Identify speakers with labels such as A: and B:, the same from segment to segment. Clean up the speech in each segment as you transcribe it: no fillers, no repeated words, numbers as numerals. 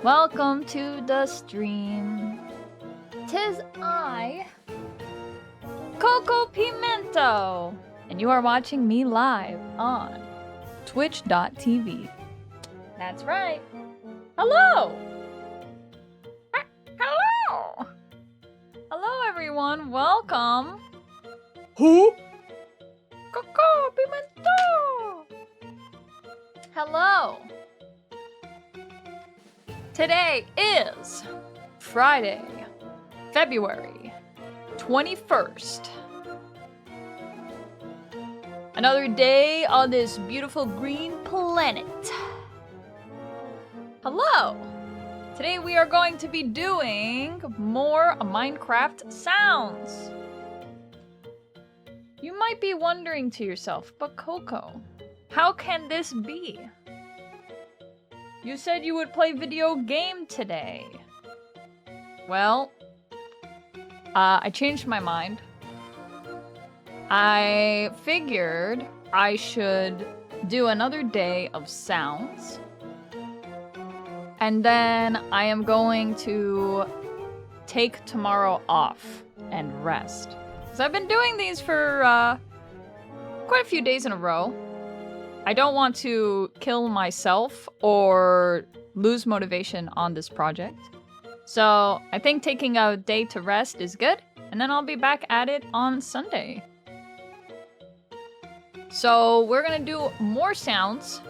A: Welcome to the stream. 'Tis I, KokoPimento, and you are watching me live on twitch.tv. That's right. Hello! Hello! Hello everyone, welcome.
B: Who?
A: KokoPimento! Hello. Today is Friday, February 21st. Another day on this beautiful green planet. Hello! Today we are going to be doing more Minecraft sounds. You might be wondering to yourself, but Koko, how can this be? You said you would play video game today. Well, I changed my mind. I figured I should do another day of sounds. And then I am going to take tomorrow off and rest. Because I've been doing these for quite a few days in a row. I don't want to kill myself or lose motivation on this project. So I think taking a day to rest is good, and then I'll be back at it on Sunday. So we're gonna do more sounds,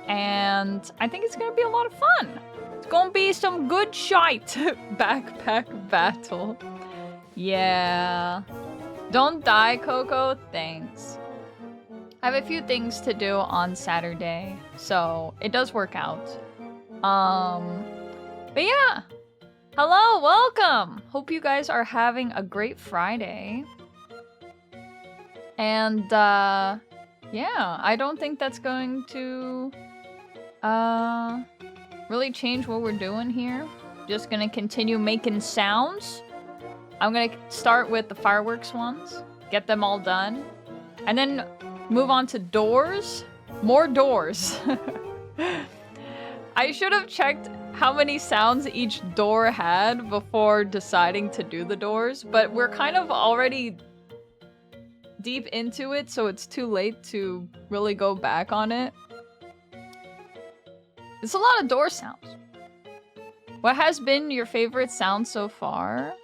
A: and I think it's gonna be a lot of fun. It's gonna be some good shite. Backpack battle. Yeah. Don't die, Koko. Thanks. I have a few things to do on Saturday, so it does work out. But yeah. Hello, welcome! Hope you guys are having a great Friday. And, yeah, I don't think that's going to, really change what we're doing here. Just gonna continue making sounds. I'm gonna start with the fireworks ones, get them all done, and then move on to doors. More doors. I should have checked how many sounds each door had before deciding to do the doors, but we're kind of already deep into it, so it's too late to really go back on it. It's a lot of door sounds. What has been your favorite sound so far?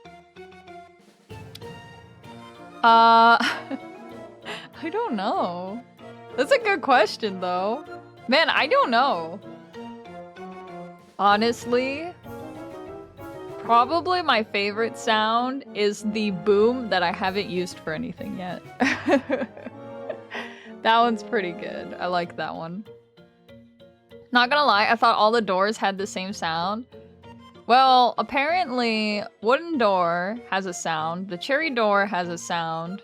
A: I don't know. That's a good question, though. Man, I don't know. Honestly, probably my favorite sound is the boom that I haven't used for anything yet. That one's pretty good. I like that one. Not gonna lie, I thought all the doors had the same sound. Well, apparently, wooden door has a sound, the cherry door has a sound,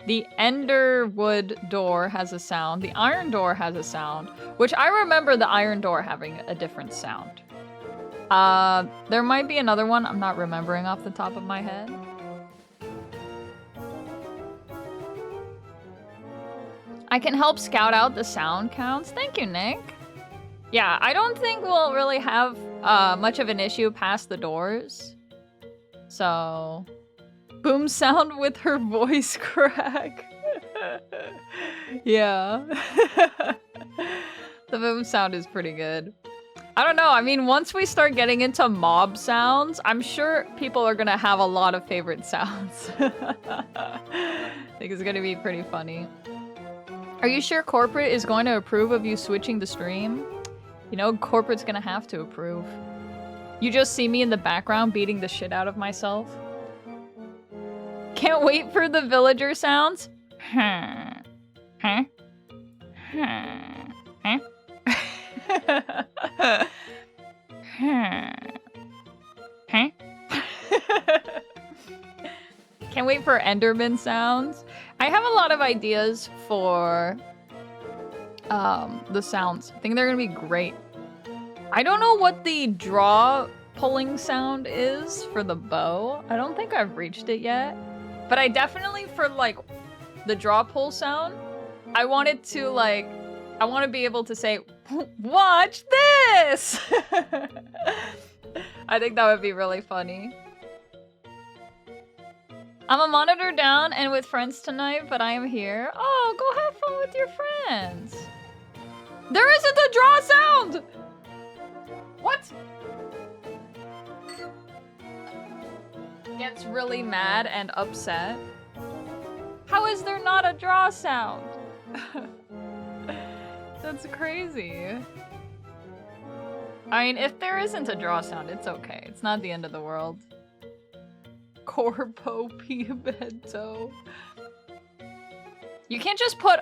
A: the ender wood door has a sound, the iron door has a sound, which I remember the iron door having a different sound. There might be another one I'm not remembering off the top of my head. I can help scout out the sound counts. Thank you, Nick. Yeah, I don't think we'll really have much of an issue past the doors. So, boom sound with her voice crack. Yeah. The boom sound is pretty good. I don't know, I mean, once we start getting into mob sounds, I'm sure people are gonna have a lot of favorite sounds. I think it's gonna be pretty funny. Are you sure corporate is going to approve of you switching the stream? You know, corporate's gonna have to approve. You just see me in the background beating the shit out of myself. Can't wait for the villager sounds. Huh? Huh? Huh? Huh? Huh? Can't wait for Enderman sounds. I have a lot of ideas for the sounds. I think they're gonna be great. I don't know what the draw pulling sound is for the bow. I don't think I've reached it yet. But I definitely, for like the draw pull sound, I want it to like, I want to be able to say Watch this! I think that would be really funny. I'm a monitor down and with friends tonight, but I am here. Oh, go have fun with your friends. There isn't a draw sound! What? Gets really mad and upset. How is there not a draw sound? That's crazy. I mean, if there isn't a draw sound, it's okay. It's not the end of the world. KokoPimento. You can't just put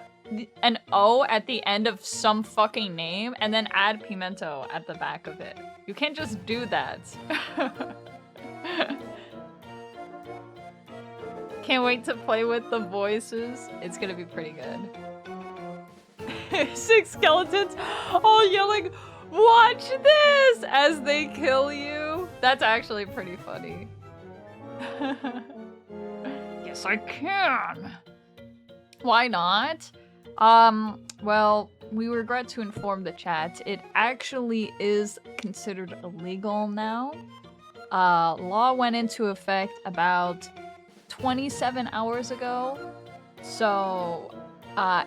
A: an O at the end of some fucking name and then add pimento at the back of it. You can't just do that. Can't wait to play with the voices. It's gonna be pretty good. 6 skeletons all yelling, "Watch this!" as they kill you. That's actually pretty funny. Yes, I can. Why not? Well, we regret to inform the chat, it actually is considered illegal now. Law went into effect about 27 hours ago. So,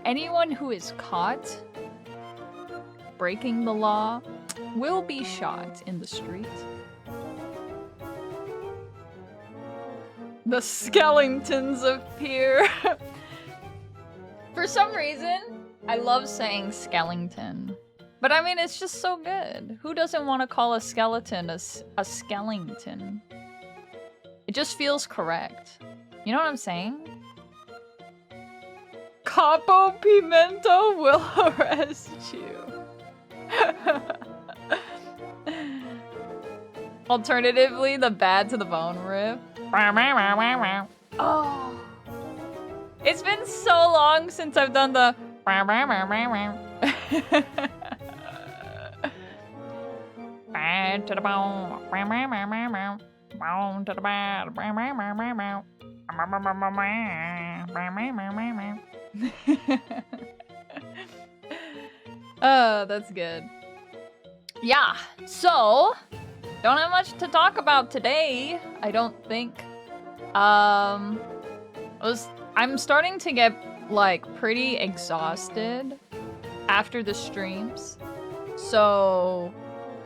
A: anyone who is caught breaking the law will be shot in the street. The skeletons appear. For some reason, I love saying skeleton. But I mean, it's just so good. Who doesn't want to call a skeleton a skeleton? It just feels correct. You know what I'm saying? KokoPimento will arrest you. Alternatively, the bad to the bone riff. Oh. It's been so long since I've done the bad to the bone. Bone to the bad. Oh, that's good. Yeah, so don't have much to talk about today, I don't think. I'm starting to get like pretty exhausted after the streams. So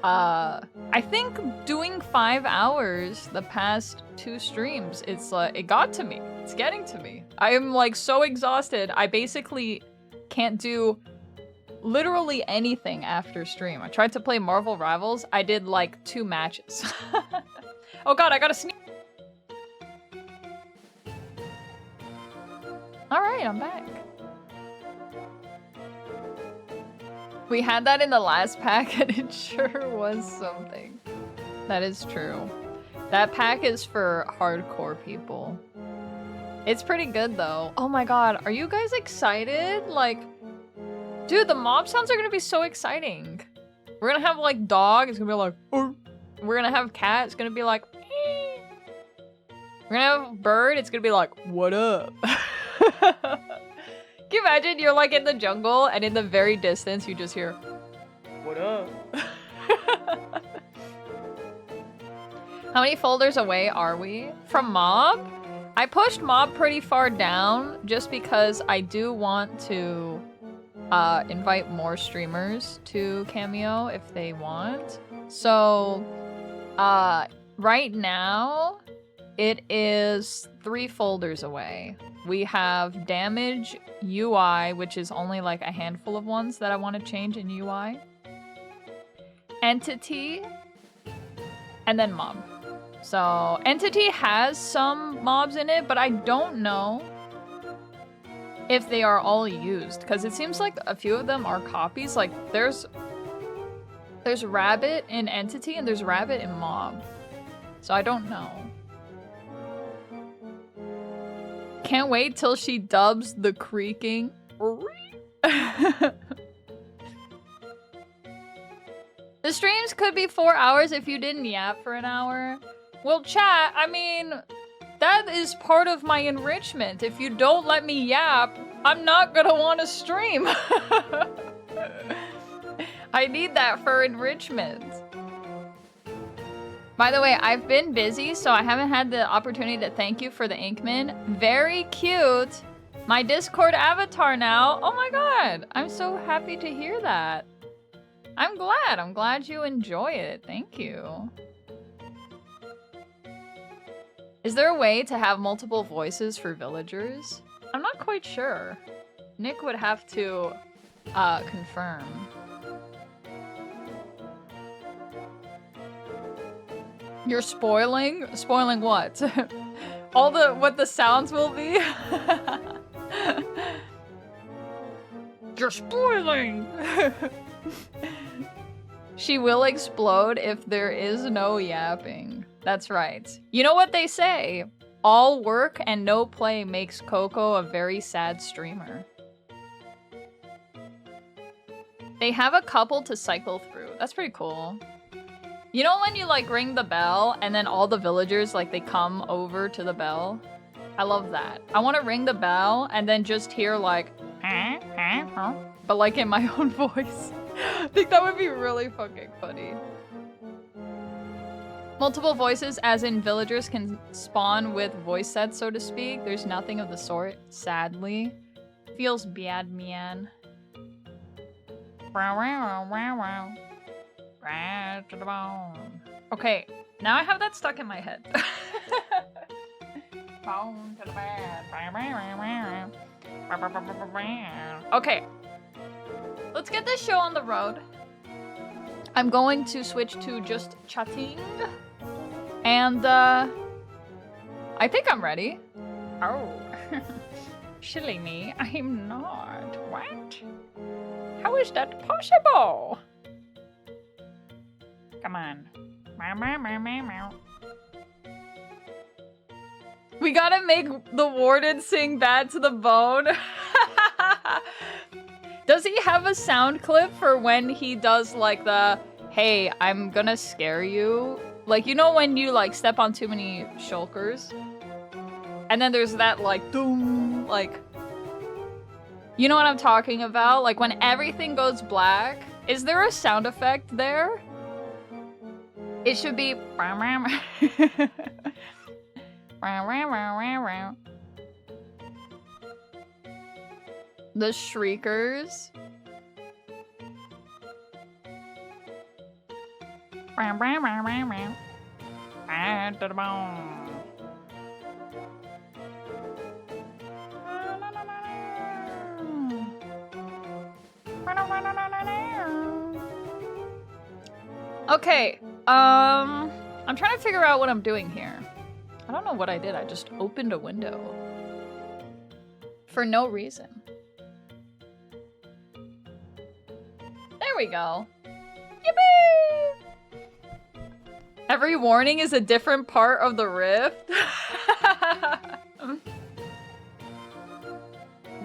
A: I think doing 5 hours the past 2 streams, it's like, it got to me. It's getting to me. I am like so exhausted. I basically can't do literally anything after stream. I tried to play Marvel Rivals. I did like 2 matches. Oh god, I gotta sneak. Alright, I'm back. We had that in the last pack and it sure was something. That is true. That pack is for hardcore people. It's pretty good though. Oh my god, are you guys excited? Like, dude, the mob sounds are gonna be so exciting. We're gonna have like dog, it's gonna be like, oh. We're gonna have cat, it's gonna be like, ee. We're gonna have bird, it's gonna be like, what up? Can you imagine you're like in the jungle and in the very distance you just hear, what up? How many folders away are we from mob? I pushed mob pretty far down just because I do want to invite more streamers to Cameo if they want. So right now it is 3 folders away. We have damage, UI, which is only like a handful of ones that I want to change in UI. Entity, and then mob. So entity has some mobs in it, but I don't know if they are all used because it seems like a few of them are copies. Like there's rabbit in entity and there's rabbit in mob. So I don't know. Can't wait till she dubs the creaking. The streams could be 4 hours if you didn't yap for an hour. Well, chat, I mean, that is part of my enrichment. If you don't let me yap, I'm not gonna want to stream. I need that for enrichment. By the way, I've been busy, so I haven't had the opportunity to thank you for the Inkman. Very cute. My Discord avatar now. Oh my god. I'm so happy to hear that. I'm glad. I'm glad you enjoy it. Thank you. Is there a way to have multiple voices for villagers? I'm not quite sure. Nick would have to confirm. You're spoiling? Spoiling what? All what the sounds will be? You're spoiling! She will explode if there is no yapping. That's right. You know what they say? All work and no play makes Koko a very sad streamer. They have a couple to cycle through. That's pretty cool. You know when you like ring the bell and then all the villagers like they come over to the bell? I love that. I want to ring the bell and then just hear like but like in my own voice. I think that would be really fucking funny. Multiple voices as in villagers can spawn with voice sets, so to speak. There's nothing of the sort, sadly. Feels bad, man. Right to the bone. Okay, now I have that stuck in my head. Bone to the bed. Okay. Let's get this show on the road. I'm going to switch to just chatting. And, I think I'm ready. Oh. Silly me, I'm not. What? How is that possible? Come on. We gotta make the warden sing Bad to the Bone. Does he have a sound clip for when he does like the, hey, I'm gonna scare you? Like, you know when you like step on too many shulkers? And then there's that like, doom, like, you know what I'm talking about? Like when everything goes black. Is there a sound effect there? It should be. The shriekers. To the bone. Okay, I'm trying to figure out what I'm doing here. I don't know what I did. I just opened a window. For no reason. There we go. Yippee! Every warning is a different part of the rift.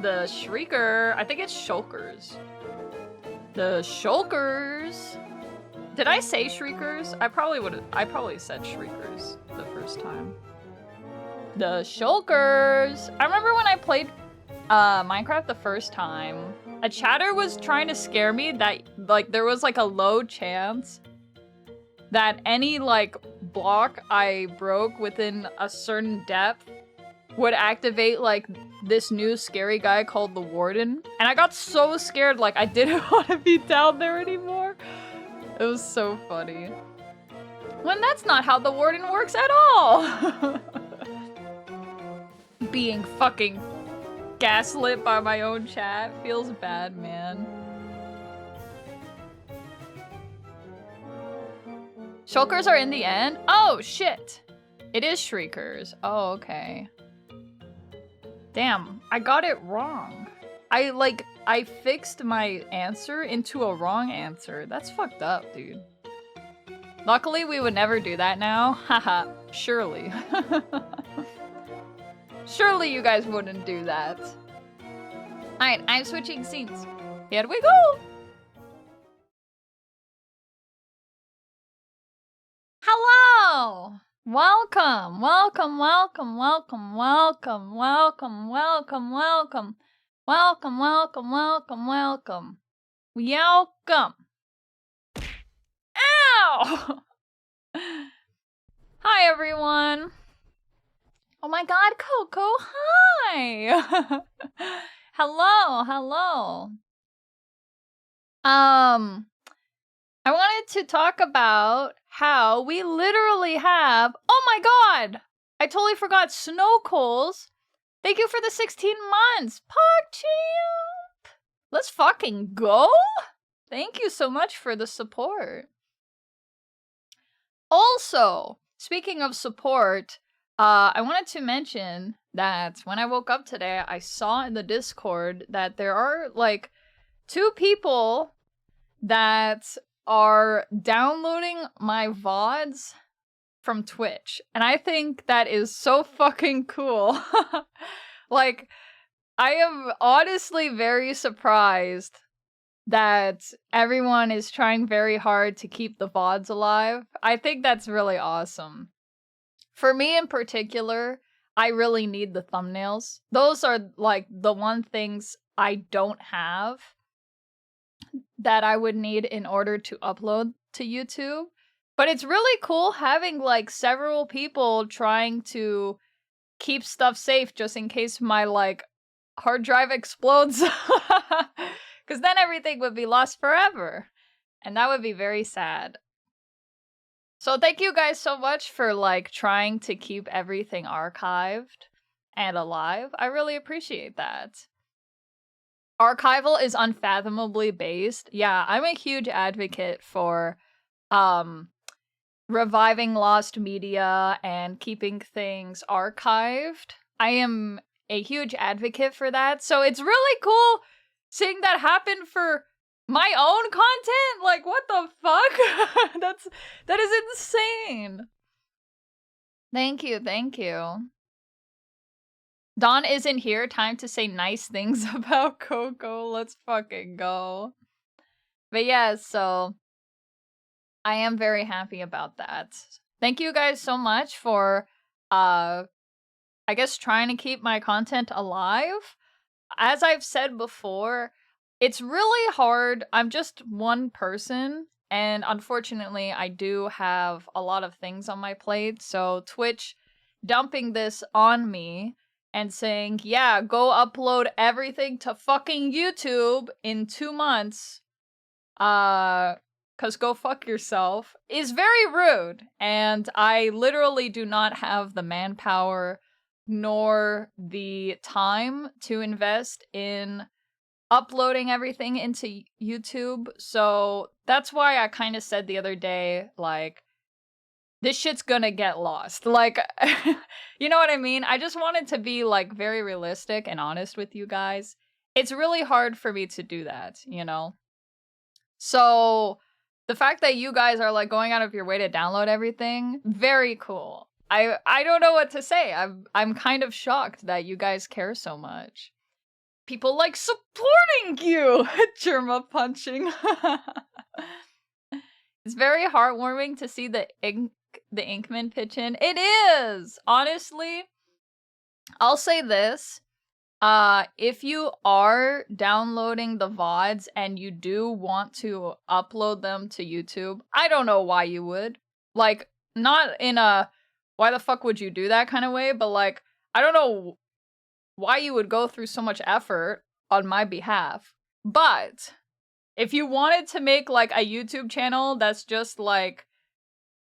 A: The shrieker. I think it's shulkers. The shulkers. Did I say shriekers? I probably said shriekers the first time. The shulkers. I remember when I played Minecraft the first time, a chatter was trying to scare me that like there was like a low chance that any like block I broke within a certain depth would activate like this new scary guy called the Warden. And I got so scared, like I didn't want to be down there anymore. It was so funny. When that's not how the Warden works at all. Being fucking gaslit by my own chat feels bad, man. Shulkers are in the end? Oh, shit. It is shriekers. Oh, okay. Damn, I got it wrong. I fixed my answer into a wrong answer. That's fucked up, dude. Luckily, we would never do that now. Haha, surely. Surely you guys wouldn't do that. Alright, I'm switching scenes. Here we go! Hello! Welcome, welcome, welcome, welcome, welcome, welcome, welcome, welcome. Welcome, welcome, welcome, welcome. Welcome. now! Hi, everyone. Oh my god, Koko, hi! Hello, hello. I wanted to talk about how we literally have... Oh my god! I totally forgot Snow Coals. Thank you for the 16 months, PogChamp! Let's fucking go! Thank you so much for the support. Also, speaking of support, I wanted to mention that when I woke up today, I saw in the Discord that there are, like, 2 people that are downloading my VODs from Twitch. And I think that is so fucking cool. Like, I am honestly very surprised that everyone is trying very hard to keep the VODs alive. I think that's really awesome. For me in particular, I really need the thumbnails. Those are like the one things I don't have that I would need in order to upload to YouTube. But it's really cool having like several people trying to keep stuff safe just in case my like hard drive explodes. Because then everything would be lost forever. And that would be very sad. So thank you guys so much for like trying to keep everything archived and alive. I really appreciate that. Archival is unfathomably based. Yeah, I'm a huge advocate for reviving lost media and keeping things archived. I am a huge advocate for that. So it's really cool seeing that happen for my own content. Like, what the fuck? That is insane. Thank you, thank you. Dawn isn't here. Time to say nice things about Koko. Let's fucking go. But yeah, so I am very happy about that. Thank you guys so much for, I guess, trying to keep my content alive. As I've said before, it's really hard. I'm just one person, and unfortunately, I do have a lot of things on my plate. So Twitch dumping this on me and saying, yeah, go upload everything to fucking YouTube in 2 months, cause go fuck yourself, is very rude. And I literally do not have the manpower nor the time to invest in uploading everything into YouTube. So that's why I kind of said the other day, like, this shit's gonna get lost. Like, you know what I mean? I just wanted to be, like, very realistic and honest with you guys. It's really hard for me to do that, you know? So, the fact that you guys are, like, going out of your way to download everything, very cool. I don't know what to say. I'm kind of shocked that you guys care so much. People like supporting you! Germa punching. It's very heartwarming to see the Inkman pitch in. It is! Honestly, I'll say this. If you are downloading the VODs and you do want to upload them to YouTube, I don't know why you would. Like, not in a why the fuck would you do that kind of way, but like, I don't know why you would go through so much effort on my behalf. But if you wanted to make like a YouTube channel that's just like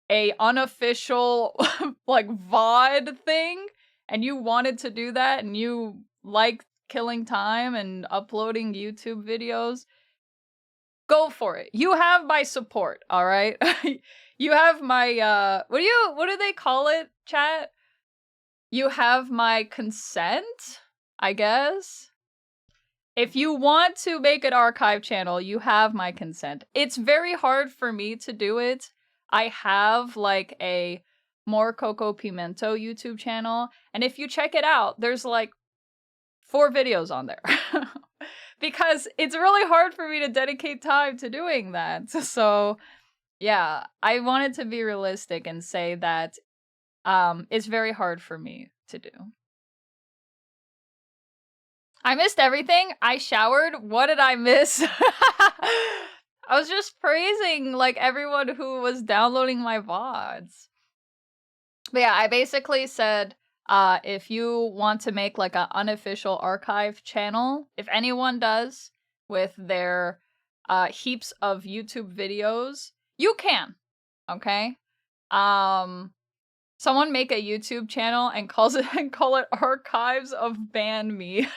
A: a unofficial like VOD thing, and you wanted to do that and you like killing time and uploading YouTube videos, go for it. You have my support, all right? You have my what do they call it, chat? You have my consent, I guess. If you want to make an archive channel, you have my consent. It's very hard for me to do it. I have like a more KokoPimento YouTube channel, and if you check it out, there's like 4 videos on there. Because it's really hard for me to dedicate time to doing that. So, yeah, I wanted to be realistic and say that it's very hard for me to do. I missed everything. I showered. What did I miss? I was just praising like everyone who was downloading my VODs. But yeah, I basically said, if you want to make like an unofficial archive channel, if anyone does with their heaps of YouTube videos, you can. Okay? Someone make a YouTube channel and call it Archives of Ban Me.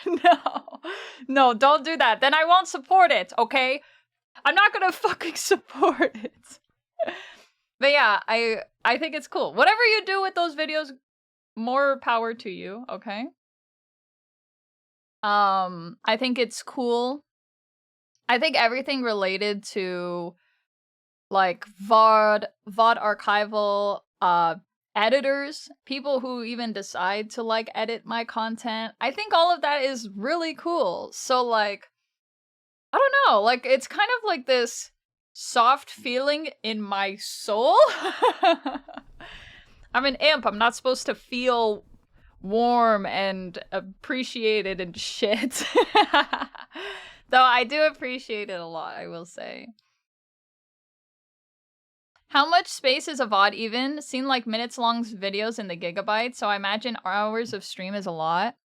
A: No, don't do that. Then I won't support it, okay? I'm not gonna fucking support it. But yeah, I think it's cool. Whatever you do with those videos, more power to you, okay? I think it's cool. I think everything related to like VOD archival editors, people who even decide to like edit my content, I think all of that is really cool. So like, I don't know, like it's kind of like this soft feeling in my soul. I'm an imp. I'm not supposed to feel warm and appreciated and shit. Though I do appreciate it a lot, I will say. How much space is a VOD even? Seen like minutes long videos in the gigabytes, so I imagine hours of stream is a lot.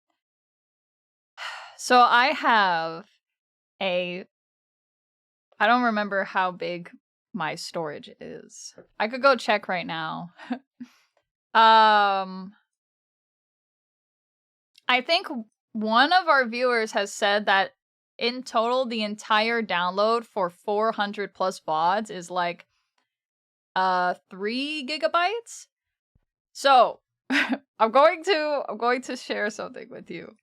A: So I have I don't remember how big my storage is. I could go check right now. I think one of our viewers has said that in total, the entire download for 400 plus VODs is like 3 gigabytes. So I'm going to share something with you.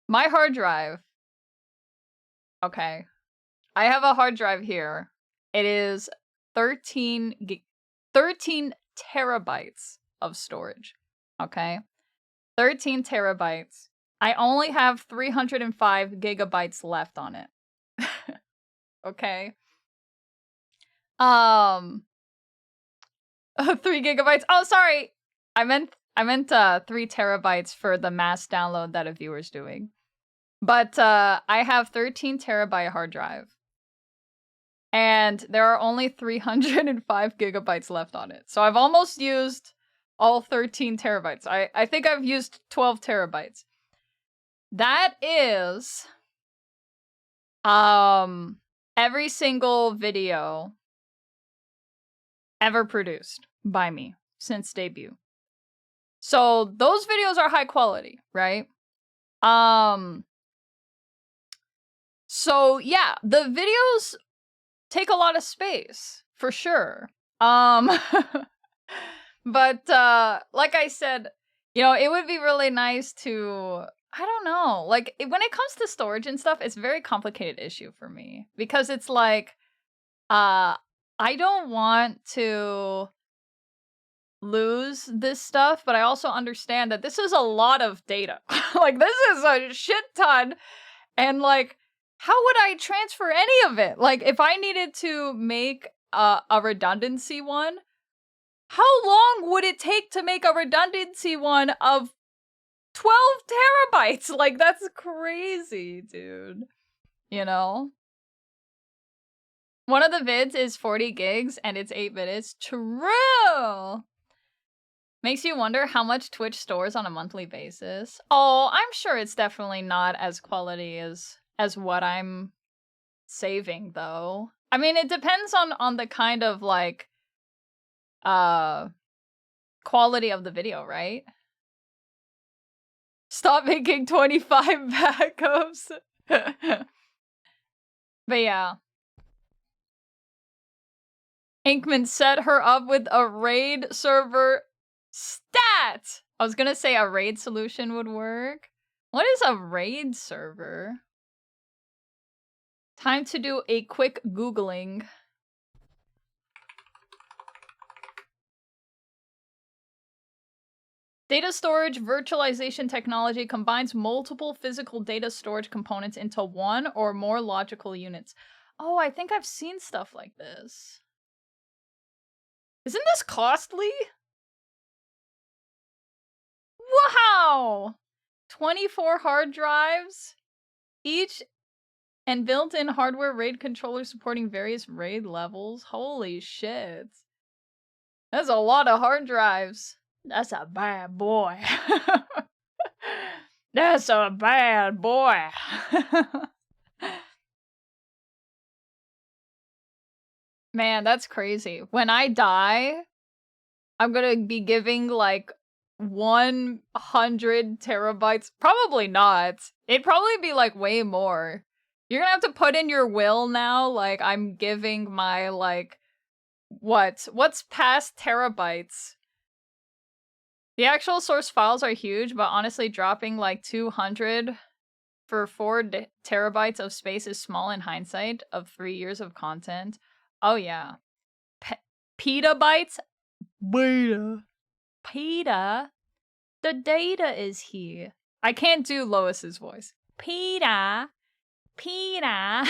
A: My hard drive. Okay. I have a hard drive here. It is 13 terabytes of storage. Okay. 13 terabytes. I only have 305 gigabytes left on it. Okay. 3 gigabytes. Oh, sorry. I meant 3 terabytes for the mass download that a viewer's doing. But I have 13 terabyte hard drive. And there are only 305 gigabytes left on it. So I've almost used all 13 terabytes. I think I've used 12 terabytes. That is every single video ever produced by me since debut. So those videos are high quality, right? So yeah, the videos take a lot of space for sure. But like I said, you know, it would be really nice to, I don't know, like when it comes to storage and stuff, it's a very complicated issue for me because it's like I don't want to lose this stuff, but I also understand that this is a lot of data. Like this is a shit ton, and like how would I transfer any of it? Like if I needed to make a redundancy one, how long would it take to make a redundancy one of 12 terabytes? Like that's crazy, dude. You know? One of the vids is 40 gigs and it's 8 minutes. True! Makes you wonder how much Twitch stores on a monthly basis. Oh, I'm sure it's definitely not as quality as what I'm saving, though. I mean, it depends on the kind of, like, quality of the video, right? Stop making 25 backups. But yeah. Inkman set her up with a raid server stat! I was gonna say a raid solution would work. What is a raid server? Time to do a quick Googling. Data storage virtualization technology combines multiple physical data storage components into one or more logical units. Oh, I think I've seen stuff like this. Isn't this costly? Wow! 24 hard drives, each And built-in hardware RAID controller supporting various RAID levels. Holy shit. That's a lot of hard drives. That's a bad boy. That's a bad boy. Man, that's crazy. When I die, I'm gonna be giving like 100 terabytes. Probably not. It'd probably be like way more. You're gonna have to put in your will now, like I'm giving my like what's past terabytes? The actual source files are huge, but honestly dropping like 200 for 4 terabytes of space is small in hindsight of 3 years of content. Oh yeah. Petabytes? Beta. Peta? The data is here. I can't do Lois's voice. Peta. Peta.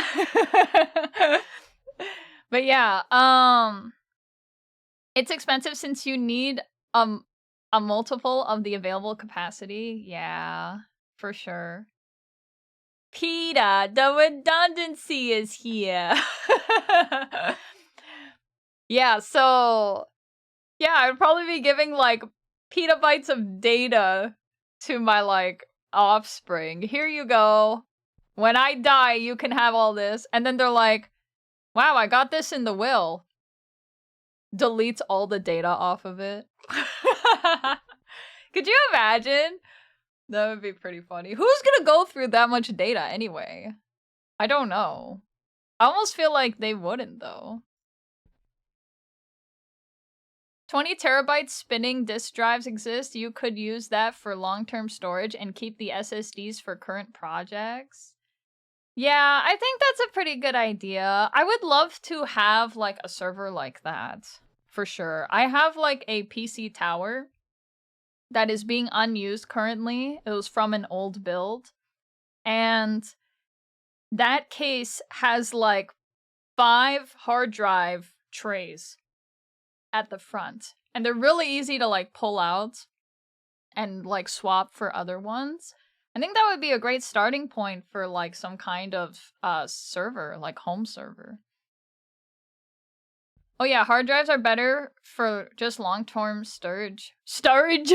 A: But yeah, it's expensive since you need a multiple of the available capacity. Yeah, for sure. PETA, the redundancy is here. Yeah, so yeah, I'd probably be giving like petabytes of data to my like offspring. Here you go. When I die, you can have all this. And then they're like, wow, I got this in the will. Deletes all the data off of it. Could you imagine? That would be pretty funny. Who's gonna go through that much data anyway? I don't know. I almost feel like they wouldn't though. 20 terabyte spinning disk drives exist. You could use that for long-term storage and keep the SSDs for current projects. Yeah, I think that's a pretty good idea. I would love to have like a server like that, for sure. I have like a PC tower that is being unused currently. It was from an old build. And that case has like 5 hard drive trays at the front. And they're really easy to like pull out and like swap for other ones. I think that would be a great starting point for like some kind of server, like home server. Oh yeah, hard drives are better for just long-term storage. Storage!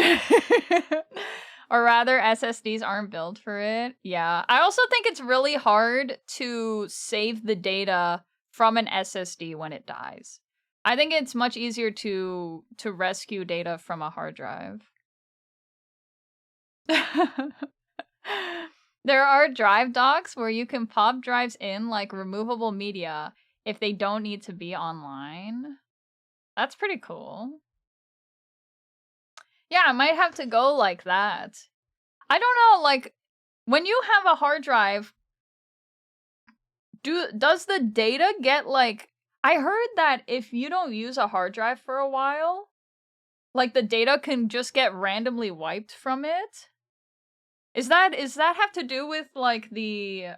A: Or rather, SSDs aren't built for it. Yeah, I also think it's really hard to save the data from an SSD when it dies. I think it's much easier to rescue data from a hard drive. There are drive docks where you can pop drives in like removable media if they don't need to be online. That's pretty cool. Yeah, I might have to go like that. I don't know, like, when you have a hard drive, does the data get, like... I heard that if you don't use a hard drive for a while, like, the data can just get randomly wiped from it? Is that have to do with, like, the...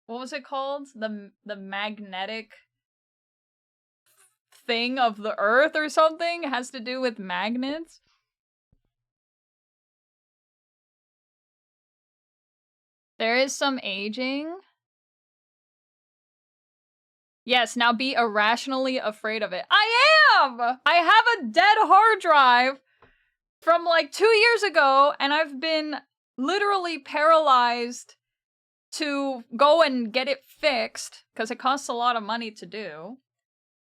A: What was it called? The magnetic thing of the Earth or something? It has to do with magnets? There is some aging. Yes, now be irrationally afraid of it. I am! I have a dead hard drive from like 2 years ago, and I've been literally paralyzed to go and get it fixed, because it costs a lot of money to do.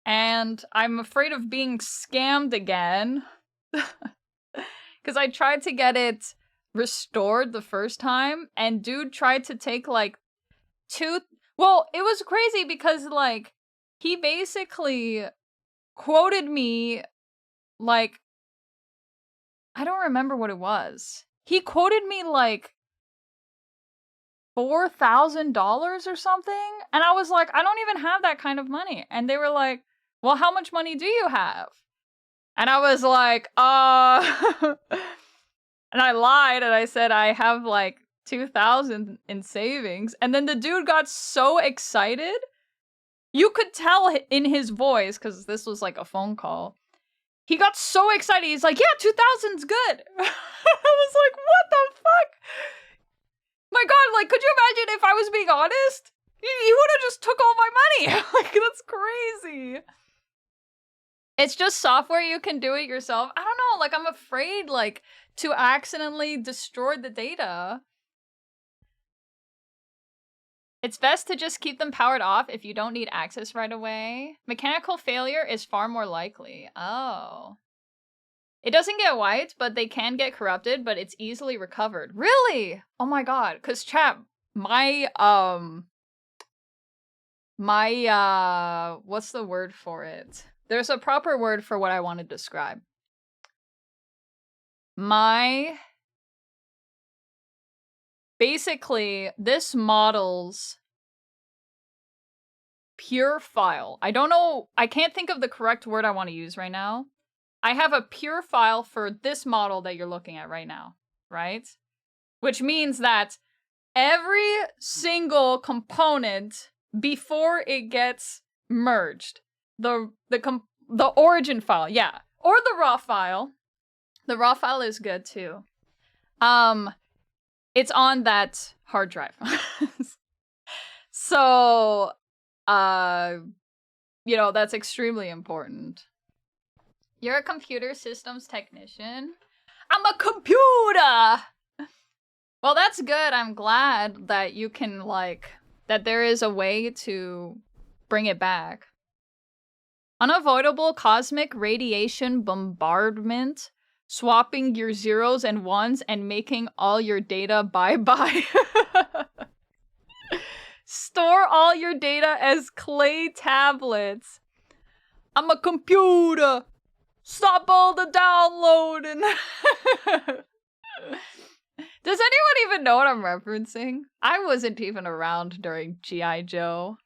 A: And I'm afraid of being scammed again. Because I tried to get it restored the first time, and dude tried to take like 2... Well, it was crazy because like, he basically quoted me like... I don't remember what it was. He quoted me like $4,000 or something, and I was like, I don't even have that kind of money. And they were like, well, how much money do you have? And I was like, and I lied and I said I have like 2,000 in savings. And then the dude got so excited. You could tell in his voice, because this was like a phone call. He got so excited. He's like, yeah, 2,000's good. I was like, what the fuck? My god, like, could you imagine if I was being honest? he would have just took all my money. Like, that's crazy. It's just software, you can do it yourself. I don't know, like, I'm afraid, like, to accidentally destroy the data. It's best to just keep them powered off if you don't need access right away. Mechanical failure is far more likely. Oh. It doesn't get wiped, but they can get corrupted, but it's easily recovered. Really? Oh my god. Cause chat, my, what's the word for it? There's a proper word for what I want to describe. Basically, this model's pure file. I don't know, I can't think of the correct word I want to use right now. I have a pure file for this model that you're looking at right now, right? Which means that every single component before it gets merged, the origin file, yeah, or the raw file. The raw file is good too. It's on that hard drive. So, you know, that's extremely important. You're a computer systems technician? I'm a computer! Well, that's good. I'm glad that you can, like, that there is a way to bring it back. Unavoidable cosmic radiation bombardment, swapping your zeros and ones and making all your data bye-bye. Store all your data as clay tablets. I'm a computer. Stop all the downloading. Does anyone even know what I'm referencing? I wasn't even around during G.I. Joe.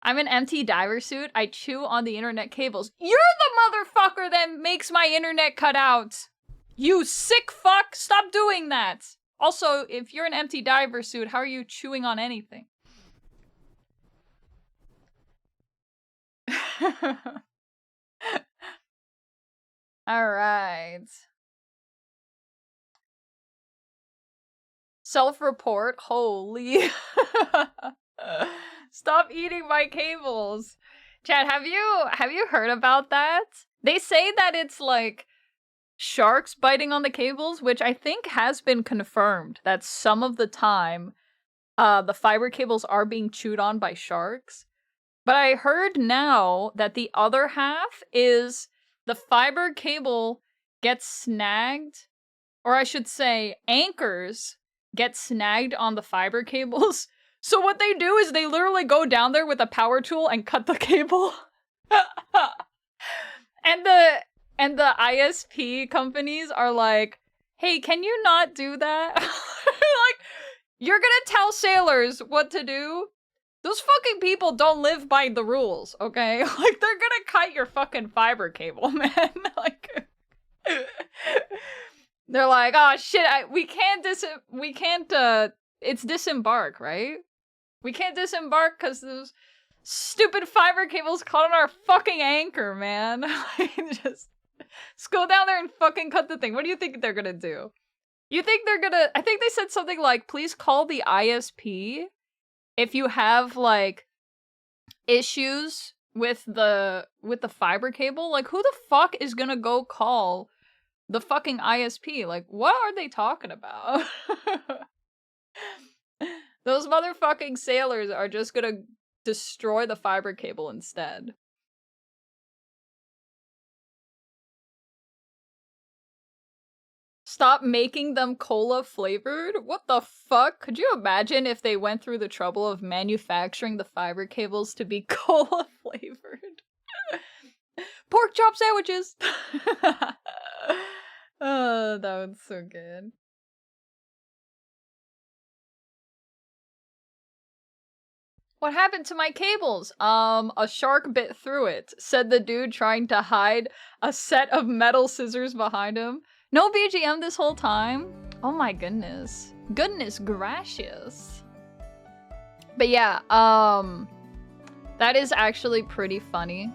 A: I'm an empty diver suit. I chew on the internet cables. You're the motherfucker that makes my internet cut out. You sick fuck. Stop doing that. Also, if you're an empty diver suit, how are you chewing on anything? Alright. Self-report? Holy. Stop eating my cables. Chad, have you heard about that? They say that it's like sharks biting on the cables, which I think has been confirmed that some of the time the fiber cables are being chewed on by sharks. But I heard now that the other half is the fiber cable gets snagged, or I should say anchors get snagged on the fiber cables. So what they do is they literally go down there with a power tool and cut the cable. And the ISP companies are like, hey, can you not do that? Like, you're gonna tell sailors what to do? Those fucking people don't live by the rules, okay? Like, they're gonna cut your fucking fiber cable, man. Like, they're like, oh shit, we can't, it's disembark, right? We can't disembark because those stupid fiber cables caught on our fucking anchor, man. Like, just go down there and fucking cut the thing. What do you think they're gonna do? You think they're gonna, I think they said something like, please call the ISP if you have, like, issues with the fiber cable. Like, who the fuck is gonna go call the fucking ISP? Like, what are they talking about? Those motherfucking sailors are just gonna destroy the fiber cable instead. Stop making them cola flavored? What the fuck? Could you imagine if they went through the trouble of manufacturing the fiber cables to be cola flavored? Pork chop sandwiches! Oh, that was so good. What happened to my cables? A shark bit through it, said the dude trying to hide a set of metal scissors behind him. No BGM this whole time? Oh my goodness. Goodness gracious. But yeah, that is actually pretty funny.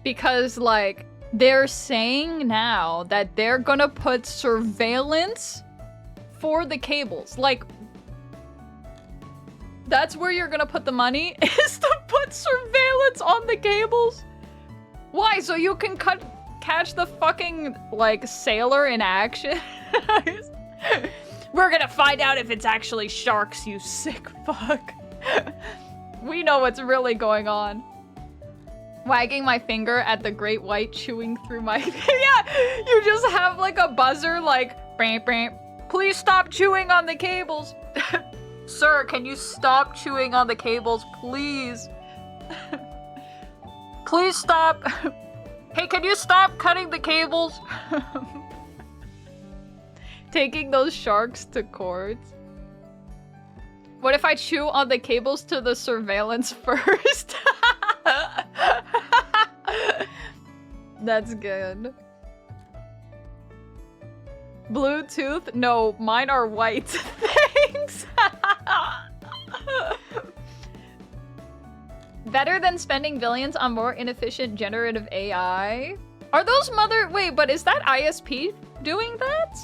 A: Because, like, they're saying now that they're gonna put surveillance for the cables. Like, That's where you're gonna put the money? Is to put surveillance on the cables? Why? So you can catch the fucking, like, sailor in action? We're gonna find out if it's actually sharks, you sick fuck. We know what's really going on. Wagging my finger at the great white chewing through my... Yeah, you just have like a buzzer like... Bam, bam. Please stop chewing on the cables. Sir, can you stop chewing on the cables, please? Please stop. Hey, can you stop cutting the cables? Taking those sharks to court. What if I chew on the cables to the surveillance first? That's good. Bluetooth? No, mine are white. Thanks. Better than spending billions on more inefficient generative AI? Are those wait, but is that ISP doing that?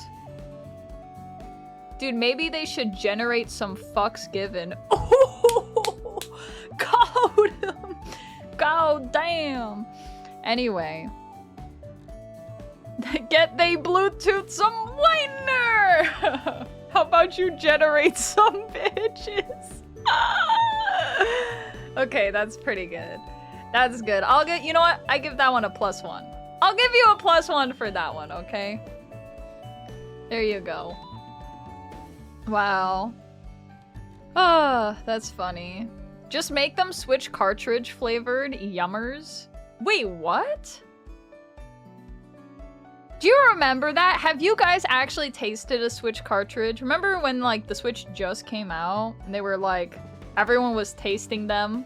A: Dude, maybe they should generate some fucks given. Oh, God damn. Anyway. Get they Bluetooth some whitener! How about you generate some bitches? Okay, that's pretty good. That's good. You know what? I give that one a +1. I'll give you a +1 for that one, okay? There you go. Wow. Ah, that's funny. Just make them Switch cartridge flavored yummers. Wait, what? Do you remember that? Have you guys actually tasted a Switch cartridge? Remember when like the Switch just came out and they were like, everyone was tasting them?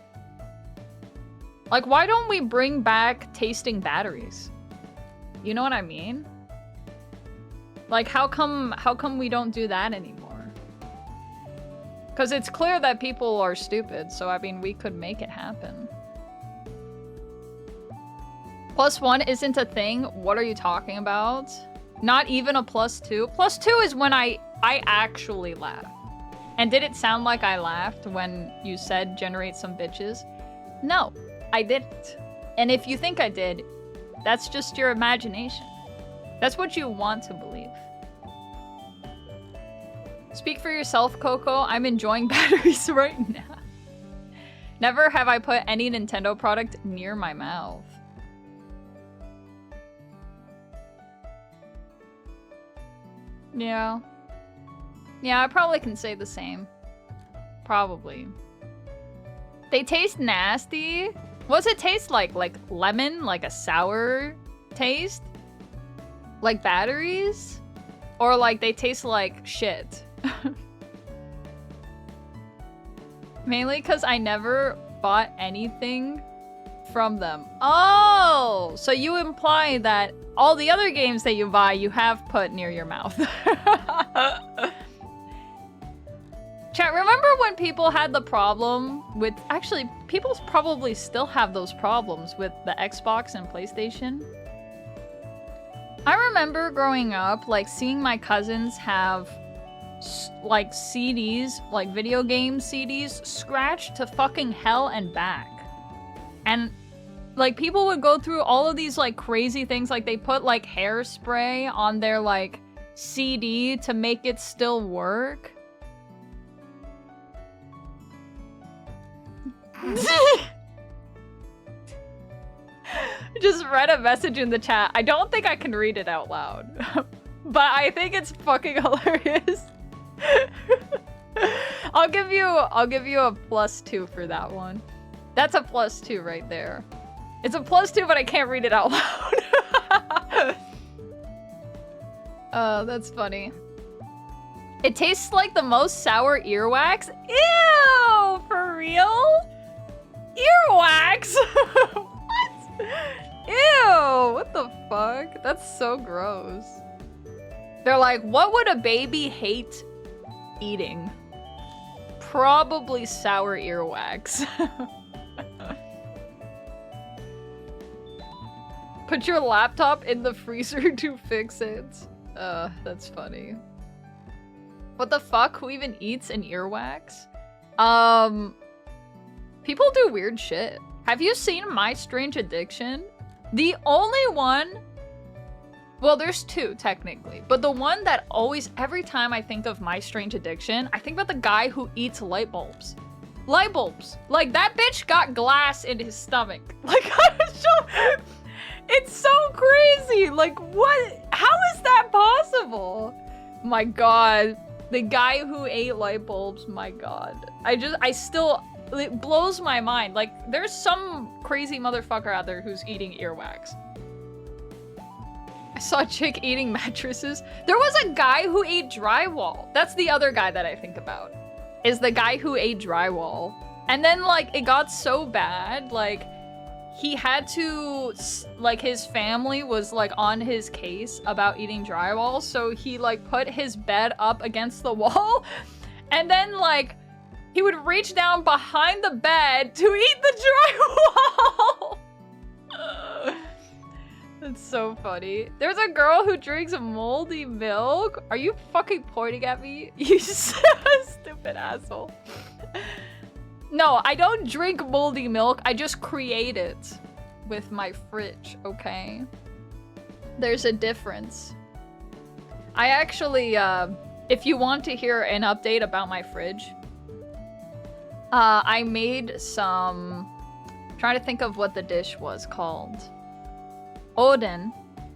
A: Like, why don't we bring back tasting batteries? You know what I mean? Like, how come we don't do that anymore? Because it's clear that people are stupid, so I mean, we could make it happen. +1 isn't a thing. What are you talking about? Not even a +2? +2 is when I actually laugh. And did it sound like I laughed when you said generate some bitches? No, I didn't. And if you think I did, that's just your imagination. That's what you want to believe. Speak for yourself, Koko. I'm enjoying batteries right now. Never have I put any Nintendo product near my mouth. Yeah. Yeah, I probably can say the same. Probably. They taste nasty. What's it taste like? Like lemon? Like a sour taste? Like batteries? Or like they taste like shit? Mainly because I never bought anything from them. Oh! So you imply that all the other games that you buy, you have put near your mouth. Chat, remember when people had the problem with... Actually, people probably still have those problems with the Xbox and PlayStation. I remember growing up, like, seeing my cousins have, like, CDs, like, video game CDs, scratched to fucking hell and back. And, like, people would go through all of these, like, crazy things. Like, they put, like, hairspray on their, like, CD to make it still work. Just read a message in the chat. I don't think I can read it out loud. But I think it's fucking hilarious. I'll give you a +2 for that one. That's a +2 right there. It's a +2, but I can't read it out loud. Oh, that's funny. It tastes like the most sour earwax. Ew! For real? Earwax? What? Ew! What the fuck? That's so gross. They're like, what would a baby hate eating? Probably sour earwax. Put your laptop in the freezer to fix it. That's funny. What the fuck? Who even eats an earwax? People do weird shit. Have you seen My Strange Addiction? The only one... Well, there's two, technically. But the one that always, every time I think of My Strange Addiction, I think about the guy who eats light bulbs. Light bulbs. Like, that bitch got glass in his stomach. Like, it's so crazy. Like, what? How is that possible? My god. The guy who ate light bulbs, my god. It blows my mind. Like, there's some crazy motherfucker out there who's eating earwax. I saw a chick eating mattresses. There was a guy who ate drywall. That's the other guy that I think about. Is the guy who ate drywall. And then, like, it got so bad, like, he had to, like, his family was, like, on his case about eating drywall, so he, like, put his bed up against the wall, and then, like, he would reach down behind the bed to eat the drywall! That's so funny. There's a girl who drinks moldy milk. Are you fucking pointing at me? You stupid asshole. No, I don't drink moldy milk. I just create it with my fridge, okay? There's a difference. I actually, if you want to hear an update about my fridge, I made some... I'm trying to think of what the dish was called. Oden.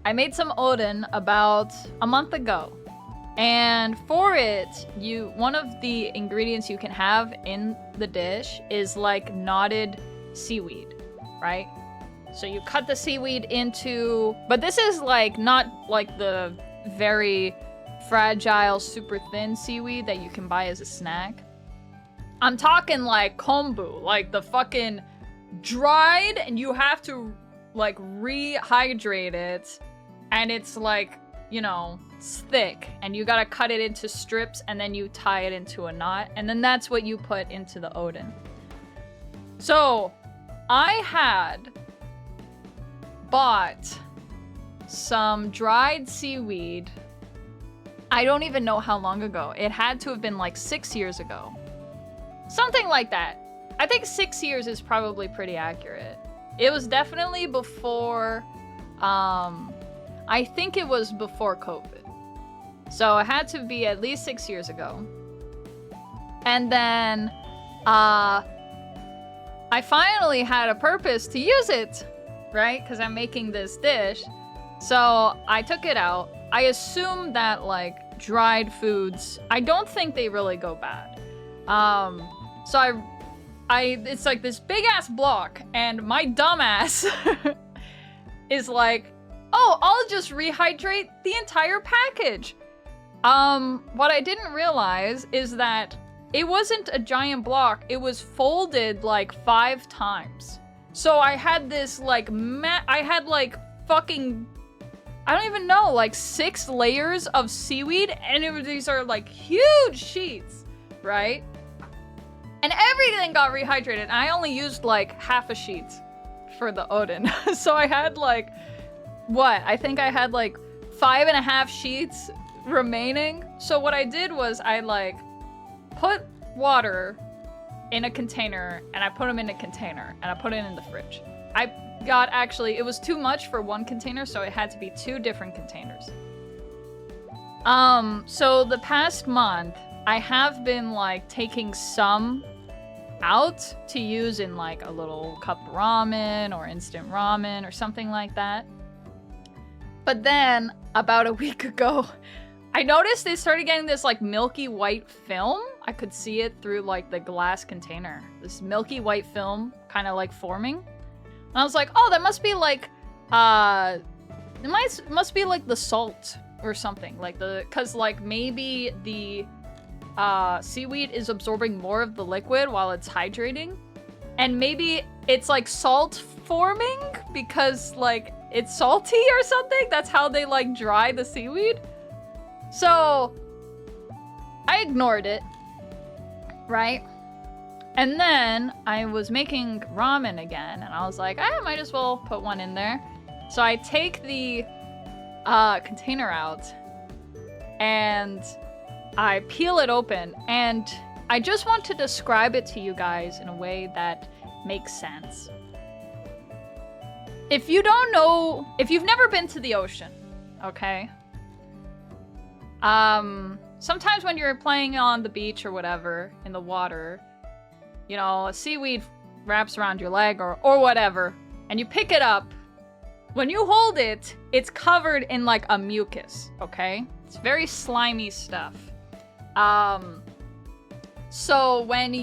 A: I made some oden about a month ago. And for it, one of the ingredients you can have in the dish is like knotted seaweed, right? So you cut the seaweed into, but this is like not like the very fragile, super thin seaweed that you can buy as a snack. I'm talking like kombu, like the fucking dried, and you have to like rehydrate it, and it's like, you know, it's thick, and you gotta cut it into strips, and then you tie it into a knot, and then that's what you put into the oden. So I had bought some dried seaweed. I don't even know how long ago. It had to have been like 6 years ago. Something like that. I think 6 years is probably pretty accurate. It was definitely before, I think it was before COVID. So it had to be at least 6 years ago. And then, I finally had a purpose to use it, right? Because I'm making this dish. So I took it out. I assume that, like, dried foods, I don't think they really go bad. So it's like this big ass block, and my dumbass is like, oh, I'll just rehydrate the entire package. What I didn't realize is that it wasn't a giant block, it was folded like 5 times. So I had this like, I had like fucking, I don't even know, like 6 layers of seaweed, and these are like huge sheets, right? And everything got rehydrated, and I only used like half a sheet for the oden. So I had like, what? I think I had like 5.5 sheets remaining. So what I did was I like put water in a container, and I put them in a container, and I put it in the fridge. I got, actually, it was too much for one container, so it had to be 2 different containers. So the past month, I have been like taking some out to use in like a little cup ramen or instant ramen or something like that. But then about a week ago, I noticed they started getting this like milky white film. I could see it through like the glass container. This milky white film kind of like forming. And I was like, oh, that must be like, it must be like the salt or something. Like cause like maybe the seaweed is absorbing more of the liquid while it's hydrating. And maybe it's like salt forming because like it's salty or something. That's how they like dry the seaweed. So I ignored it, right? And then I was making ramen again, and I was like, I might as well put one in there. So I take the container out, and I peel it open, and I just want to describe it to you guys in a way that makes sense. If you don't know, if you've never been to the ocean, okay? Sometimes when you're playing on the beach or whatever, in the water, you know, a seaweed wraps around your leg or whatever, and you pick it up. When you hold it, it's covered in like a mucus, okay? It's very slimy stuff. So when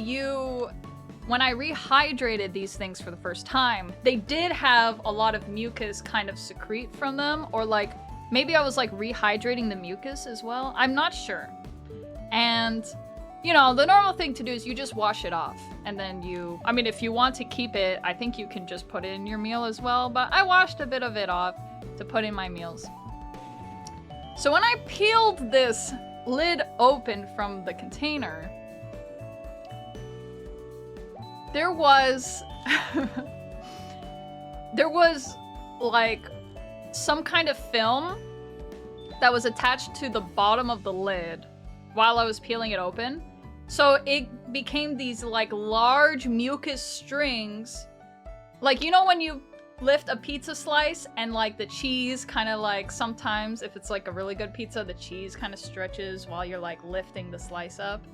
A: I rehydrated these things for the first time, they did have a lot of mucus kind of secrete from them, or like, maybe I was like rehydrating the mucus as well. I'm not sure. And, you know, the normal thing to do is you just wash it off. And then I mean, if you want to keep it, I think you can just put it in your meal as well. But I washed a bit of it off to put in my meals. So when I peeled this lid open from the container, there was like some kind of film that was attached to the bottom of the lid while I was peeling it open. So it became these like large mucus strings. Like, you know when you lift a pizza slice and like the cheese kind of like, sometimes if it's like a really good pizza, the cheese kind of stretches while you're like lifting the slice up?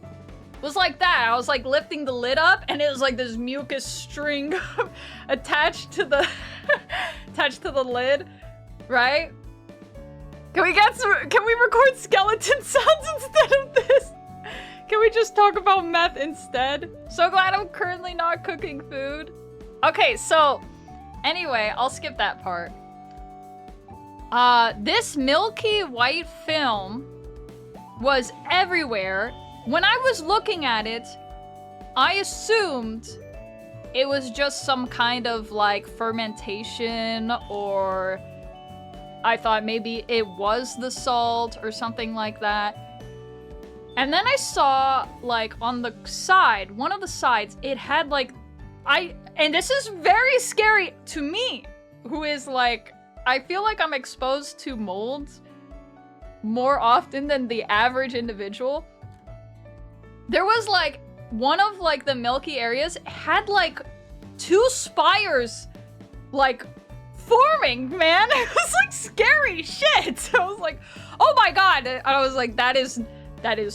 A: It was like that. I was like lifting the lid up and it was like this mucus string attached to the attached to the lid, right? Can we record skeleton sounds instead of this? Can we just talk about meth instead? So glad I'm currently not cooking food. Okay, so anyway, I'll skip that part. This milky white film was everywhere. When I was looking at it, I assumed it was just some kind of like fermentation, or I thought maybe it was the salt or something like that. And then I saw like on the side, one of the sides, it had like, and this is very scary to me, who is like, I feel like I'm exposed to molds more often than the average individual. There was like, one of like the milky areas had like 2 spires like forming, man. It was like scary shit. I was like, oh my god. I was like, that is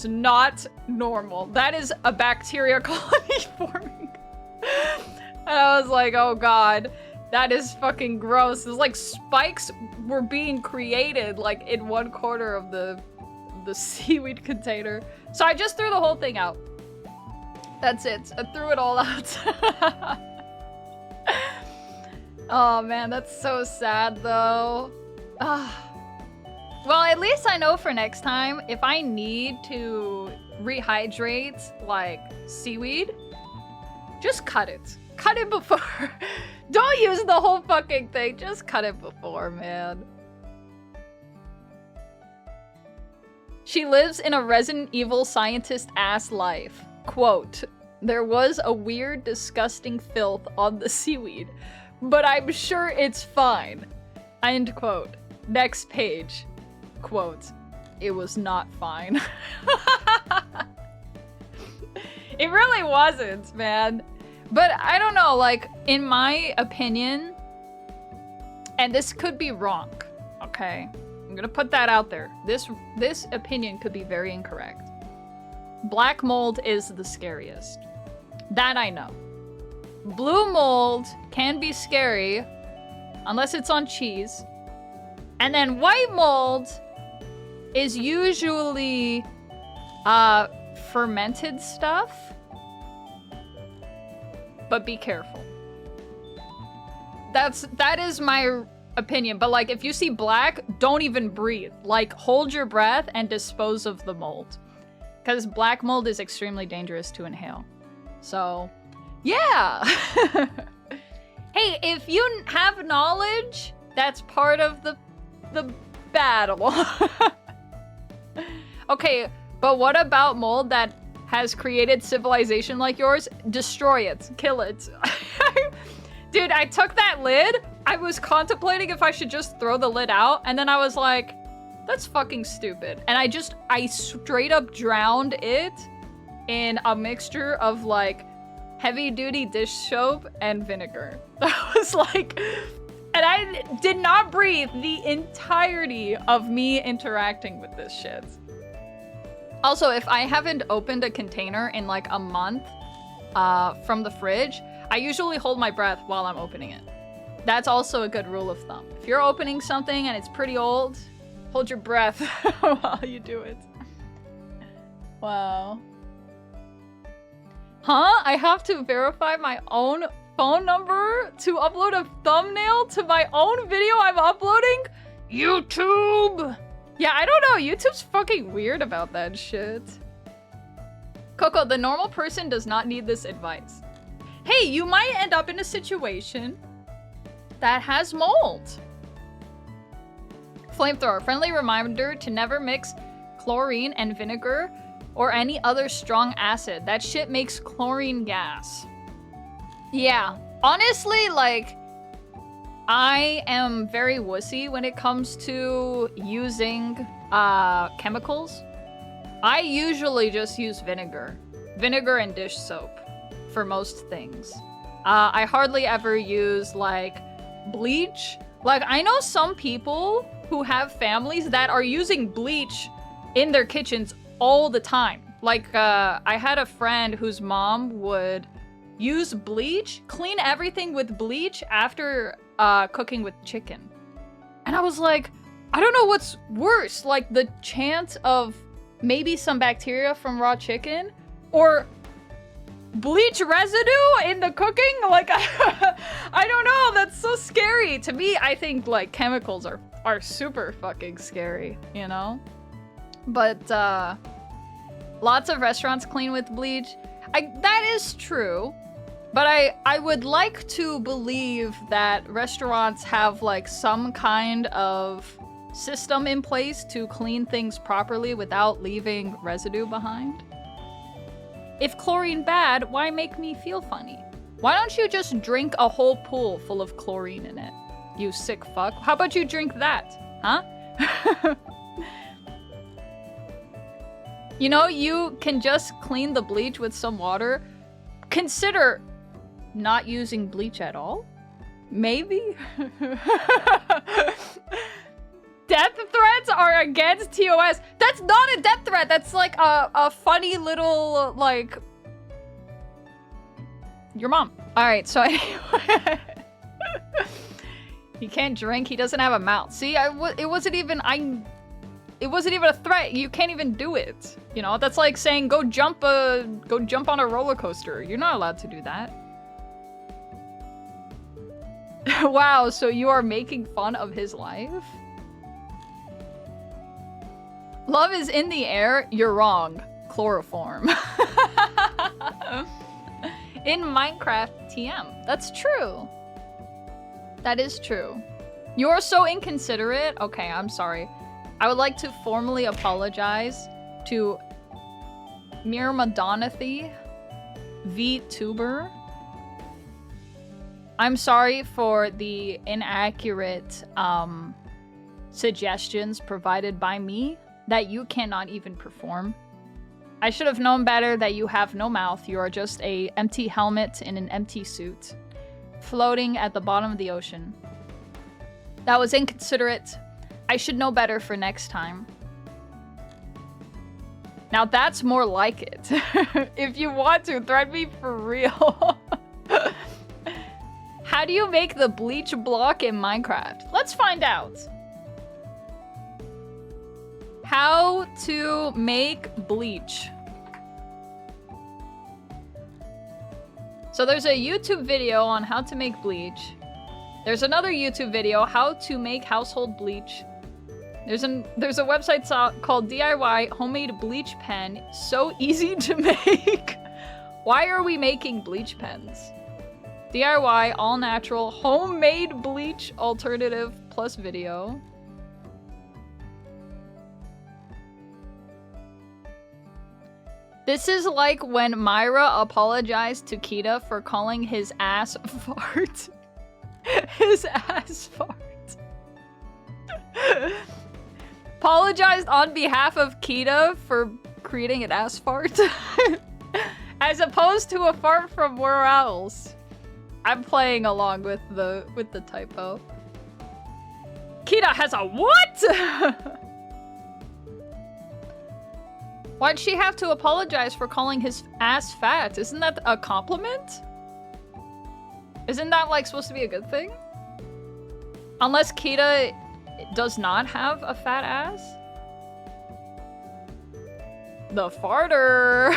A: not normal. That is a bacteria colony forming. And I was like, oh god, that is fucking gross. It was like spikes were being created like in one corner of the seaweed container. So I just threw the whole thing out. That's it. I threw it all out. Oh man, that's so sad though. Well, at least I know for next time, if I need to rehydrate like seaweed, just cut it. Cut it before. Don't use the whole fucking thing. Just cut it before, man. She lives in a Resident Evil scientist-ass life. Quote, there was a weird, disgusting filth on the seaweed, but I'm sure it's fine. End quote. Next page. Quote, it was not fine. It really wasn't, man. But I don't know, like, in my opinion, and this could be wrong, okay? I'm gonna put that out there. This opinion could be very incorrect. Black mold is the scariest. That I know. Blue mold can be scary unless it's on cheese. And then white mold is usually fermented stuff. But be careful. That is my opinion. But like, if you see black, don't even breathe. Like, hold your breath and dispose of the mold. Because black mold is extremely dangerous to inhale. So, yeah. Hey, if you have knowledge, that's part of the battle. Okay, but what about mold that has created civilization like yours? Destroy it. Kill it. Dude, I took that lid. I was contemplating if I should just throw the lid out. And then I was like, that's fucking stupid. And I straight up drowned it in a mixture of like heavy-duty dish soap and vinegar. That was like, and I did not breathe the entirety of me interacting with this shit. Also, if I haven't opened a container in like a month from the fridge, I usually hold my breath while I'm opening it. That's also a good rule of thumb. If you're opening something and it's pretty old, hold your breath while you do it. Wow. Huh? I have to verify my own phone number to upload a thumbnail to my own video I'm uploading? YouTube! Yeah, I don't know. YouTube's fucking weird about that shit. Koko, the normal person does not need this advice. Hey, you might end up in a situation that has mold. Flamethrower, friendly reminder to never mix chlorine and vinegar or any other strong acid. That shit makes chlorine gas. Yeah, honestly, like, I am very wussy when it comes to using chemicals. I usually just use vinegar. Vinegar and dish soap for most things. I hardly ever use, like, bleach. Like, I know some people who have families that are using bleach in their kitchens all the time. Like, I had a friend whose mom would use bleach, clean everything with bleach after cooking with chicken. And I was like, I don't know what's worse, like the chance of maybe some bacteria from raw chicken or bleach residue in the cooking? Like, I don't know, that's so scary. To me, I think like chemicals are super fucking scary, you know? But lots of restaurants clean with bleach. That is true. But I would like to believe that restaurants have like some kind of system in place to clean things properly without leaving residue behind. If chlorine bad, why make me feel funny? Why don't you just drink a whole pool full of chlorine in it, you sick fuck? How about you drink that, huh? You know, you can just clean the bleach with some water. Consider not using bleach at all? Maybe? Death threats are against TOS. That's not a death threat. That's like a funny little, like... Your mom. Alright, so anyway... He can't drink. He doesn't have a mouth. See, it wasn't even... It wasn't even a threat. You can't even do it. You know, that's like saying go jump on a roller coaster. You're not allowed to do that. Wow, so you are making fun of his life? Love is in the air. You're wrong. Chloroform. In Minecraft TM. That's true. That is true. You're so inconsiderate. Okay, I'm sorry. I would like to formally apologize to Mirmadonathy VTuber. I'm sorry for the inaccurate suggestions provided by me that you cannot even perform. I should have known better that you have no mouth. You are just an empty helmet in an empty suit, floating at the bottom of the ocean. That was inconsiderate. I should know better for next time. Now that's more like it. If you want to, threat me for real. How do you make the bleach block in Minecraft? Let's find out. How to make bleach. So there's a YouTube video on how to make bleach. There's another YouTube video, how to make household bleach. There's a website called DIY Homemade Bleach Pen. So easy to make. Why are we making bleach pens? DIY all natural homemade bleach alternative plus video. This is like when Myra apologized to Kita for calling his ass fart. His ass fart. Apologized on behalf of Kita for creating an ass fart. As opposed to a fart from where else. I'm playing along with the typo. Kita has a what? Why'd she have to apologize for calling his ass fat? Isn't that a compliment? Isn't that like supposed to be a good thing? Unless Kita does not have a fat ass? The farter!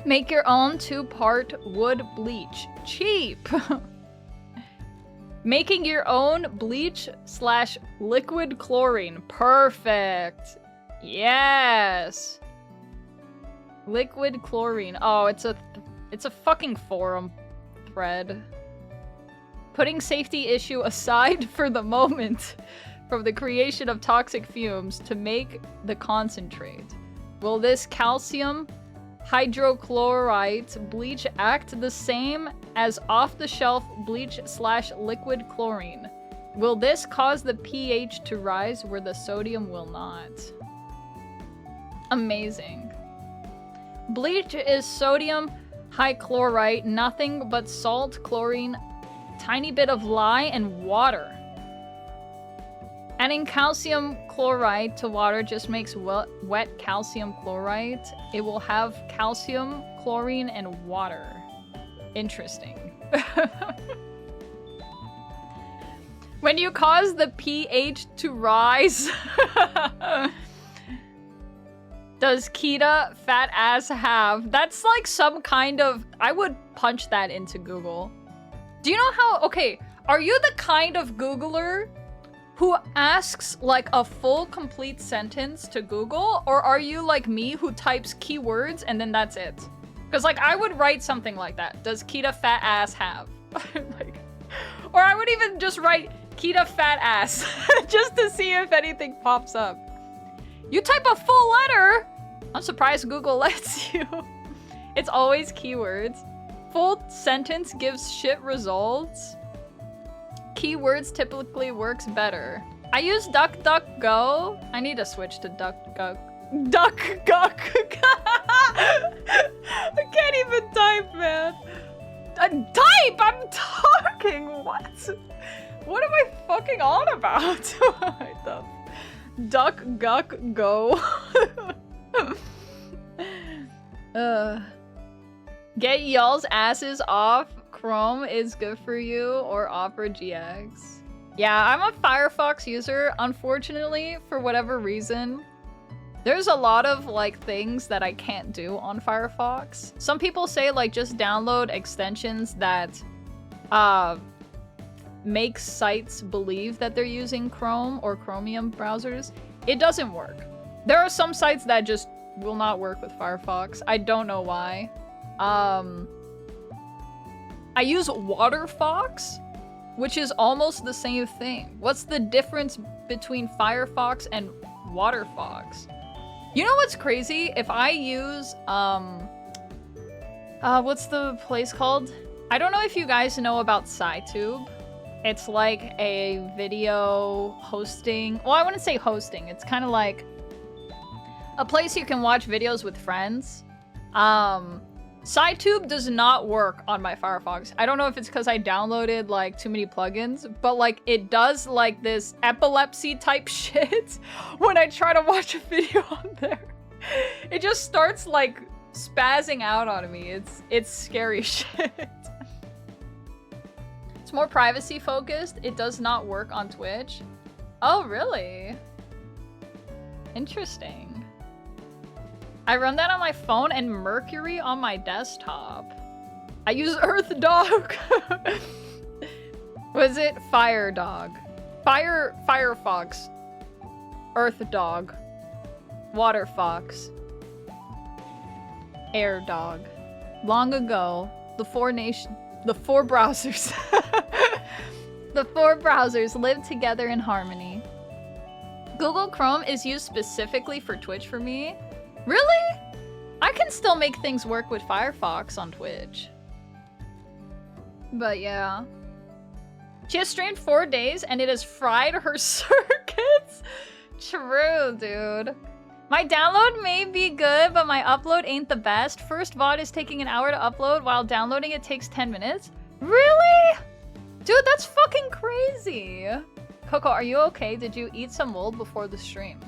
A: Make your own 2-part wood bleach. Cheap! Making your own bleach / liquid chlorine. Perfect! Yes! Liquid chlorine. Oh, it's a fucking forum thread. Putting safety issue aside for the moment from the creation of toxic fumes to make the concentrate. Will this calcium hydrochlorite bleach act the same as off-the-shelf bleach / liquid chlorine? Will this cause the pH to rise where the sodium will not? Amazing. Bleach is sodium hychlorite, nothing but salt, chlorine, tiny bit of lye, and water. Adding calcium chloride to water just makes wet calcium chloride. It will have calcium, chlorine, and water. Interesting. When you cause the pH to rise... Does Kita fat ass have? That's like some kind of... I would punch that into Google. Do you know how... Okay, are you the kind of Googler who asks like a full complete sentence to Google? Or are you like me who types keywords and then that's it? Because like I would write something like that. Does Kita fat ass have? Like, or I would even just write Kita fat ass just to see if anything pops up. You type a full letter? I'm surprised Google lets you. It's always keywords. Full sentence gives shit results. Keywords typically works better. I use DuckDuckGo. I need to switch to DuckDuck. I can't even type, man. Type! I'm talking! What? What am I fucking on about? DuckDuckGo. Get y'all's asses off. Chrome is good for you, or Opera GX. Yeah, I'm a Firefox user. Unfortunately, for whatever reason, there's a lot of like things that I can't do on Firefox. Some people say like just download extensions that make sites believe that they're using Chrome or Chromium browsers. It doesn't work. There are some sites that just will not work with Firefox. I don't know why. I use WaterFox, which is almost the same thing. What's the difference between Firefox and WaterFox? You know what's crazy? If I use, what's the place called? I don't know if you guys know about SciTube. It's like a video hosting. Well, I wouldn't say hosting. It's kind of like a place you can watch videos with friends. SciTube does not work on my Firefox. I don't know if it's because I downloaded like too many plugins, but like it does like this epilepsy type shit when I try to watch a video on there. It just starts like spazzing out on me. It's scary shit. It's more privacy focused. It does not work on Twitch. Oh, really? Interesting. I run that on my phone and Mercury on my desktop. I use Earth Dog. Was it Fire Dog? Firefox. Earth Dog. Water Fox. Air Dog. Long ago, the four browsers. The four browsers lived together in harmony. Google Chrome is used specifically for Twitch for me. Really? I can still make things work with Firefox on Twitch. But yeah. She has streamed 4 days and it has fried her circuits. True, dude. My download may be good, but my upload ain't the best. First VOD is taking an hour to upload, while downloading it takes 10 minutes. Really? Dude, that's fucking crazy. Koko, are you okay? Did you eat some mold before the stream?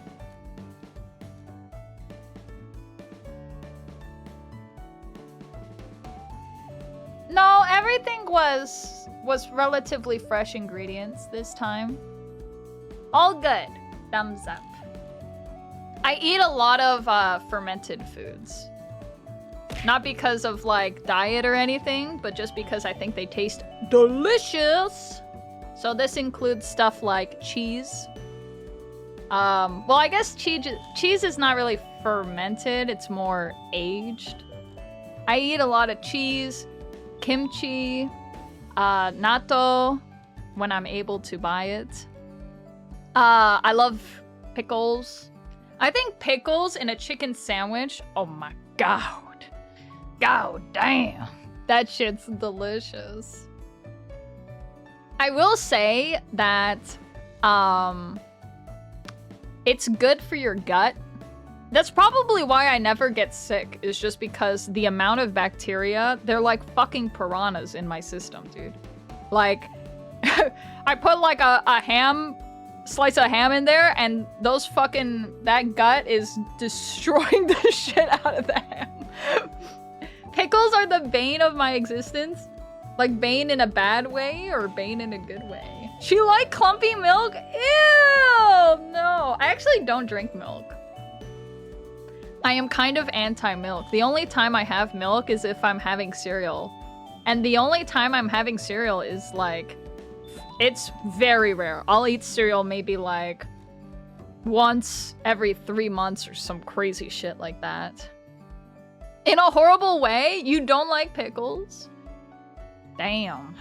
A: No, everything was relatively fresh ingredients this time. All good. Thumbs up. I eat a lot of fermented foods. Not because of like diet or anything, but just because I think they taste delicious. So this includes stuff like cheese. Well, I guess cheese is not really fermented, it's more aged. I eat a lot of cheese, kimchi, natto when I'm able to buy it. I love pickles. I think pickles in a chicken sandwich, oh my god. God damn. That shit's delicious. I will say that it's good for your gut. That's probably why I never get sick, is just because the amount of bacteria, they're like fucking piranhas in my system, dude. Like, I put like a slice of ham in there, and that gut is destroying the shit out of the ham. Pickles are the bane of my existence. Like, bane in a bad way or bane in a good way? She like clumpy milk? Ew! No, I actually don't drink milk. I am kind of anti-milk. The only time I have milk is if I'm having cereal. And the only time I'm having cereal is like, it's very rare. I'll eat cereal maybe like once every 3 months or some crazy shit like that. In a horrible way? You don't like pickles? Damn.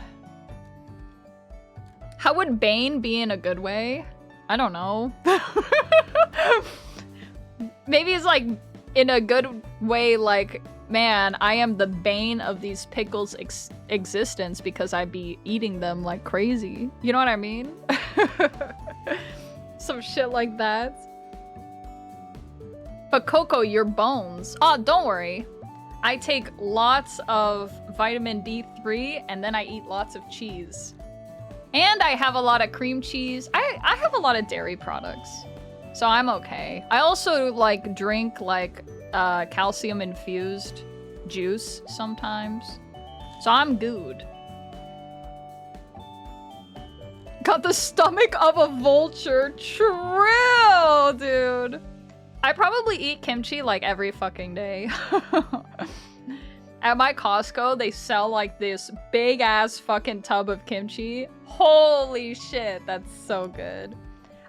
A: How would Bane be in a good way? I don't know. Maybe it's like in a good way, like, man, I am the bane of these pickles' existence because I be eating them like crazy. You know what I mean? Some shit like that. But Koko, your bones. Oh, don't worry. I take lots of vitamin D3 and then I eat lots of cheese. And I have a lot of cream cheese. I have a lot of dairy products. So I'm okay. I also like drink like calcium infused juice sometimes. So I'm good. Got the stomach of a vulture. True, dude. I probably eat kimchi like every fucking day. At my Costco, they sell like this big ass fucking tub of kimchi. Holy shit, that's so good.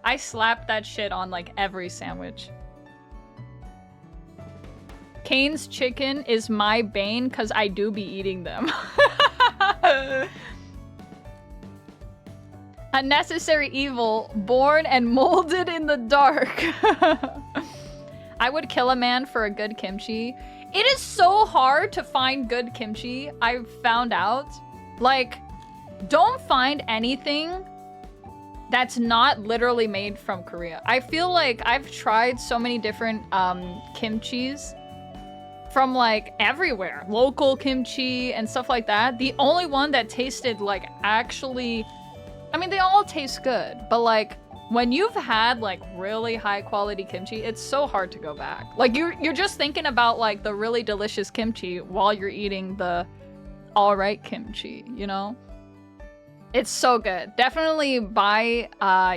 A: I slap that shit on like every sandwich. Kane's chicken is my bane because I do be eating them. A necessary evil, born and molded in the dark. I would kill a man for a good kimchi. It is so hard to find good kimchi, I've found out. Like, don't find anything that's not literally made from Korea. I feel like I've tried so many different kimchis from like everywhere. Local kimchi and stuff like that. The only one that tasted like actually... I mean, they all taste good, but like when you've had like really high quality kimchi, it's so hard to go back. Like you're just thinking about like the really delicious kimchi while you're eating the all right kimchi, you know? It's so good. Definitely buy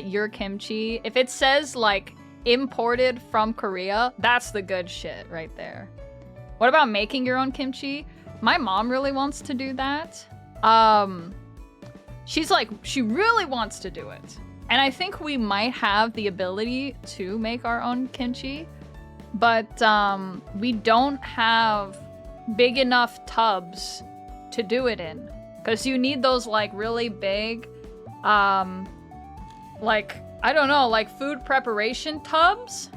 A: your kimchi. If it says like imported from Korea, that's the good shit right there. What about making your own kimchi? My mom really wants to do that. She's like, she really wants to do it. And I think we might have the ability to make our own kimchi, but we don't have big enough tubs to do it in. Because you need those like really big, like, I don't know, like food preparation tubs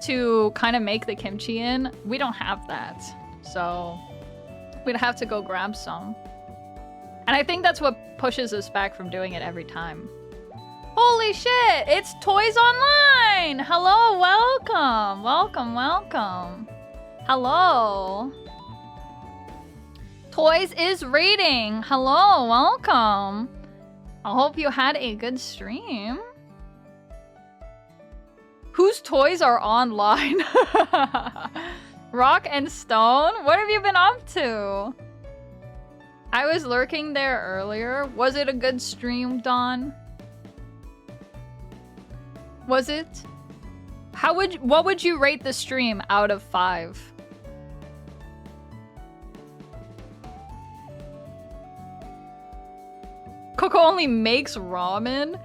A: to kind of make the kimchi in. We don't have that. So we'd have to go grab some. And I think that's what pushes us back from doing it every time. Holy shit, it's Toys Online! Hello, welcome, welcome, welcome. Hello. Toys is raiding. Hello, welcome. I hope you had a good stream. Whose toys are online? Rock and Stone? What have you been up to? I was lurking there earlier. Was it a good stream, Dawn? Was it? What would you rate the stream out of 5? Koko only makes ramen?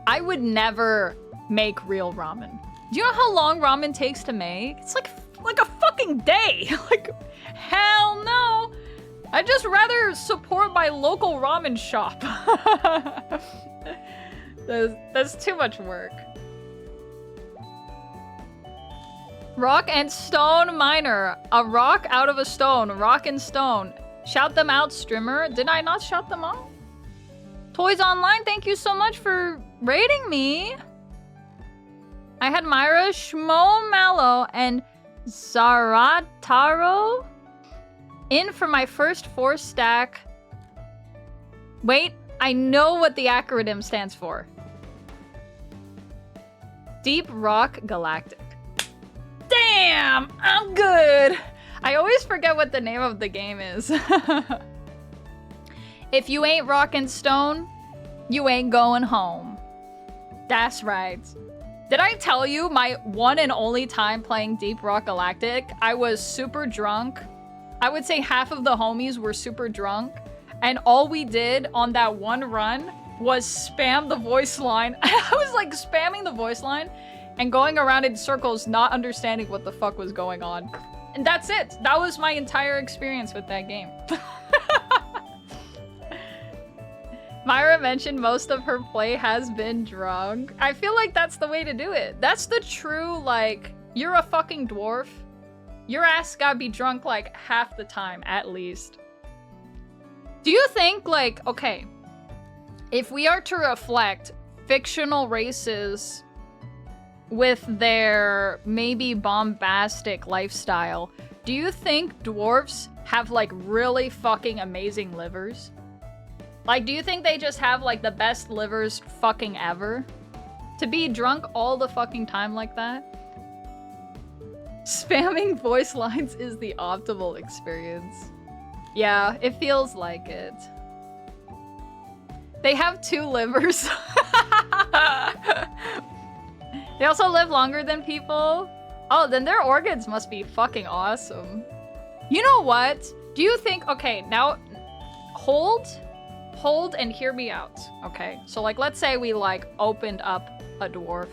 A: I would never make real ramen. Do you know how long ramen takes to make? It's like a fucking day. Like, hell no. I'd just rather support my local ramen shop. That's too much work. Rock and Stone Miner. A rock out of a stone. Rock and Stone. Shout them out, streamer. Did I not shout them out? Toys Online, thank you so much for rating me. I had Myra, Shmo Mallow, and Zarataro in for my first 4-stack. Wait, I know what the acronym stands for. Deep Rock Galactic. Damn, I'm good. I always forget what the name of the game is. If you ain't rockin' stone, you ain't going home. That's right. Did I tell you my one and only time playing Deep Rock Galactic? I was super drunk. I would say half of the homies were super drunk. And all we did on that one run was spam the voice line. I was like spamming the voice line and going around in circles, not understanding what the fuck was going on. And that's it. That was my entire experience with that game. Myra mentioned most of her play has been drunk. I feel like that's the way to do it. That's the true, like, you're a fucking dwarf. Your ass gotta be drunk like half the time, at least. Do you think, like, okay, if we are to reflect fictional races with their maybe bombastic lifestyle, do you think dwarves have like really fucking amazing livers? Like, do you think they just have like the best livers fucking ever? To be drunk all the fucking time like that? Spamming voice lines is the optimal experience. Yeah, it feels like it. They have 2 livers. They also live longer than people. Oh, then their organs must be fucking awesome. You know what? Do you think... Okay, now... Hold and hear me out. Okay, so like, let's say we like opened up a dwarf.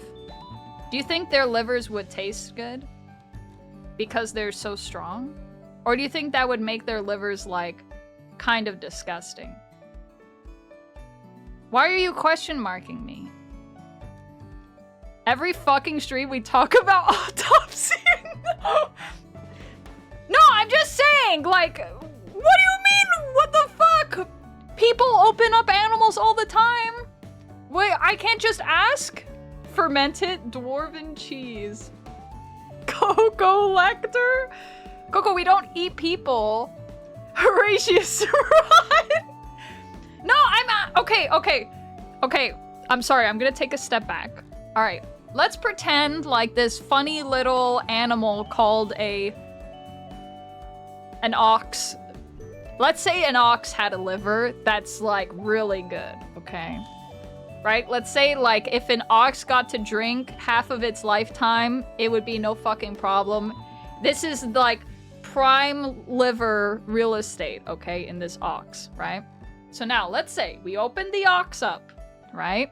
A: Do you think their livers would taste good? Because they're so strong? Or do you think that would make their livers like kind of disgusting? Why are you question marking me? Every fucking stream we talk about autopsy. No, I'm just saying, like, what do you mean? What the fuck? People open up animals all the time. Wait, I can't just ask? Fermented dwarven cheese. Koko Lecter? Koko, we don't eat people. Horatius Run. No, okay. I'm sorry, I'm gonna take a step back. All right, let's pretend like this funny little animal called an ox. Let's say an ox had a liver that's like really good, okay? Right? Let's say like if an ox got to drink half of its lifetime, it would be no fucking problem. This is like prime liver real estate, okay, in this ox, right? So now let's say we open the ox up, right?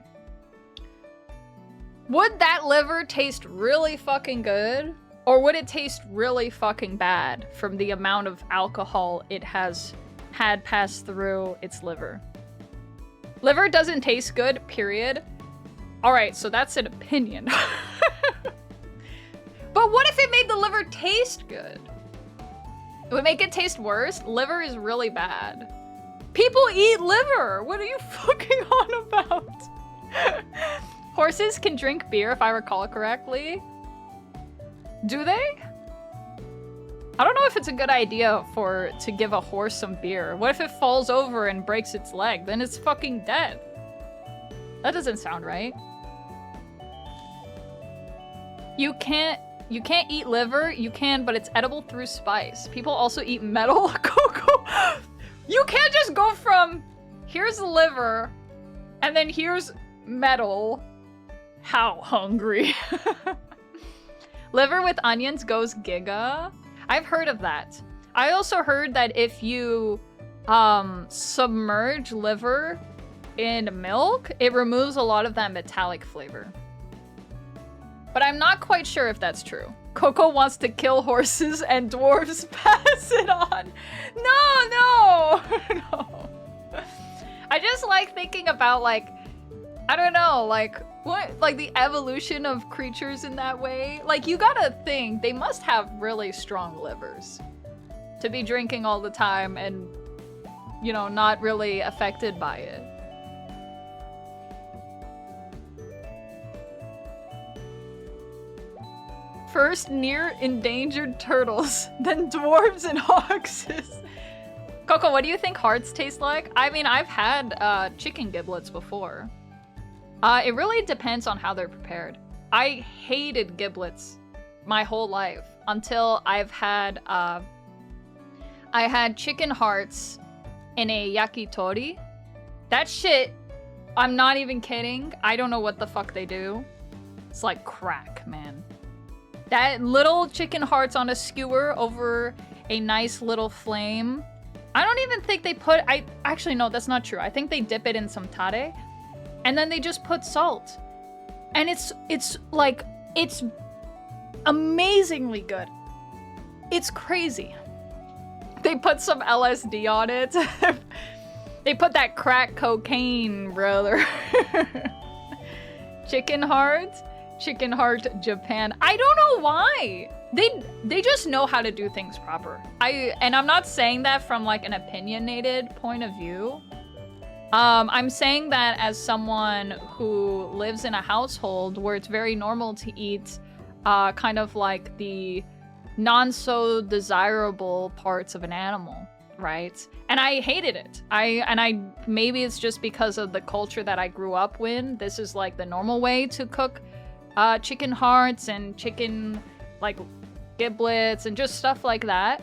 A: Would that liver taste really fucking good? Or would it taste really fucking bad from the amount of alcohol it has had passed through its liver? Liver doesn't taste good, period. Alright, so that's an opinion. But what if it made the liver taste good? It would make it taste worse? Liver is really bad. People eat liver! What are you fucking on about? Horses can drink beer, if I recall correctly. Do they? I don't know if it's a good idea to give a horse some beer. What if it falls over and breaks its leg? Then it's fucking dead. That doesn't sound right. You can't eat liver. You can, but it's edible through spice. People also eat metal. Coco. You can't just go from here's the liver and then here's metal. How hungry. Liver with onions goes giga. I've heard of that. I also heard that if you submerge liver in milk, it removes a lot of that metallic flavor. But I'm not quite sure if that's true. Coco wants to kill horses and dwarves pass it on. No. I just like thinking about like, I don't know, like what, like the evolution of creatures in that way. Like you gotta think they must have really strong livers to be drinking all the time and, you know, not really affected by it. First near endangered turtles, then dwarves and hoxes. Coco, what do you think hearts taste like? I mean, I've had chicken giblets before. It really depends on how they're prepared. I hated giblets my whole life until I had chicken hearts in a yakitori. That shit, I'm not even kidding. I don't know what the fuck they do. It's like crack, man. That little chicken hearts on a skewer over a nice little flame. I don't even think they put, actually no, that's not true. I think they dip it in some tare and then they just put salt. And it's like, it's amazingly good. It's crazy. They put some LSD on it. They put that crack cocaine, brother. Chicken heart Japan. I don't know why. They just know how to do things proper. And I'm not saying that from like an opinionated point of view. I'm saying that as someone who lives in a household where it's very normal to eat kind of like the non-so desirable parts of an animal, right? And I hated it. Maybe it's just because of the culture that I grew up in. This is like the normal way to cook chicken hearts and chicken like giblets and just stuff like that.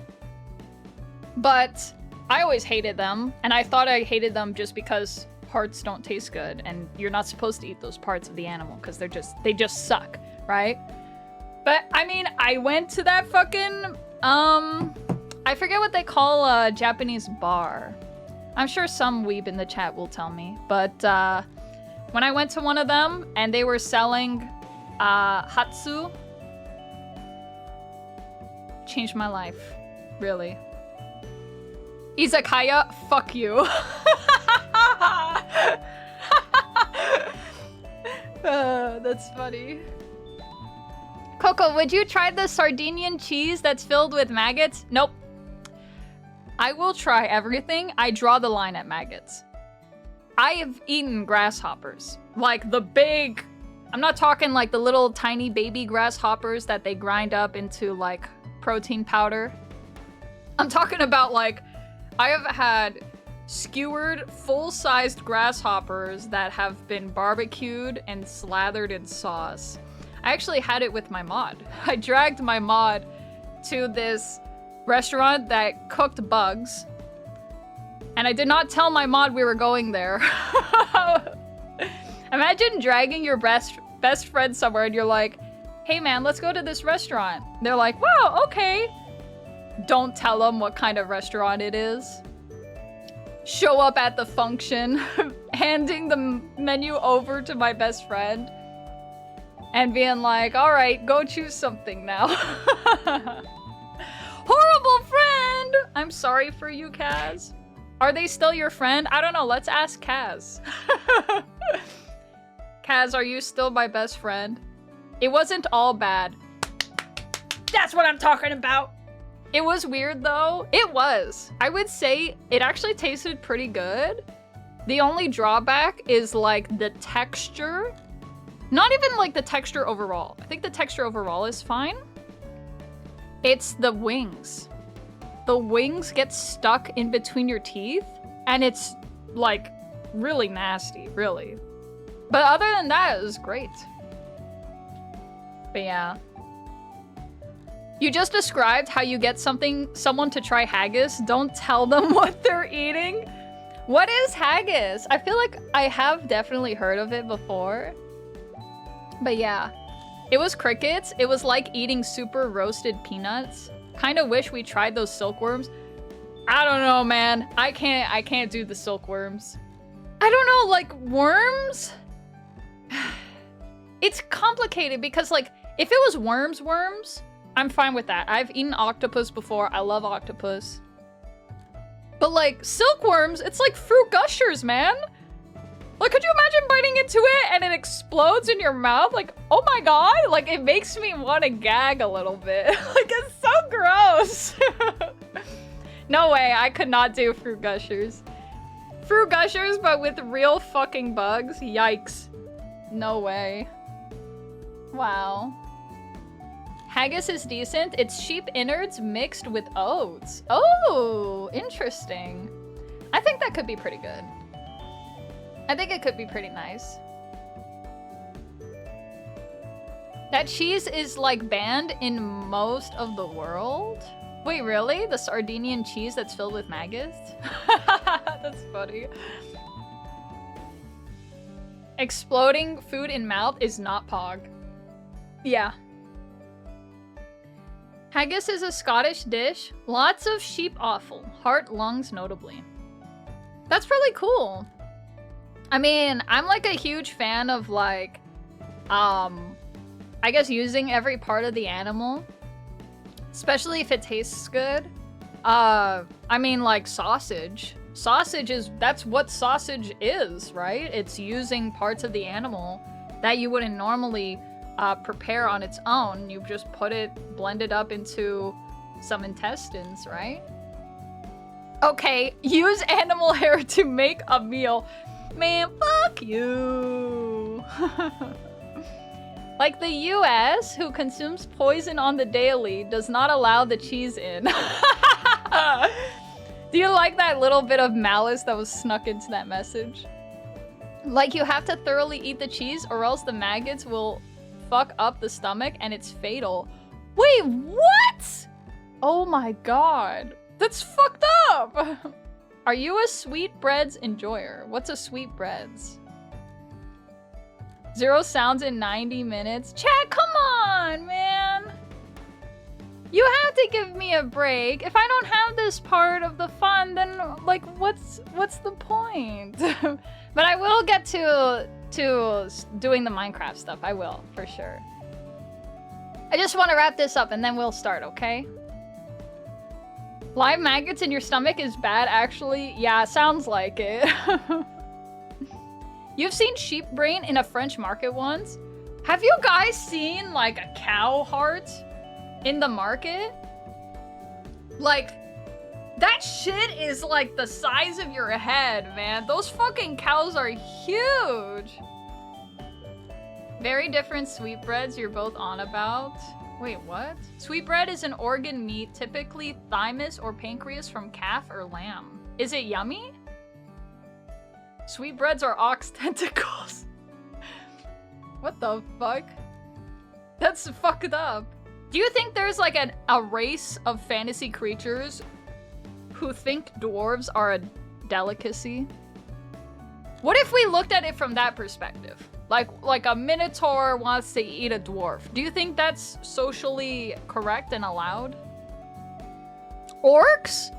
A: But I always hated them, and I thought I hated them just because hearts don't taste good and you're not supposed to eat those parts of the animal because they just suck, right? But I mean, I went to that fucking I forget what they call a Japanese bar. I'm sure some weeb in the chat will tell me, but when I went to one of them and they were selling hatsu, changed my life, really. Izakaya, fuck you. That's funny. Coco, would you try the Sardinian cheese that's filled with maggots? Nope. I will try everything. I draw the line at maggots. I have eaten grasshoppers. Like the big... I'm not talking like the little tiny baby grasshoppers that they grind up into like protein powder. I'm talking about like... I have had skewered, full-sized grasshoppers that have been barbecued and slathered in sauce. I actually had it with my mod. I dragged my mod to this restaurant that cooked bugs, and I did not tell my mod we were going there. Imagine dragging your best friend somewhere and you're like, hey man, let's go to this restaurant. They're like, wow, okay. Don't tell them what kind of restaurant it is. Show up at the function, handing the menu over to my best friend, and being like, all right, go choose something now. Horrible friend! I'm sorry for you, Kaz. Are they still your friend? I don't know, let's ask Kaz. Kaz, are you still my best friend? It wasn't all bad. That's what I'm talking about! It was weird though. It was. I would say it actually tasted pretty good. The only drawback is like the texture Not even like the texture overall. I think the texture overall is fine. It's the wings. The wings get stuck in between your teeth, and it's like really nasty, really. But other than that, it was great. But yeah. You just described how you get someone to try haggis. Don't tell them what they're eating. What is haggis? I feel like I have definitely heard of it before. But yeah. It was crickets. It was like eating super roasted peanuts. Kinda wish we tried those silkworms. I don't know, man. I can't do the silkworms. I don't know, like worms? It's complicated because like if it was worms, I'm fine with that. I've eaten octopus before. I love octopus. But like silkworms, it's like fruit gushers, man. Like, could you imagine biting into it and it explodes in your mouth? Like, oh my god, like it makes me want to gag a little bit. Like, it's so gross. No way, I could not do fruit gushers. Fruit gushers, but with real fucking bugs? Yikes. No way. Wow. Haggis is decent. It's sheep innards mixed with oats. Oh, interesting. I think that could be pretty good. I think it could be pretty nice. That cheese is like banned in most of the world? Wait, really? The Sardinian cheese that's filled with maggots? That's funny. Exploding food in mouth is not pog. Yeah. Haggis is a Scottish dish. Lots of sheep offal. Heart, lungs notably. That's really cool. I mean, I'm like a huge fan of like, I guess using every part of the animal. Especially if it tastes good. I mean like sausage. Sausage is, that's what sausage is, right? It's using parts of the animal that you wouldn't normally prepare on its own. You just blend it up into some intestines, right? Okay, use animal hair to make a meal. Man, fuck you. Like the US, who consumes poison on the daily, does not allow the cheese in. Do you like that little bit of malice that was snuck into that message? Like you have to thoroughly eat the cheese or else the maggots will fuck up the stomach and it's fatal. Wait, what? Oh my god. That's fucked up. Are you a sweetbreads enjoyer? What's a sweetbreads? 0 sounds in 90 minutes. Chat, come on, man. You have to give me a break. If I don't have this part of the fun, then like what's the point? But I will get to doing the Minecraft stuff. I will, for sure. I just want to wrap this up and then we'll start, okay? Live maggots in your stomach is bad, actually. Yeah, sounds like it. You've seen sheep brain in a French market once? Have you guys seen like a cow heart in the market? Like, that shit is like the size of your head, man. Those fucking cows are huge. Very different sweetbreads you're both on about. Wait, what? Sweetbread is an organ meat, typically thymus or pancreas from calf or lamb. Is it yummy? Sweetbreads are ox tentacles. What the fuck? That's fucked up. Do you think there's like a race of fantasy creatures who think dwarves are a delicacy? What if we looked at it from that perspective? Like a minotaur wants to eat a dwarf. Do you think that's socially correct and allowed? Orcs?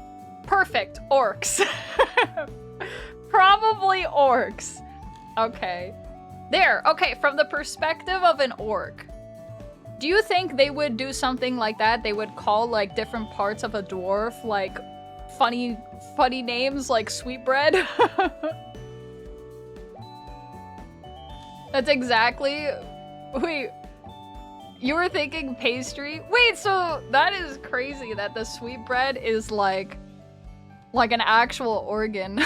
A: Perfect, orcs. Probably orcs. Okay. There, okay, from the perspective of an orc. Do you think they would do something like that? They would call like different parts of a dwarf like funny names like sweetbread? That's exactly... Wait, you were thinking pastry? Wait, so that is crazy that the sweetbread is like an actual organ.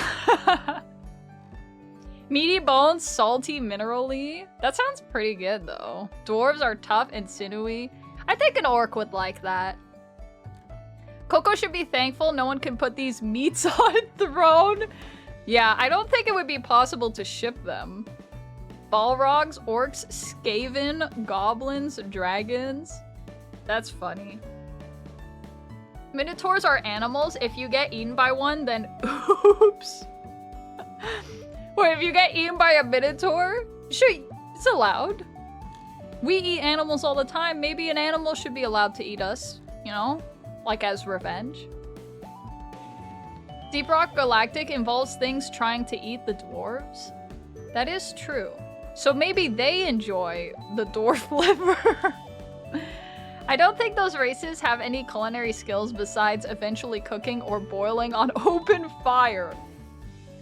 A: Meaty bones, salty, minerally. That sounds pretty good though. Dwarves are tough and sinewy. I think an orc would like that. Koko should be thankful no one can put these meats on throne. Yeah, I don't think it would be possible to ship them. Balrogs, orcs, skaven, goblins, dragons. That's funny. Minotaurs are animals. If you get eaten by one, then oops. Wait, if you get eaten by a minotaur? Sure, it's allowed. We eat animals all the time. Maybe an animal should be allowed to eat us, you know? Like as revenge. Deep Rock Galactic involves things trying to eat the dwarves. That is true. So maybe they enjoy the dwarf liver. I don't think those races have any culinary skills besides eventually cooking or boiling on open fire.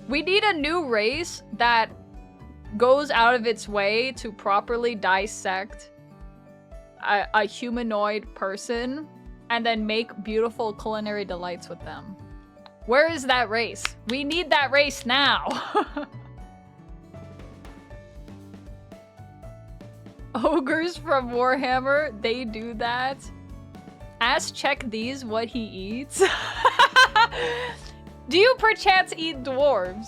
A: We need a new race that goes out of its way to properly dissect a humanoid person and then make beautiful culinary delights with them. Where is that race? We need that race now. Ogres from Warhammer, they do that. Ask Check These what he eats. Do you perchance eat dwarves?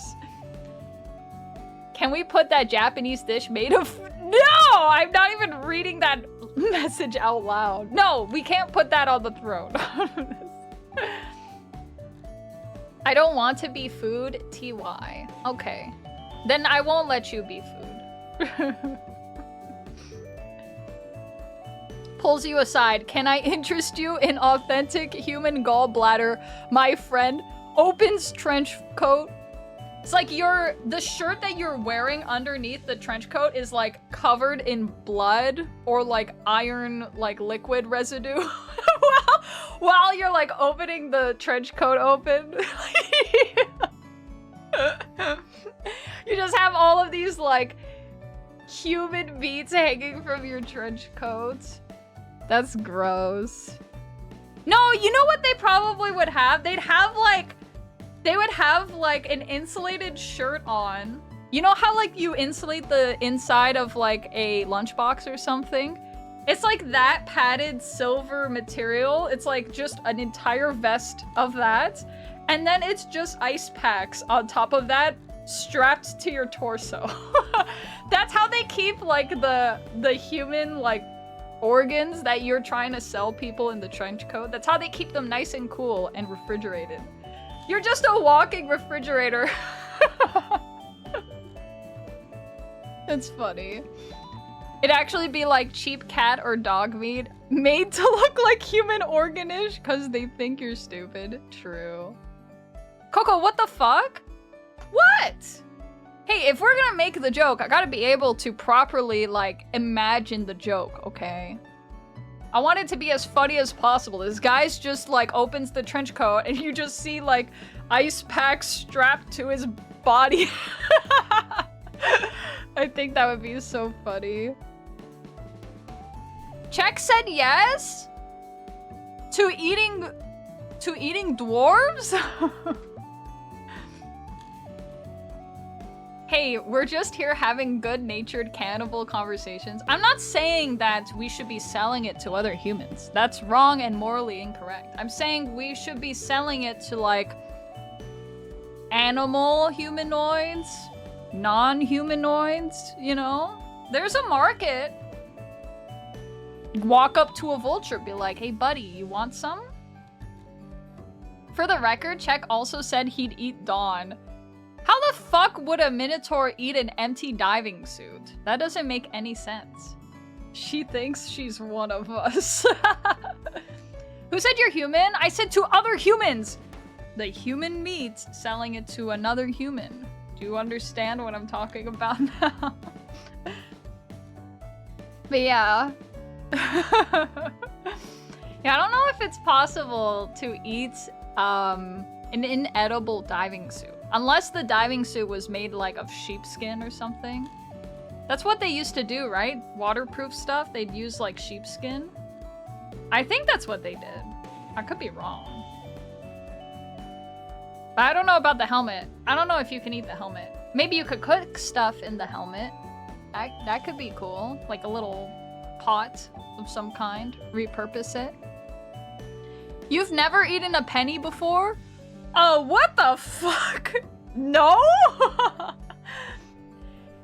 A: Can we put that Japanese dish made of... No! I'm not even reading that message out loud. No, we can't put that on the throne. I don't want to be food, TY. Okay. Then I won't let you be food. Pulls you aside. Can I interest you in authentic human gallbladder, my friend? Opens trench coat. It's like the shirt that you're wearing underneath the trench coat is like covered in blood or like iron, like liquid residue. while you're like opening the trench coat open. You just have all of these like human meats hanging from your trench coat. That's gross. No, you know what they probably would have? They would have like an insulated shirt on. You know how like you insulate the inside of like a lunchbox or something? It's like that padded silver material. It's like just an entire vest of that. And then it's just ice packs on top of that strapped to your torso. That's how they keep like the human like organs that you're trying to sell people in the trench coat. That's how they keep them nice and cool and refrigerated. You're just a walking refrigerator. It's funny. It'd actually be like cheap cat or dog meat made to look like human organish because they think you're stupid. True. Koko, what the fuck? What? Hey, if we're gonna make the joke, I gotta be able to properly, like, imagine the joke, okay? I want it to be as funny as possible. This guy's just, like, opens the trench coat and you just see, like, ice packs strapped to his body. I think that would be so funny. Check said yes? To eating dwarves? Hey, we're just here having good-natured cannibal conversations. I'm not saying that we should be selling it to other humans. That's wrong and morally incorrect. I'm saying we should be selling it to, like, animal humanoids, non-humanoids, you know? There's a market. Walk up to a vulture, be like, hey buddy, you want some? For the record, Czech also said he'd eat Dawn. How the fuck would a minotaur eat an empty diving suit? That doesn't make any sense. She thinks she's one of us. Who said you're human? I said to other humans! The human meat selling it to another human. Do you understand what I'm talking about now? But yeah. Yeah, I don't know if it's possible to eat an inedible diving suit. Unless the diving suit was made like of sheepskin or something. That's what they used to do, right? Waterproof stuff, they'd use like sheepskin. I think that's what they did. I could be wrong. But I don't know about the helmet. I don't know if you can eat the helmet. Maybe you could cook stuff in the helmet. That could be cool. Like a little pot of some kind. Repurpose it. You've never eaten a penny before? Oh, what the fuck? No?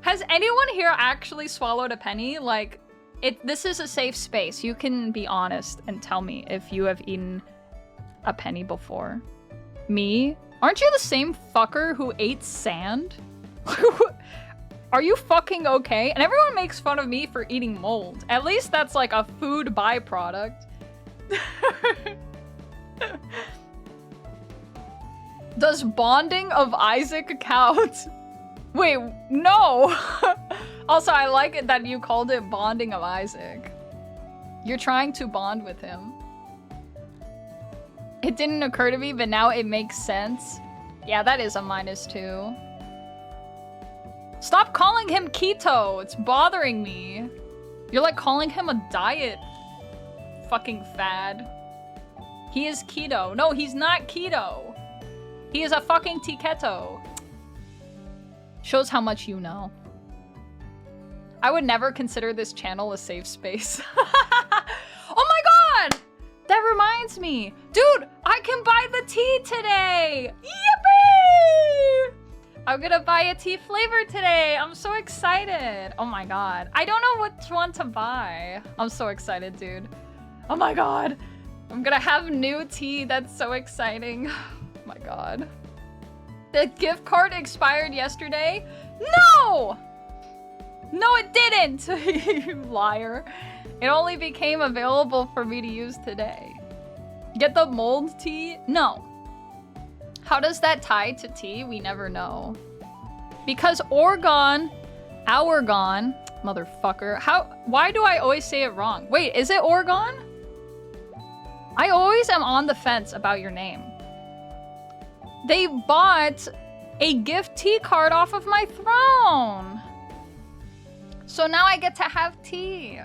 A: Has anyone here actually swallowed a penny? Like, this is a safe space. You can be honest and tell me if you have eaten a penny before. Me? Aren't you the same fucker who ate sand? Are you fucking okay? And everyone makes fun of me for eating mold. At least that's like a food byproduct. Does bonding of Isaac count? Wait, no! Also, I like it that you called it bonding of Isaac. You're trying to bond with him. It didn't occur to me, but now it makes sense. Yeah, that is a -2. Stop calling him keto! It's bothering me. You're like calling him a diet fucking fad. He is keto. No, he's not keto. He is a fucking keto. Shows how much you know. I would never consider this channel a safe space. Oh my god! That reminds me. Dude, I can buy the tea today! Yippee! I'm gonna buy a tea flavor today. I'm so excited. Oh my god. I don't know which one to buy. I'm so excited, dude. Oh my god. I'm gonna have new tea. That's so exciting. Oh my god. The gift card expired yesterday? No! No, it didn't! You liar. It only became available for me to use today. Get the mold tea? No. How does that tie to tea? We never know. Because Oregon, Ourgon, motherfucker. Why do I always say it wrong? Wait, is it Oregon? I always am on the fence about your name. They bought a gift tea card off of my throne. So now I get to have tea.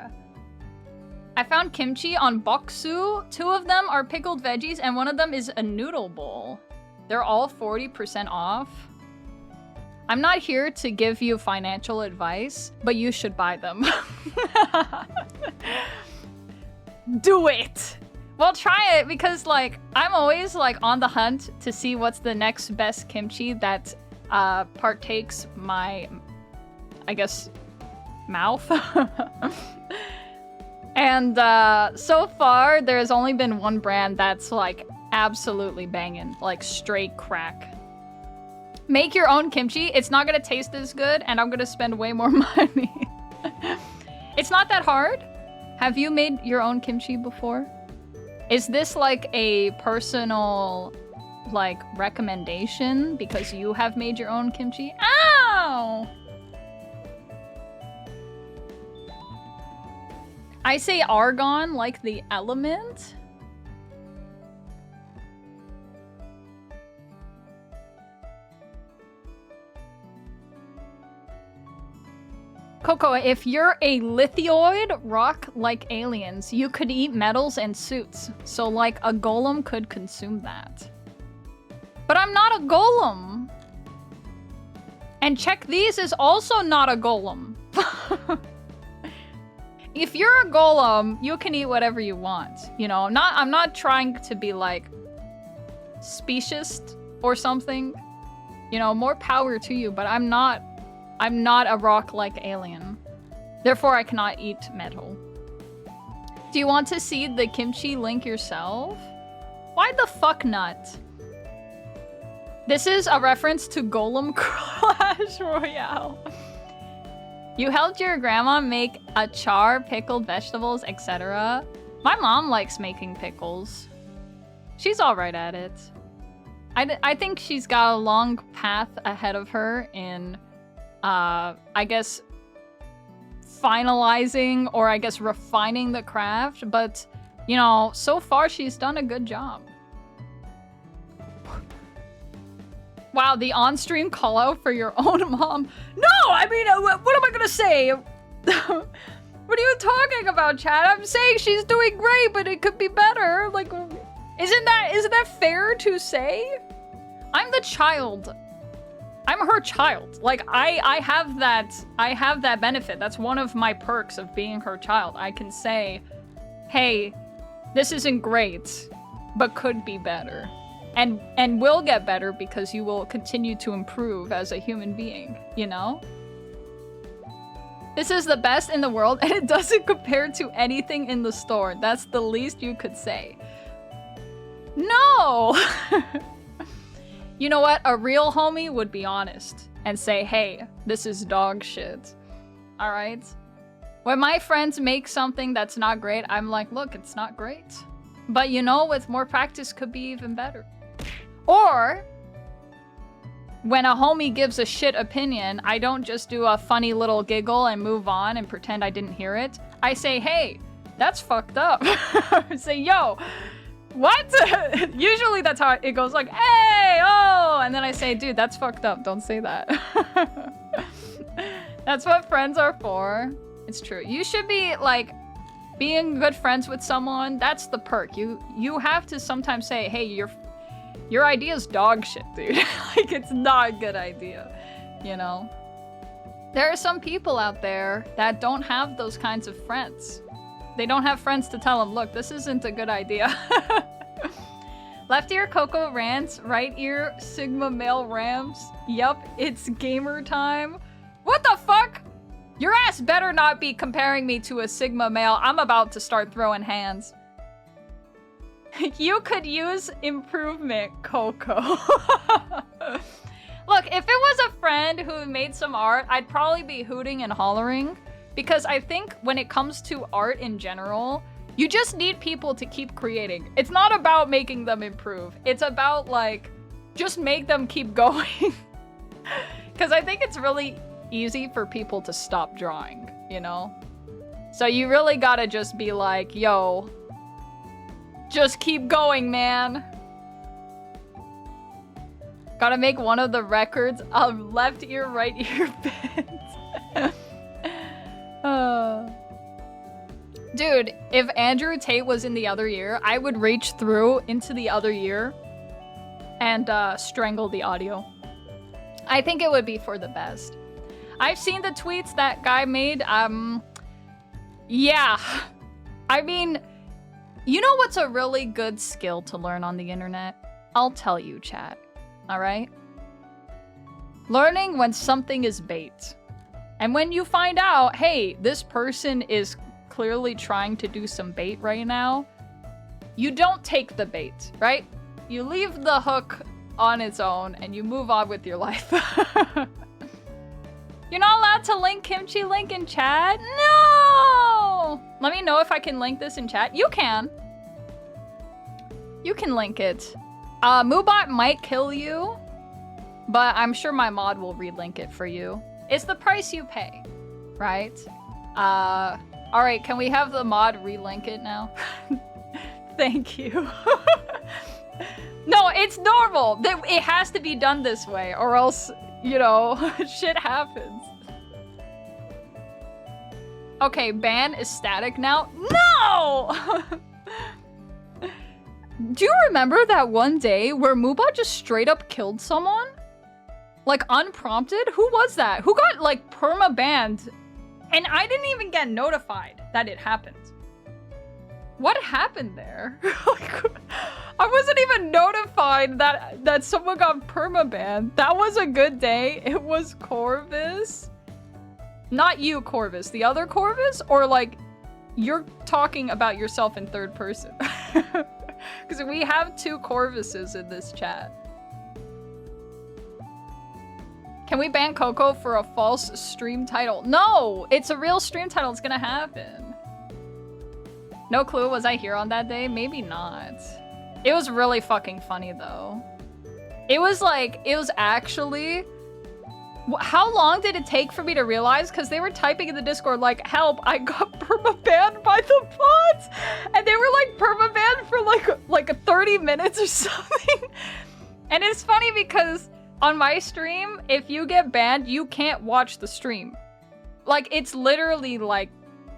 A: I found kimchi on Boksu. 2 of them are pickled veggies and 1 of them is a noodle bowl. They're all 40% off. I'm not here to give you financial advice, but you should buy them. Do it! Well, try it because, like, I'm always, like, on the hunt to see what's the next best kimchi that partakes my, I guess, mouth. And so far, there's only been 1 brand that's, like, absolutely banging, like straight crack. Make your own kimchi. It's not gonna taste as good, and I'm gonna spend way more money. It's not that hard. Have you made your own kimchi before? Is this like a personal, like, recommendation because you have made your own kimchi? Ow! I say argon like the element. Koko, if you're a lithoid rock like aliens, you could eat metals and suits. So, like, a golem could consume that. But I'm not a golem! And check these is also not a golem. If you're a golem, you can eat whatever you want. You know, I'm not trying to be, like, specious or something. You know, more power to you, but I'm not a rock-like alien. Therefore, I cannot eat metal. Do you want to see the kimchi link yourself? Why the fuck not? This is a reference to Golem Clash Royale. You helped your grandma make achar, pickled vegetables, etc. My mom likes making pickles. She's alright at it. I think she's got a long path ahead of her in I guess finalizing or I guess refining the craft, but you know, so far she's done a good job. Wow, the on-stream call out for your own mom. No, I mean, what am I gonna say? What are you talking about, Chad? I'm saying she's doing great, but it could be better. Like, isn't that fair to say? I'm the child. I'm her child. Like, I have that benefit. That's one of my perks of being her child. I can say, hey, this isn't great, but could be better. And will get better because you will continue to improve as a human being, you know? This is the best in the world and it doesn't compare to anything in the store. That's the least you could say. No! You know what? A real homie would be honest and say, hey, this is dog shit. All right? When my friends make something that's not great, I'm like, look, it's not great. But you know, with more practice could be even better. Or, when a homie gives a shit opinion, I don't just do a funny little giggle and move on and pretend I didn't hear it. I say, hey, that's fucked up. I say, yo, what? Usually that's how it goes, like, hey, oh, and then I say, dude, that's fucked up. Don't say that. That's what friends are for. It's true. You should be, like, being good friends with someone. That's the perk. You have to sometimes say, hey, your idea's dog shit, dude. Like, it's not a good idea, you know? There are some people out there that don't have those kinds of friends. They don't have friends to tell them, look, this isn't a good idea. Left ear Koko rants, right ear Sigma male rams. Yup, it's gamer time. What the fuck? Your ass better not be comparing me to a Sigma male. I'm about to start throwing hands. You could use improvement, Koko. Look, if it was a friend who made some art, I'd probably be hooting and hollering. Because I think when it comes to art in general, you just need people to keep creating. It's not about making them improve. It's about, like, just make them keep going. Because I think it's really easy for people to stop drawing, you know? So you really gotta just be like, yo, just keep going, man. Gotta make one of the records of left ear, right ear bends. Dude, if Andrew Tate was in the other ear, I would reach through into the other ear and strangle the audio. I think it would be for the best. I've seen the tweets that guy made. Yeah. I mean, you know what's a really good skill to learn on the internet? I'll tell you, chat. All right? Learning when something is bait. And when you find out, hey, this person is clearly trying to do some bait right now, you don't take the bait, right? You leave the hook on its own and you move on with your life. You're not allowed to link Kimchi link in chat? No! Let me know if I can link this in chat. You can. You can link it. Moobot might kill you, but I'm sure my mod will relink it for you. It's the price you pay, right? Alright, can we have the mod relink it now? Thank you. No, it's normal. It has to be done this way, or else, you know, shit happens. Okay, ban is static now. No! Do you remember that one day where Moobot just straight up killed someone? Like, unprompted? Who was that? Who got, like, perma-banned? And I didn't even get notified that it happened. What happened there? Like, I wasn't even notified that someone got perma-banned. That was a good day. It was Corvus. Not you, Corvus. The other Corvus? Or, like, you're talking about yourself in third person. Because we have two Corvuses in this chat. Can we ban Koko for a false stream title? No! It's a real stream title. It's gonna happen. No clue. Was I here on that day? Maybe not. It was really fucking funny, though. It was like, it was actually... How long did it take for me to realize? Because they were typing in the Discord like, help, I got perma-banned by the bots! And they were like perma-banned for like 30 minutes or something. And it's funny because on my stream, if you get banned, you can't watch the stream. Like, it's literally like,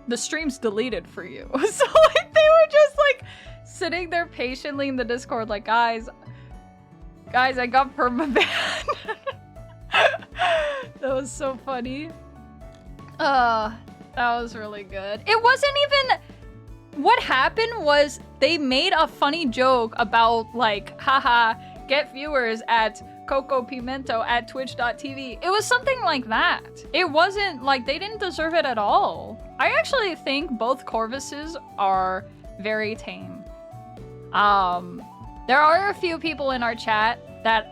A: the stream's deleted for you. So like, they were just like, sitting there patiently in the Discord like, guys, I got perma-banned. That was so funny. That was really good. It wasn't even... What happened was they made a funny joke about, like, haha, get viewers at KokoPimento at twitch.tv. It was something like that. It wasn't, like, they didn't deserve it at all. I actually think both Corvuses are very tame. There are a few people in our chat that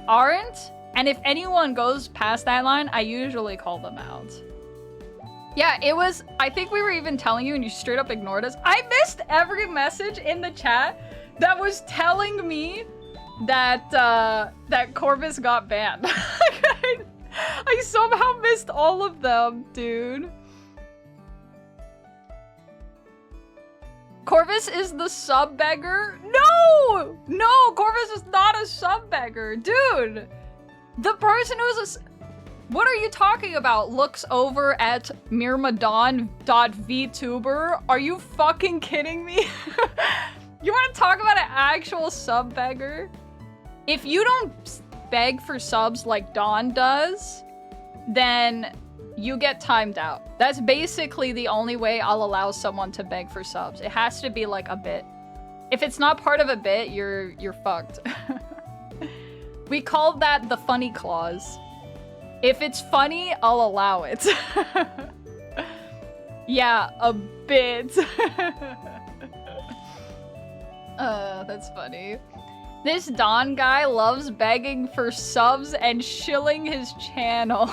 A: aren't, and if anyone goes past that line, I usually call them out. Yeah, it was, I think we were even telling you and you straight up ignored us. I missed every message in the chat that was telling me that, that Corvus got banned. I somehow missed all of them, dude. Corvus is the sub beggar? No! No, Corvus is not a sub beggar, dude. The person who's a... What are you talking about? Looks over at mirmadon.vtuber? Are you fucking kidding me? You want to talk about an actual sub beggar? If you don't beg for subs like Dawn does, then you get timed out. That's basically the only way I'll allow someone to beg for subs. It has to be like a bit. If it's not part of a bit, you're fucked. We call that the funny clause. If it's funny, I'll allow it. Yeah, a bit. That's funny. This Don guy loves begging for subs and shilling his channel.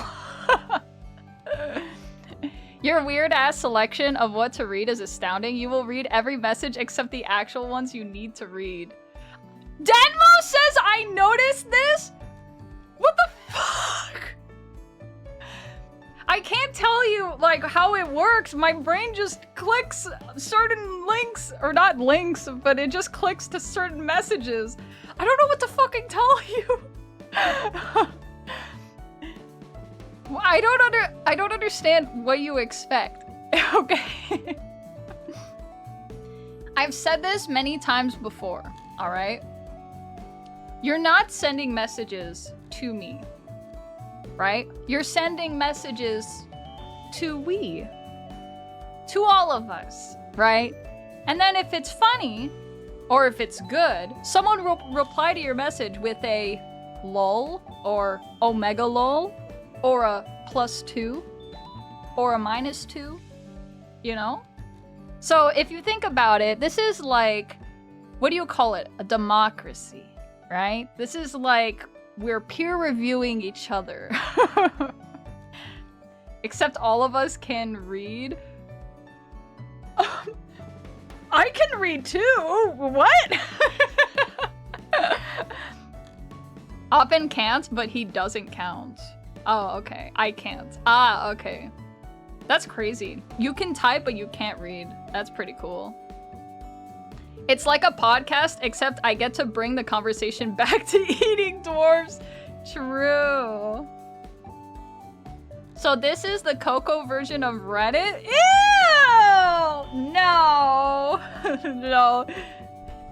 A: Your weird-ass selection of what to read is astounding. You will read every message except the actual ones you need to read. Denmo says I noticed this? What the fuck? I can't tell you, like, how it works. My brain just clicks certain links, or not links, but it just clicks to certain messages. I don't know what to fucking tell you. I don't understand what you expect. Okay. I've said this many times before, all right? You're not sending messages to me. Right? You're sending messages to we. To all of us, right? And then if it's funny, or if it's good, someone will reply to your message with a lol, or omega lol, or a +2, or a -2, you know? So if you think about it, this is like, what do you call it? A democracy, right? This is like, we're peer reviewing each other. Except all of us can read. I can read too! What? Oppen can't, but he doesn't count. Oh, okay. I can't. Ah, okay. That's crazy. You can type, but you can't read. That's pretty cool. It's like a podcast, except I get to bring the conversation back to eating dwarves. True. So this is the Koko version of Reddit? Ew! No! No.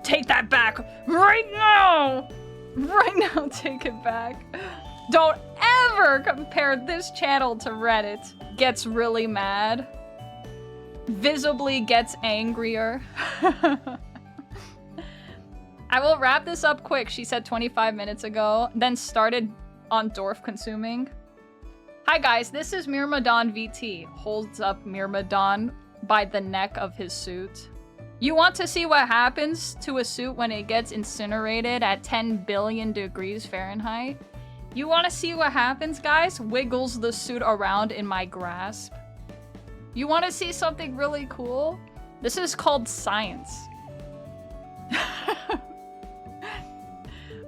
A: Take that back right now! Right now, take it back. Don't ever compare this channel to Reddit. Gets really mad. Visibly gets angrier. I will wrap this up quick, she said 25 minutes ago, then started on dwarf consuming. Hi guys, this is Mirmadon VT. Holds up Mirmadon by the neck of his suit. You want to see what happens to a suit when it gets incinerated at 10 billion degrees Fahrenheit? You want to see what happens, guys? Wiggles the suit around in my grasp. You want to see something really cool? This is called science.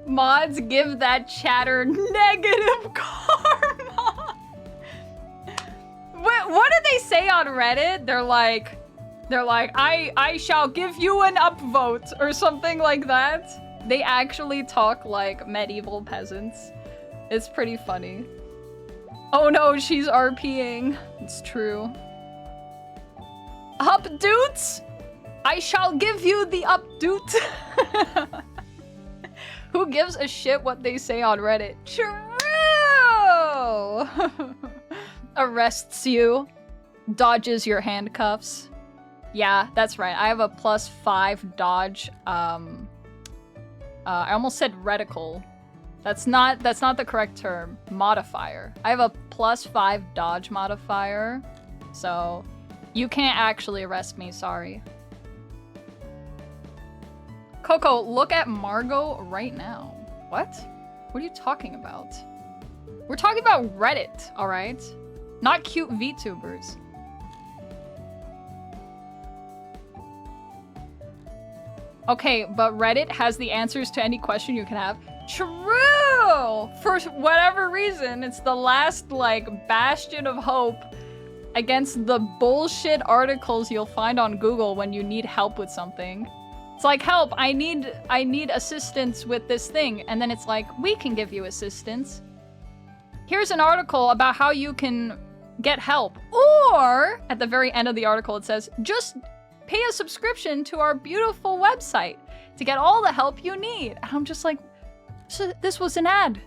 A: Mods give that chatter negative karma. What did they say on Reddit? They're like, I shall give you an upvote or something like that. They actually talk like medieval peasants. It's pretty funny. Oh no, she's RPing. It's true. Updoots? I shall give you the updoot. Who gives a shit what they say on Reddit? True! arrests you, dodges your handcuffs. Yeah, that's right. I have a +5 dodge. I almost said reticle. That's not the correct term. Modifier. I have a +5 dodge modifier, so you can't actually arrest me. Sorry. Koko, look at Margot right now. What? What are you talking about? We're talking about Reddit, all right? Not cute VTubers. Okay, but Reddit has the answers to any question you can have. True! For whatever reason, it's the last, like, bastion of hope against the bullshit articles you'll find on Google when you need help with something. It's like, help, I need assistance with this thing. And then it's like, we can give you assistance. Here's an article about how you can get help. Or, at the very end of the article, it says, just pay a subscription to our beautiful website to get all the help you need. And I'm just like, this was an ad.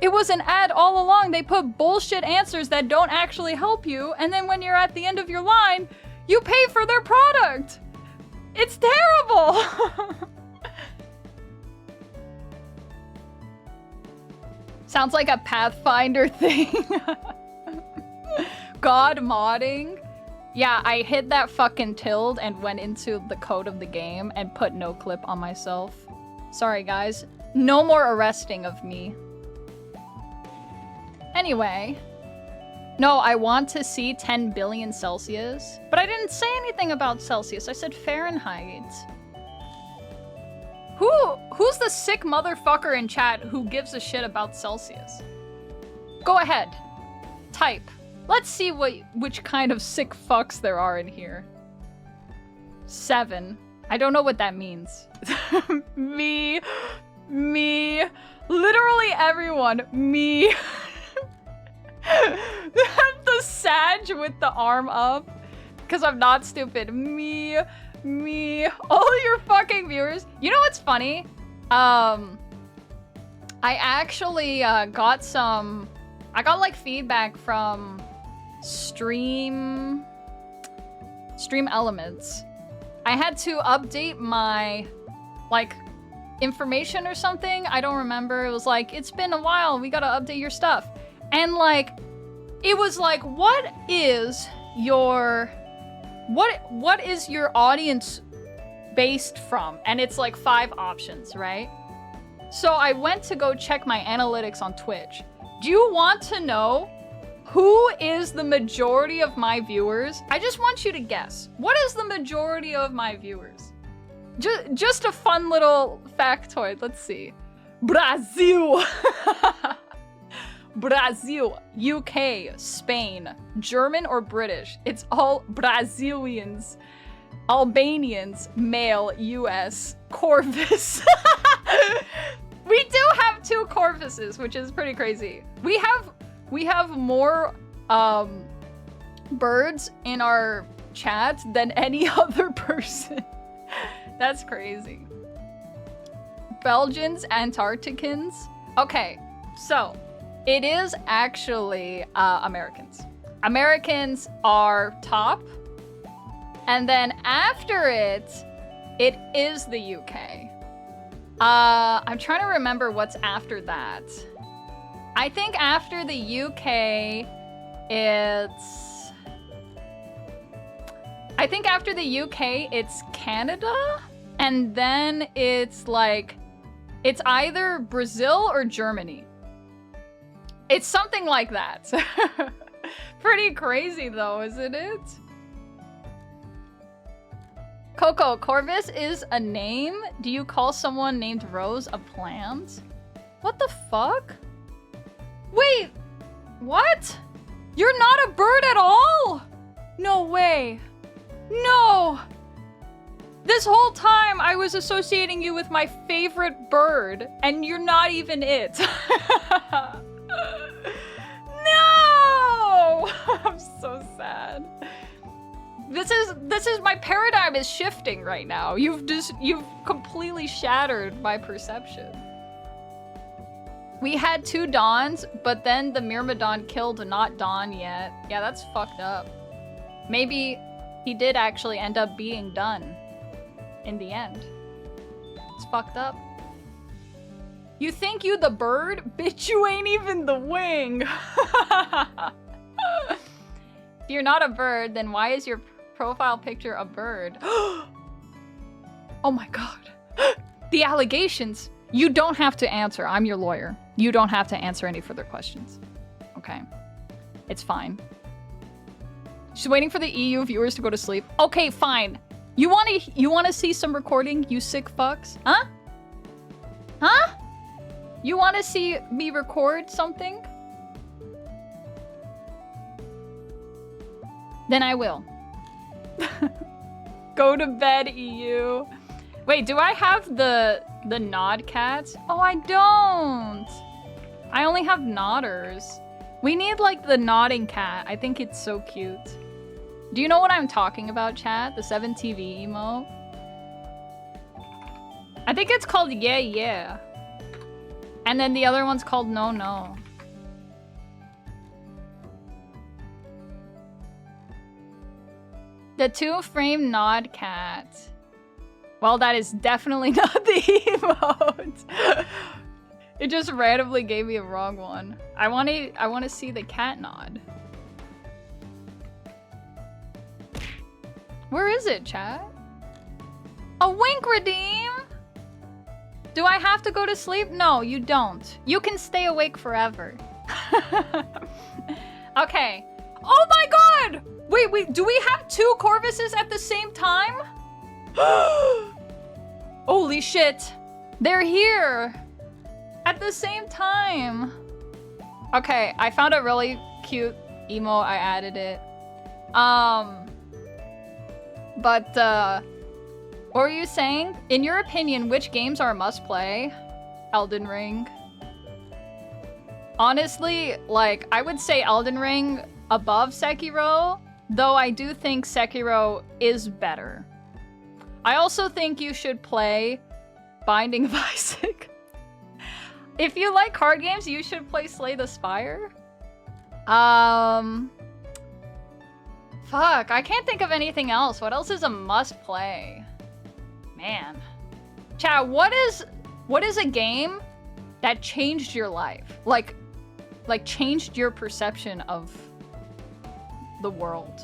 A: It was an ad all along. They put bullshit answers that don't actually help you. And then when you're at the end of your line, you pay for their product. It's terrible! Sounds like a Pathfinder thing. God modding. Yeah, I hit that fucking tilde and went into the code of the game and put no clip on myself. Sorry, guys. No more arresting of me. Anyway. No, I want to see 10 billion Celsius. But I didn't say anything about Celsius. I said Fahrenheit. Who's the sick motherfucker in chat who gives a shit about Celsius? Go ahead. Type. Let's see which kind of sick fucks there are in here. 7. I don't know what that means. Me. Literally everyone. Me. The Sag with the arm up. Because I'm not stupid. Me. All your fucking viewers. You know what's funny? I actually got like feedback from Stream Elements. I had to update my like information or something. I don't remember. It was like, it's been a while. We gotta update your stuff. And like, it was like, what is your audience based from? And it's like 5 options, right? So I went to go check my analytics on Twitch. Do you want to know who is the majority of my viewers? I just want you to guess. What is the majority of my viewers? Just a fun little factoid. Let's see. Brazil. Brazil, UK, Spain, German or British. It's all Brazilians. Albanians, male, US, Corvus. We do have 2 Corvuses, which is pretty crazy. We have more birds in our chat than any other person. That's crazy. Belgians, Antarcticans. Okay, so it is actually Americans. Americans are top. And then after it is the UK. I'm trying to remember what's after that. I think after the UK, it's Canada, and then it's like, it's either Brazil or Germany. It's something like that. Pretty crazy though, isn't it? Coco, Corvus is a name? Do you call someone named Rose a plant? What the fuck? Wait, what? You're not a bird at all? No way. No. This whole time I was associating you with my favorite bird, and you're not even it. No! I'm so sad. This is my paradigm is shifting right now. You've completely shattered my perception. We had 2 Dawns, but then the Myrmidon killed not Dawn yet. Yeah, that's fucked up. Maybe he did actually end up being done in the end. It's fucked up. You think you the bird? Bitch, you ain't even the wing. If you're not a bird, then why is your profile picture a bird? Oh my god. The allegations. You don't have to answer. I'm your lawyer. You don't have to answer any further questions. Okay. It's fine. She's waiting for the EU viewers to go to sleep. Okay, fine. You wanna see some recording, you sick fucks? Huh? Huh? You wanna see me record something? Then I will. Go to bed, EU. Wait, do I have the nod cats? Oh, I don't. I only have nodders. We need like the nodding cat. I think it's so cute. Do you know what I'm talking about, chat? The 7TV emo? I think it's called Yeah Yeah. And then the other one's called No No. The 2-frame nod cat. Well, that is definitely not the emote. It just randomly gave me a wrong one. I want to see the cat nod. Where is it, chat? A wink redeem? Do I have to go to sleep? No, you don't. You can stay awake forever. Okay. Oh my god! Wait, do we have 2 Corvuses at the same time? Holy shit. They're here. At the same time. Okay, I found a really cute emo. I added it. But, what were you saying? In your opinion, which games are a must-play? Elden Ring. Honestly, like, I would say Elden Ring above Sekiro, though I do think Sekiro is better. I also think you should play Binding of Isaac. If you like card games, you should play Slay the Spire. Fuck, I can't think of anything else. What else is a must-play? Man. Chat, what is a game that changed your life? Like changed your perception of the world?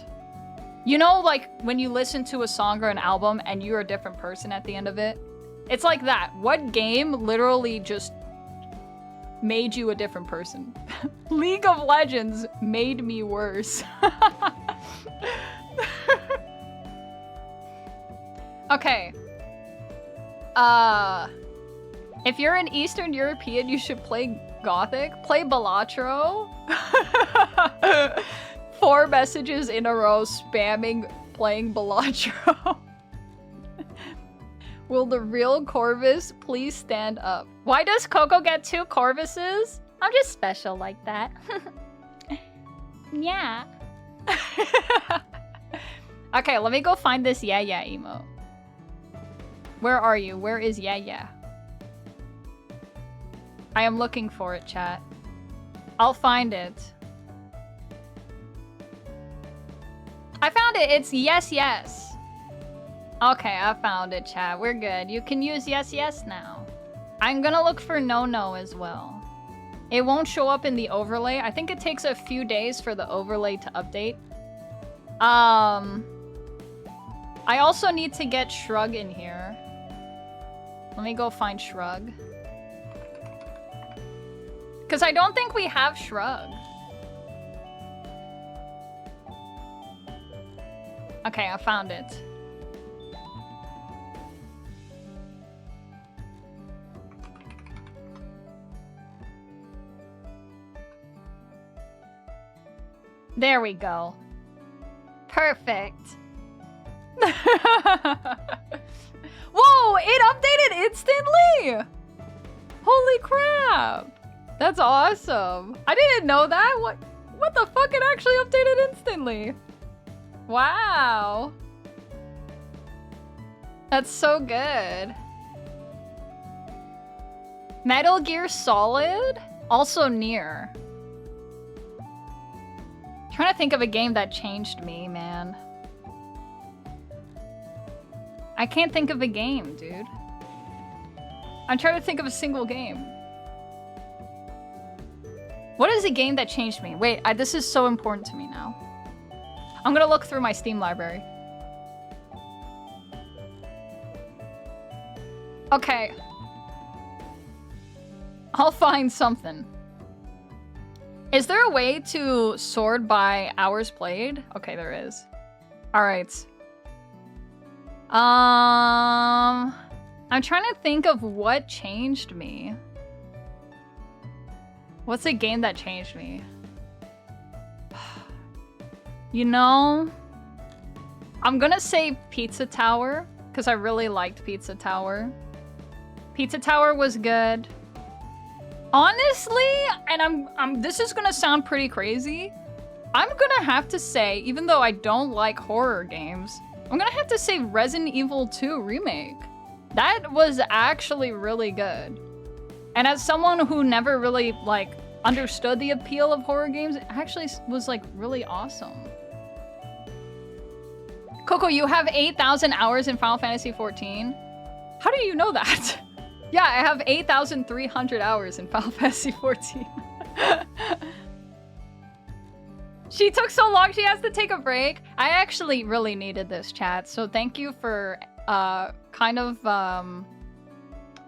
A: You know, like when you listen to a song or an album and you're a different person at the end of it? It's like that. What game literally just made you a different person? League of Legends made me worse. Okay. If you're an Eastern European, you should play Gothic. Play Balatro. 4 messages in a row spamming playing Balatro. Will the real Corvus please stand up? Why does Koko get 2 Corvuses? I'm just special like that. Yeah. Okay, let me go find this Yeah Yeah emote. Where are you? Where is Yeah Yeah? I am looking for it, chat. I'll find it. I found it! It's yes, yes. Okay, I found it, chat. We're good. You can use yes, yes now. I'm gonna look for no, no as well. It won't show up in the overlay. I think it takes a few days for the overlay to update. I also need to get Shrug in here. Let me go find Shrug. Because I don't think we have Shrug. Okay, I found it. There we go. Perfect. Whoa, it updated instantly! Holy crap! That's awesome. I didn't know that. What the fuck? It actually updated instantly. Wow. That's so good. Metal Gear Solid? Also near. Trying to think of a game that changed me, man. I can't think of a game, dude. I'm trying to think of a single game. What is a game that changed me? Wait, this is so important to me now. I'm gonna look through my Steam library. Okay. I'll find something. Is there a way to sort by hours played? Okay, there is. All right. I'm trying to think of what changed me. What's a game that changed me? You know, I'm gonna say Pizza Tower because I really liked Pizza Tower. Pizza Tower was good. Honestly, and this is gonna sound pretty crazy. I'm gonna have to say, even though I don't like horror games, I'm gonna have to say Resident Evil 2 Remake. That was actually really good. And as someone who never really, like, understood the appeal of horror games, it actually was, like, really awesome. Koko, you have 8,000 hours in Final Fantasy XIV? How do you know that? Yeah, I have 8,300 hours in Final Fantasy XIV. She took so long, she has to take a break. I actually really needed this, chat, so thank you for,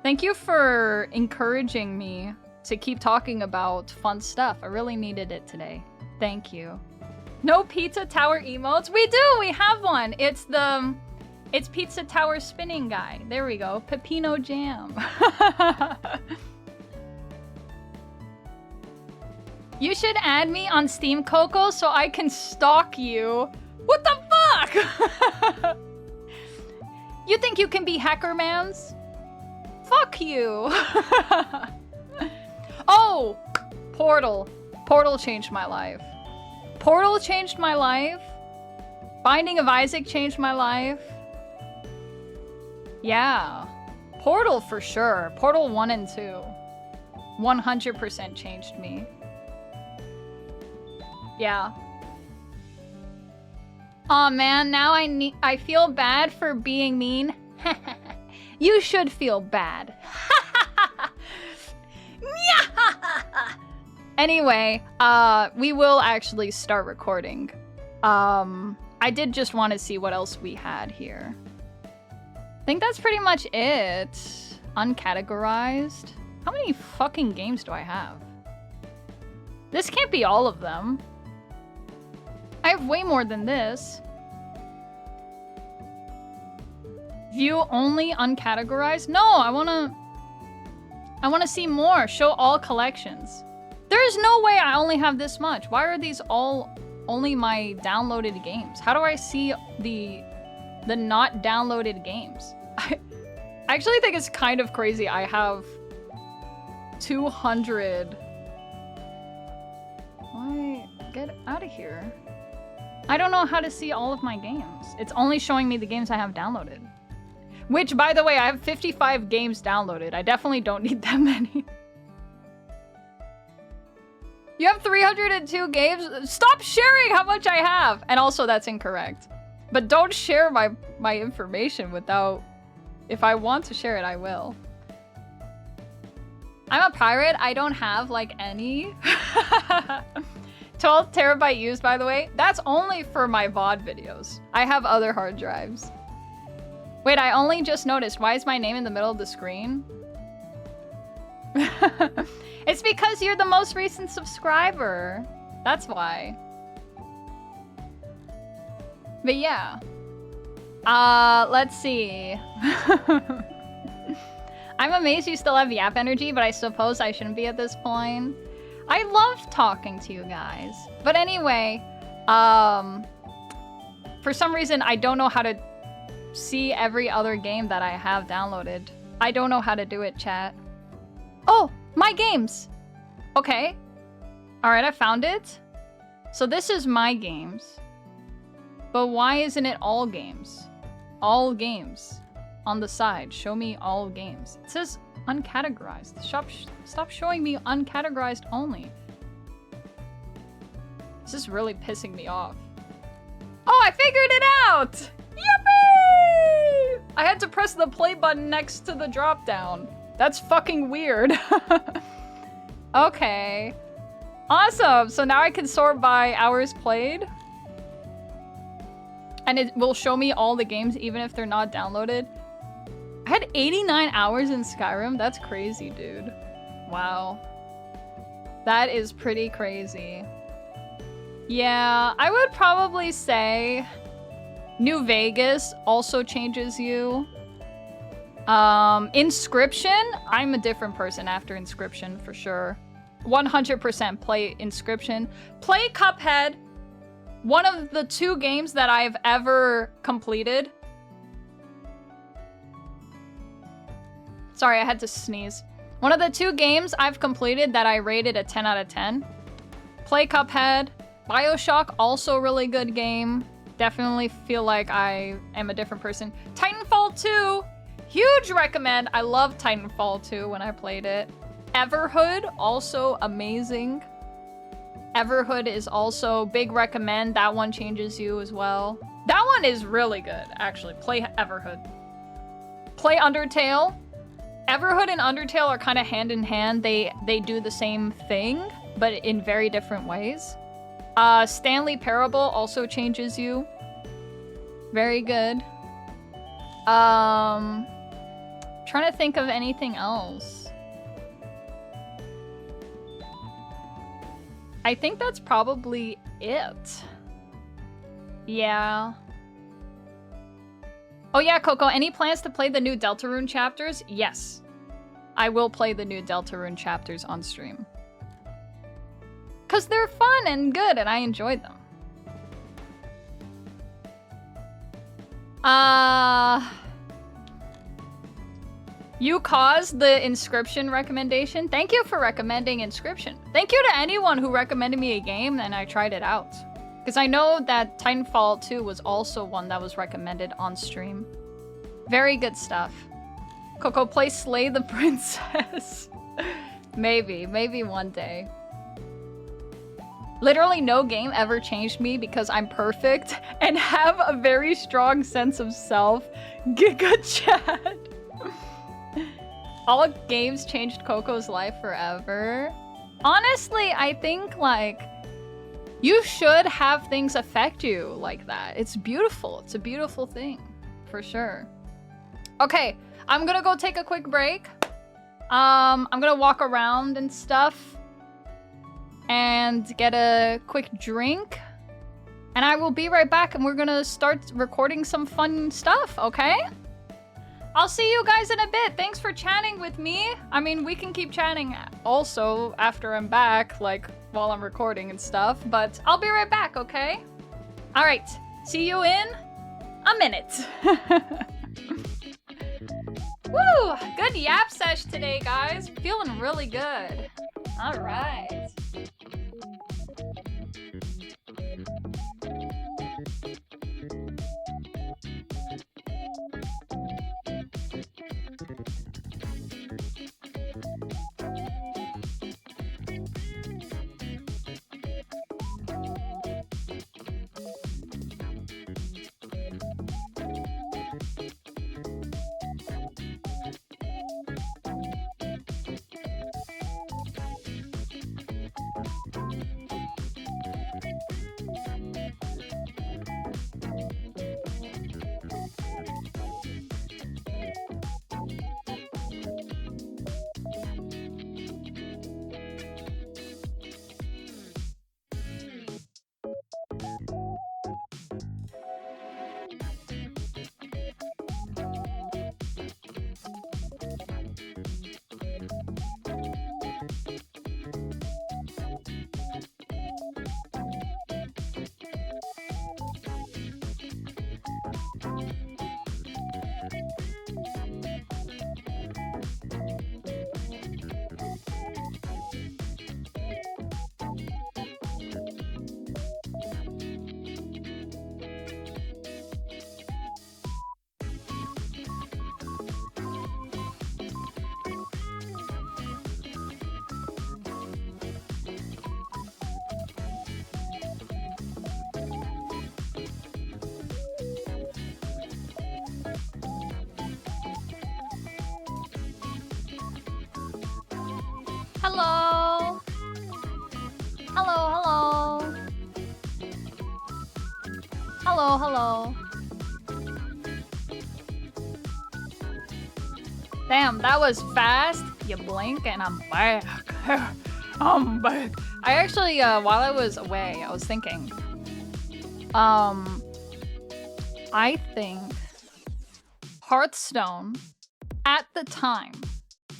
A: thank you for encouraging me to keep talking about fun stuff. I really needed it today. Thank you. No Pizza Tower emotes? We do! We have one! It's Pizza Tower spinning guy. There we go. Pepino Jam. You should add me on Steam, Koko, so I can stalk you. What the fuck? You think you can be Hackermans? Fuck you. Oh! Portal. Portal changed my life. Portal changed my life. Binding of Isaac changed my life. Yeah. Portal for sure. Portal 1 and 2. 100% changed me. Yeah. Aw, man, now I feel bad for being mean. You should feel bad. Anyway, we will actually start recording. I did just want to see what else we had here. I think that's pretty much it. Uncategorized. How many fucking games do I have? This can't be all of them. I have way more than this. View only uncategorized? No, I wanna see more. Show all collections. There's no way I only have this much. Why are these all only my downloaded games? How do I see the not downloaded games? I actually think it's kind of crazy. I have 200. Why? Get out of here. I don't know how to see all of my games. It's only showing me the games I have downloaded. Which, by the way, I have 55 games downloaded. I definitely don't need that many. You have 302 games? Stop sharing how much I have! And also, that's incorrect. But don't share my information without... If I want to share it, I will. I'm a pirate. I don't have, like, any. 12 terabyte used, by the way. That's only for my VOD videos. I have other hard drives. Wait, I only just noticed. Why is my name in the middle of the screen? It's because you're the most recent subscriber. That's why. But yeah. Let's see. I'm amazed you still have Yap energy, but I suppose I shouldn't be at this point. I love talking to you guys. But anyway, for some reason, I don't know how to see every other game that I have downloaded. I don't know how to do it, chat. Oh, my games. Okay. All right, I found it. So this is my games. But why isn't it all games? All games. on the side. Show me all games. It says uncategorized. Stop showing me uncategorized only. This is really pissing me off. Oh, I figured it out! Yippee! I had to press the play button next to the drop down. That's fucking weird. Okay. Awesome. So now I can sort by hours played. And it will show me all the games even if they're not downloaded. I had 89 hours in Skyrim. That's crazy, dude. Wow. That is pretty crazy. Yeah, I would probably say New Vegas also changes you. Inscription, I'm a different person after Inscription for sure. 100% play Inscription. Play Cuphead. One of the 2 games that I've ever completed. Sorry, I had to sneeze. One of the 2 games I've completed that I rated a 10 out of 10. Play Cuphead. BioShock, also really good game. Definitely feel like I am a different person. Titanfall 2, huge recommend. I loved Titanfall 2 when I played it. Everhood, also amazing. Everhood is also big recommend. That one changes you as well. That one is really good, actually. Play Everhood. Play Undertale. Everhood and Undertale are kind of hand in hand. They do the same thing, but in very different ways. Stanley Parable also changes you. Very good. Trying to think of anything else. I think that's probably it. Yeah. Oh yeah, Coco, any plans to play the new Deltarune chapters? Yes. I will play the new Deltarune chapters on stream. Because they're fun and good, and I enjoyed them. You caused the Inscription recommendation. Thank you for recommending Inscription. Thank you to anyone who recommended me a game and I tried it out. Because I know that Titanfall 2 was also one that was recommended on stream. Very good stuff. Coco, play Slay the Princess. Maybe one day. Literally no game ever changed me because I'm perfect and have a very strong sense of self. Giga Chad. All games changed Coco's life forever. Honestly, I think like you should have things affect you like that. It's beautiful. It's a beautiful thing for sure. Okay, I'm gonna go take a quick break. I'm gonna walk around and stuff and get a quick drink. And I will be right back and we're gonna start recording some fun stuff, okay? I'll see you guys in a bit. Thanks for chatting with me. I mean, we can keep chatting also after I'm back, like while I'm recording and stuff, but I'll be right back, okay? All right, see you in a minute. Woo, good yap sesh today, guys. Feeling really good. All right. Hello, hello. Damn, that was fast. You blink and I'm back. I'm back. I actually, while I was away, I was thinking. I think Hearthstone, at the time,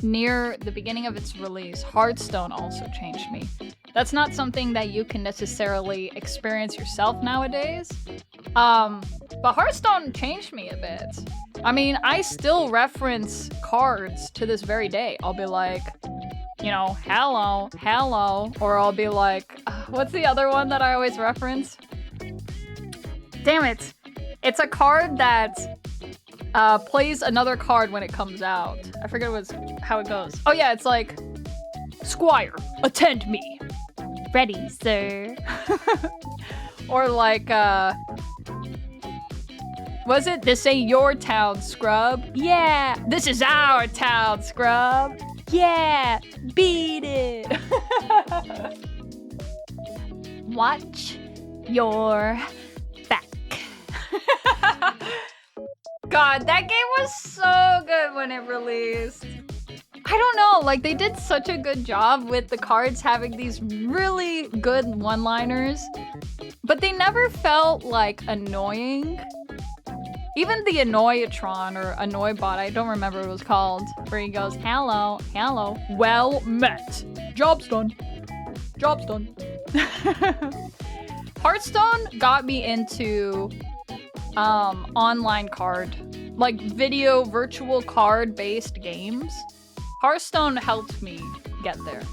A: near the beginning of its release, Hearthstone also changed me. That's not something that you can necessarily experience yourself nowadays. But Hearthstone changed me a bit. I mean, I still reference cards to this very day. I'll be like, you know, hello, hello. Or I'll be like, what's the other one that I always reference? Damn it. It's a card that plays another card when it comes out. I forget how it goes. Oh yeah, it's like, Squire, attend me. Ready, sir. Or like, was it this ain't your town, scrub? Yeah, this is our town, scrub. Yeah, beat it. Watch your back. God, that game was so good when it released. I don't know, like they did such a good job with the cards having these really good one-liners, but they never felt like annoying. Even the Annoyatron or Annoybot, I don't remember what it was called, where he goes, hello, hello, well met. Job's done. Job's done. Hearthstone got me into online card, like video virtual card-based games. Hearthstone helped me get there.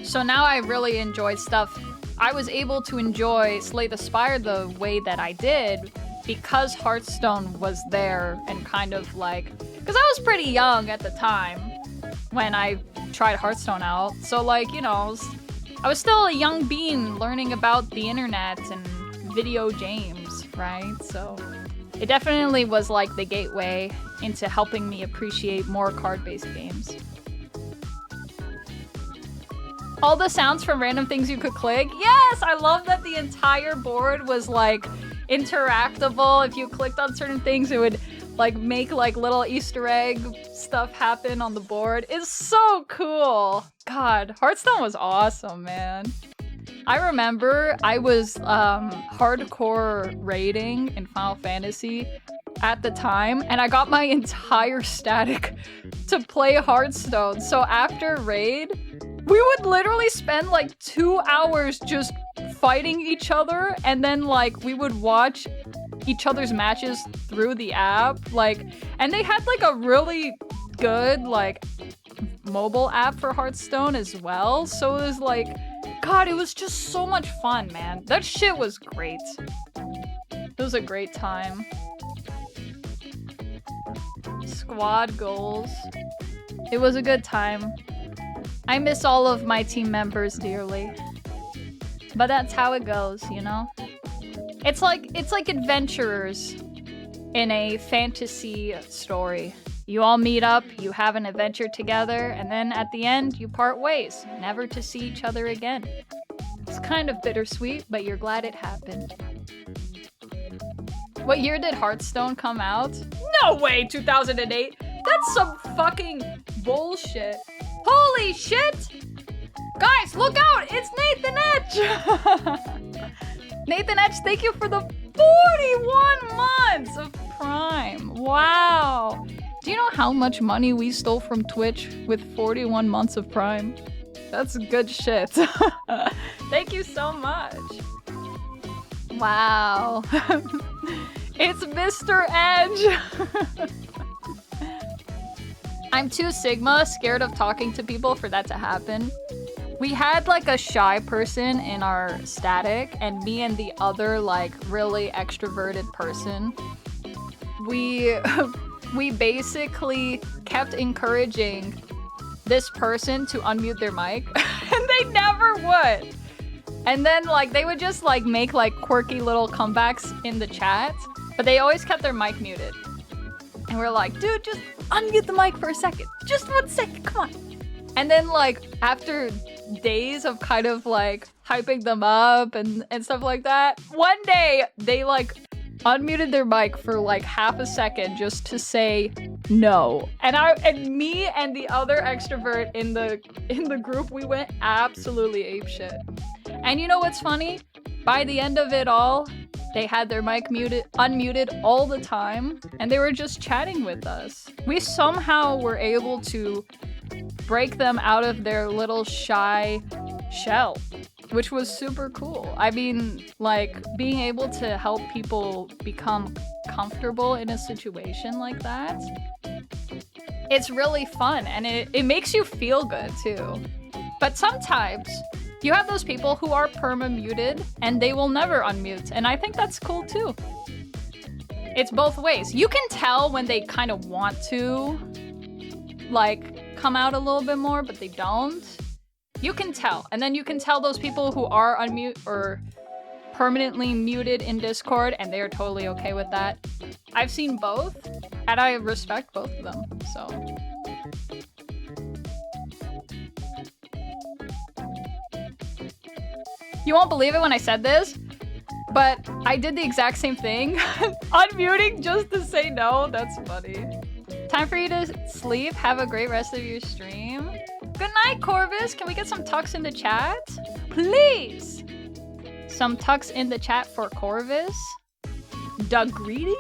A: So now I really enjoy stuff. I was able to enjoy Slay the Spire the way that I did because Hearthstone was there and kind of like, because I was pretty young at the time when I tried Hearthstone out. So like, you know, I was still a young bean learning about the internet and video games, right? So it definitely was like the gateway into helping me appreciate more card-based games. All the sounds from random things you could click. Yes, I love that the entire board was like interactable. If you clicked on certain things, it would like make like little Easter egg stuff happen on the board. It's so cool. God, Hearthstone was awesome, man. I remember I was hardcore raiding in Final Fantasy at the time, and I got my entire static to play Hearthstone. So after raid, we would literally spend like 2 hours just fighting each other, and then like we would watch each other's matches through the app. Like, and they had like a really good like mobile app for Hearthstone as well. So it was like, God, it was just so much fun, man. That shit was great. It was a great time. Squad goals. It was a good time. I miss all of my team members dearly. But that's how it goes, you know? It's like adventurers in a fantasy story. You all meet up, you have an adventure together, and then at the end, you part ways, never to see each other again. It's kind of bittersweet, but you're glad it happened. What year did Hearthstone come out? No way, 2008! That's some fucking bullshit. Holy shit! Guys, look out! It's Nathan Etch! Nathan Etch, thank you for the 41 months of Prime. Wow. Do you know how much money we stole from Twitch with 41 months of Prime? That's good shit. Thank you so much. Wow. It's Mr. Edge. I'm too Sigma, scared of talking to people for that to happen. We had like a shy person in our static, and me and the other like really extroverted person, we basically kept encouraging this person to unmute their mic, and they never would. And then like they would just like make like quirky little comebacks in the chat, but they always kept their mic muted. And we're like, dude, just unmute the mic for a second. Just 1 second, come on. And then like after days of kind of like hyping them up and stuff like that. One day they like unmuted their mic for like half a second just to say no. And me and the other extrovert in the group, we went absolutely apeshit. And you know what's funny? By the end of it all, they had their mic unmuted all the time, and they were just chatting with us. We somehow were able to break them out of their little shy shell, which was super cool. I mean, like, being able to help people become comfortable in a situation like that, it's really fun, and it makes you feel good too. But sometimes you have those people who are perma-muted and they will never unmute, and I think that's cool too. It's both ways. You can tell when they kind of want to, like, come out a little bit more, but they don't. You can tell. And then you can tell those people who are unmute or permanently muted in Discord, and they are totally okay with that. I've seen both, and I respect both of them, so. You won't believe it when I said this, but I did the exact same thing. Unmuting just to say no, that's funny. Time for you to sleep. Have a great rest of your stream. Good night, Corvus. Can we get some tucks in the chat? Please! Some tucks in the chat for Corvus. Doug Greedy?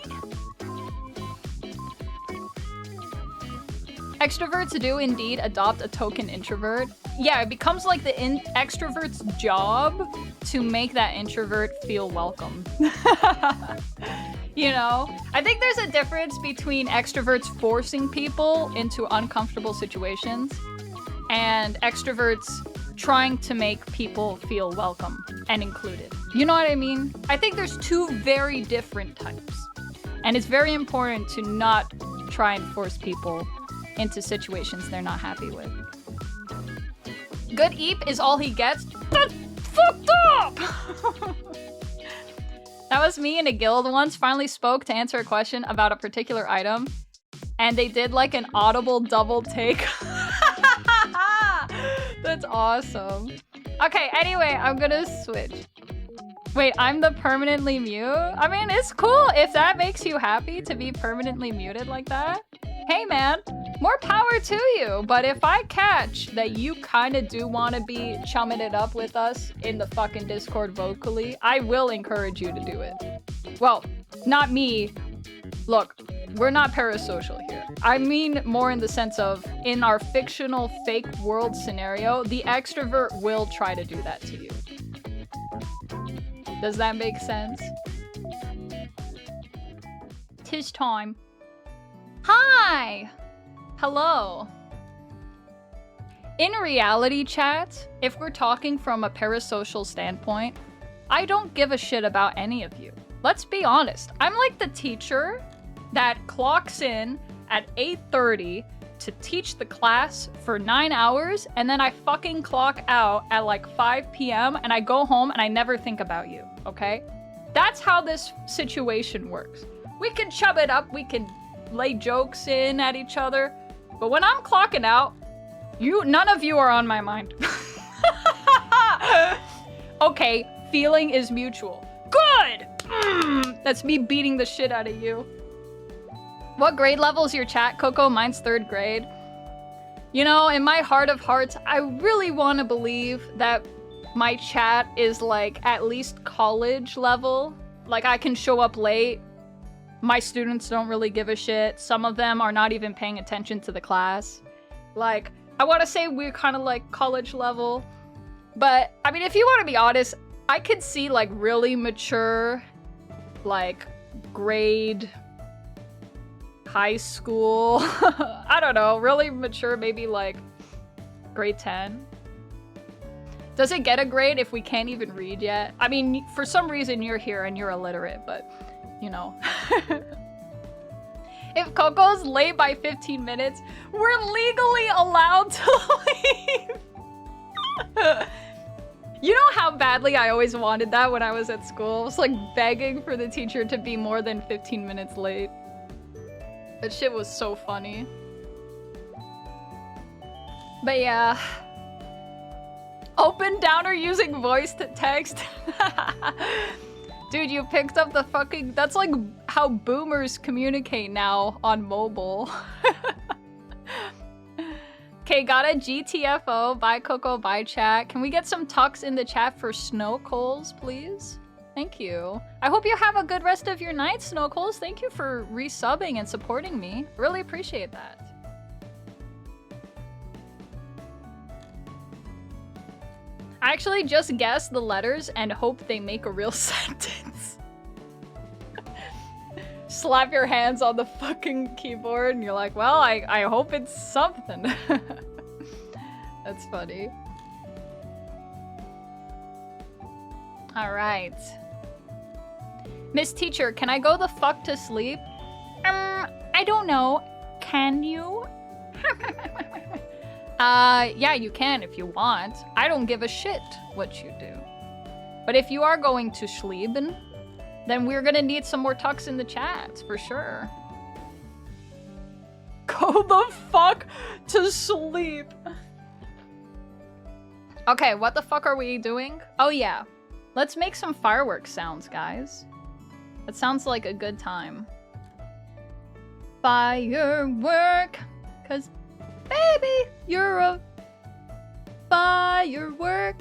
A: Extroverts do indeed adopt a token introvert. Yeah, it becomes like the extrovert's job to make that introvert feel welcome. You know? I think there's a difference between extroverts forcing people into uncomfortable situations and extroverts trying to make people feel welcome and included. You know what I mean? I think there's two very different types. And it's very important to not try and force people into situations they're not happy with. Good eep is all he gets. That's fucked up! That was me in a guild once. Finally spoke to answer a question about a particular item, and they did like an audible double take. That's awesome. Okay, anyway, I'm gonna switch. Wait, I'm the permanently mute? I mean, it's cool if that makes you happy to be permanently muted like that. Hey man, more power to you. But if I catch that you kind of do want to be chumming it up with us in the fucking Discord vocally, I will encourage you to do it. Well, not me. Look, we're not parasocial here. I mean more in the sense of, in our fictional fake world scenario, the extrovert will try to do that to you. Does that make sense? 'Tis time. Hi! Hello. In reality chat, if we're talking from a parasocial standpoint, I don't give a shit about any of you. Let's be honest. I'm like the teacher that clocks in at 8:30 to teach the class for 9 hours, and then I fucking clock out at like 5 p.m. and I go home and I never think about you, okay? That's how this situation works. We can chub it up, we can lay jokes in at each other, but when I'm clocking out, none of you are on my mind. Okay, feeling is mutual. Good! That's me beating the shit out of you. What grade level is your chat, Coco? Mine's 3rd grade. You know, in my heart of hearts, I really want to believe that my chat is like at least college level. Like I can show up late. My students don't really give a shit. Some of them are not even paying attention to the class. Like, I want to say we're kind of like college level. But, I mean, if you want to be honest, I could see like really mature, like grade high school. I don't know, really mature, maybe like grade 10. Does it get a grade if we can't even read yet? I mean, for some reason you're here and you're illiterate, but you know. If Coco's late by 15 minutes, we're legally allowed to leave. You know how badly I always wanted that when I was at school? I was like begging for the teacher to be more than 15 minutes late. That shit was so funny. But yeah. Open downer using voice to text. Dude, you picked up the fucking... That's like how boomers communicate now on mobile. Okay, got a GTFO. Bye, Coco. Bye, chat. Can we get some tucks in the chat for Snow Coals, please? Thank you. I hope you have a good rest of your night, Snow Coals. Thank you for resubbing and supporting me. Really appreciate that. I actually just guessed the letters and hope they make a real sentence. Slap your hands on the fucking keyboard and you're like, well, I hope it's something. That's funny. All right. Miss Teacher, can I go the fuck to sleep? I don't know. Can you? Yeah, you can if you want. I don't give a shit what you do. But if you are going to sleep, then we're gonna need some more tucks in the chat, for sure. Go the fuck to sleep. Okay, what the fuck are we doing? Oh yeah, let's make some fireworks sounds, guys. That sounds like a good time. Firework, 'cause baby, you're a firework.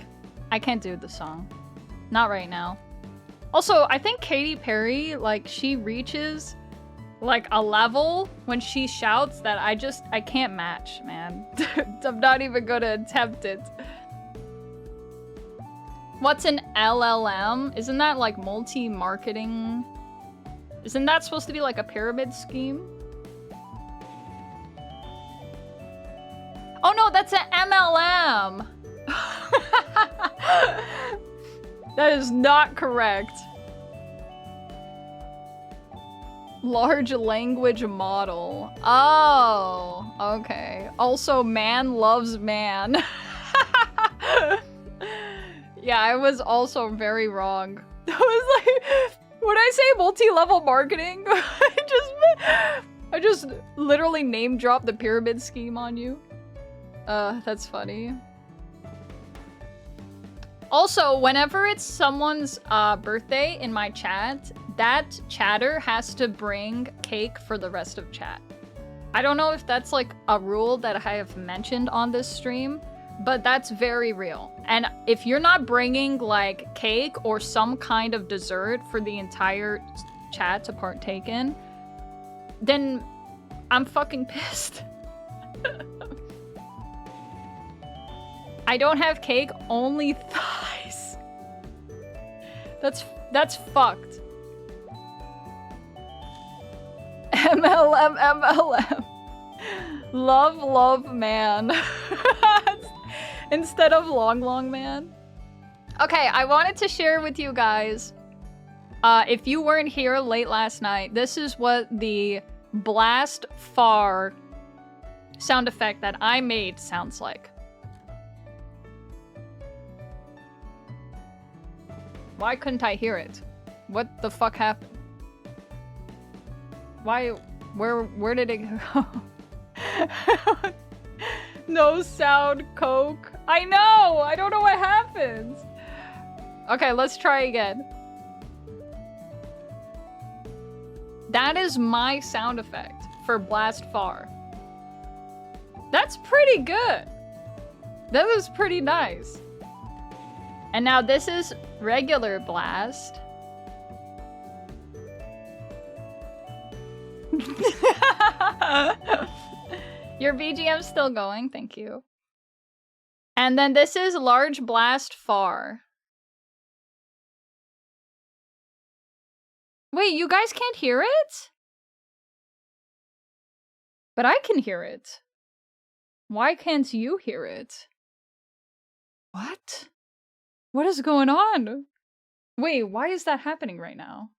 A: I can't do the song. Not right now. Also, I think Katy Perry, like, she reaches, like, a level when she shouts that I can't match, man. I'm not even gonna attempt it. What's an LLM? Isn't that, like, multi-marketing? Isn't that supposed to be, like, a pyramid scheme? Oh no, that's an MLM! That is not correct. Large language model. Oh, okay. Also, man loves man. Yeah, I was also very wrong. I was like, when I say multi-level marketing, I just literally name dropped the pyramid scheme on you. That's funny. Also, whenever it's someone's birthday in my chat, that chatter has to bring cake for the rest of chat. I don't know if that's like a rule that I have mentioned on this stream, but that's very real. And if you're not bringing like cake or some kind of dessert for the entire chat to partake in, then I'm fucking pissed. I don't have cake, only thighs. That's fucked. MLM. Love, man. Instead of long man. Okay, I wanted to share with you guys, if you weren't here late last night, this is what the blast far sound effect that I made sounds like. Why couldn't I hear it? What the fuck happened? Why? Where did it go? No sound, Coke. I know! I don't know what happens. Okay, let's try again. That is my sound effect for Blast Far. That's pretty good. That was pretty nice. And now this is regular Blast. Your BGM's still going, thank you. And then this is Large Blast Far. Wait, you guys can't hear it? But I can hear it. Why can't you hear it? What? What is going on? Wait, why is that happening right now?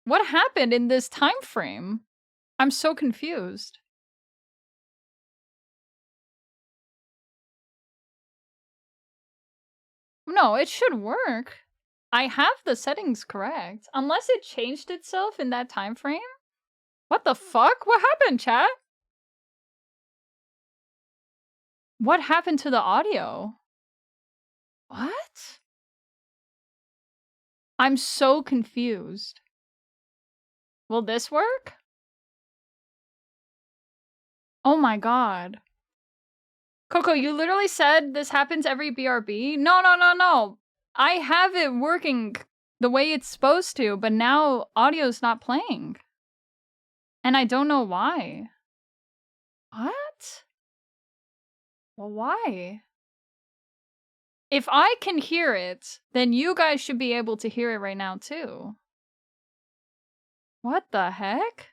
A: What happened in this time frame? I'm so confused. No, it should work. I have the settings correct. Unless it changed itself in that time frame? What the fuck? What happened, chat? What happened to the audio? What? I'm so confused. Will this work? Oh my god. Koko, you literally said this happens every BRB? No, no, no, no. I have it working the way it's supposed to, but now audio's not playing. And I don't know why. What? Well, why? If I can hear it, then you guys should be able to hear it right now too. What the heck?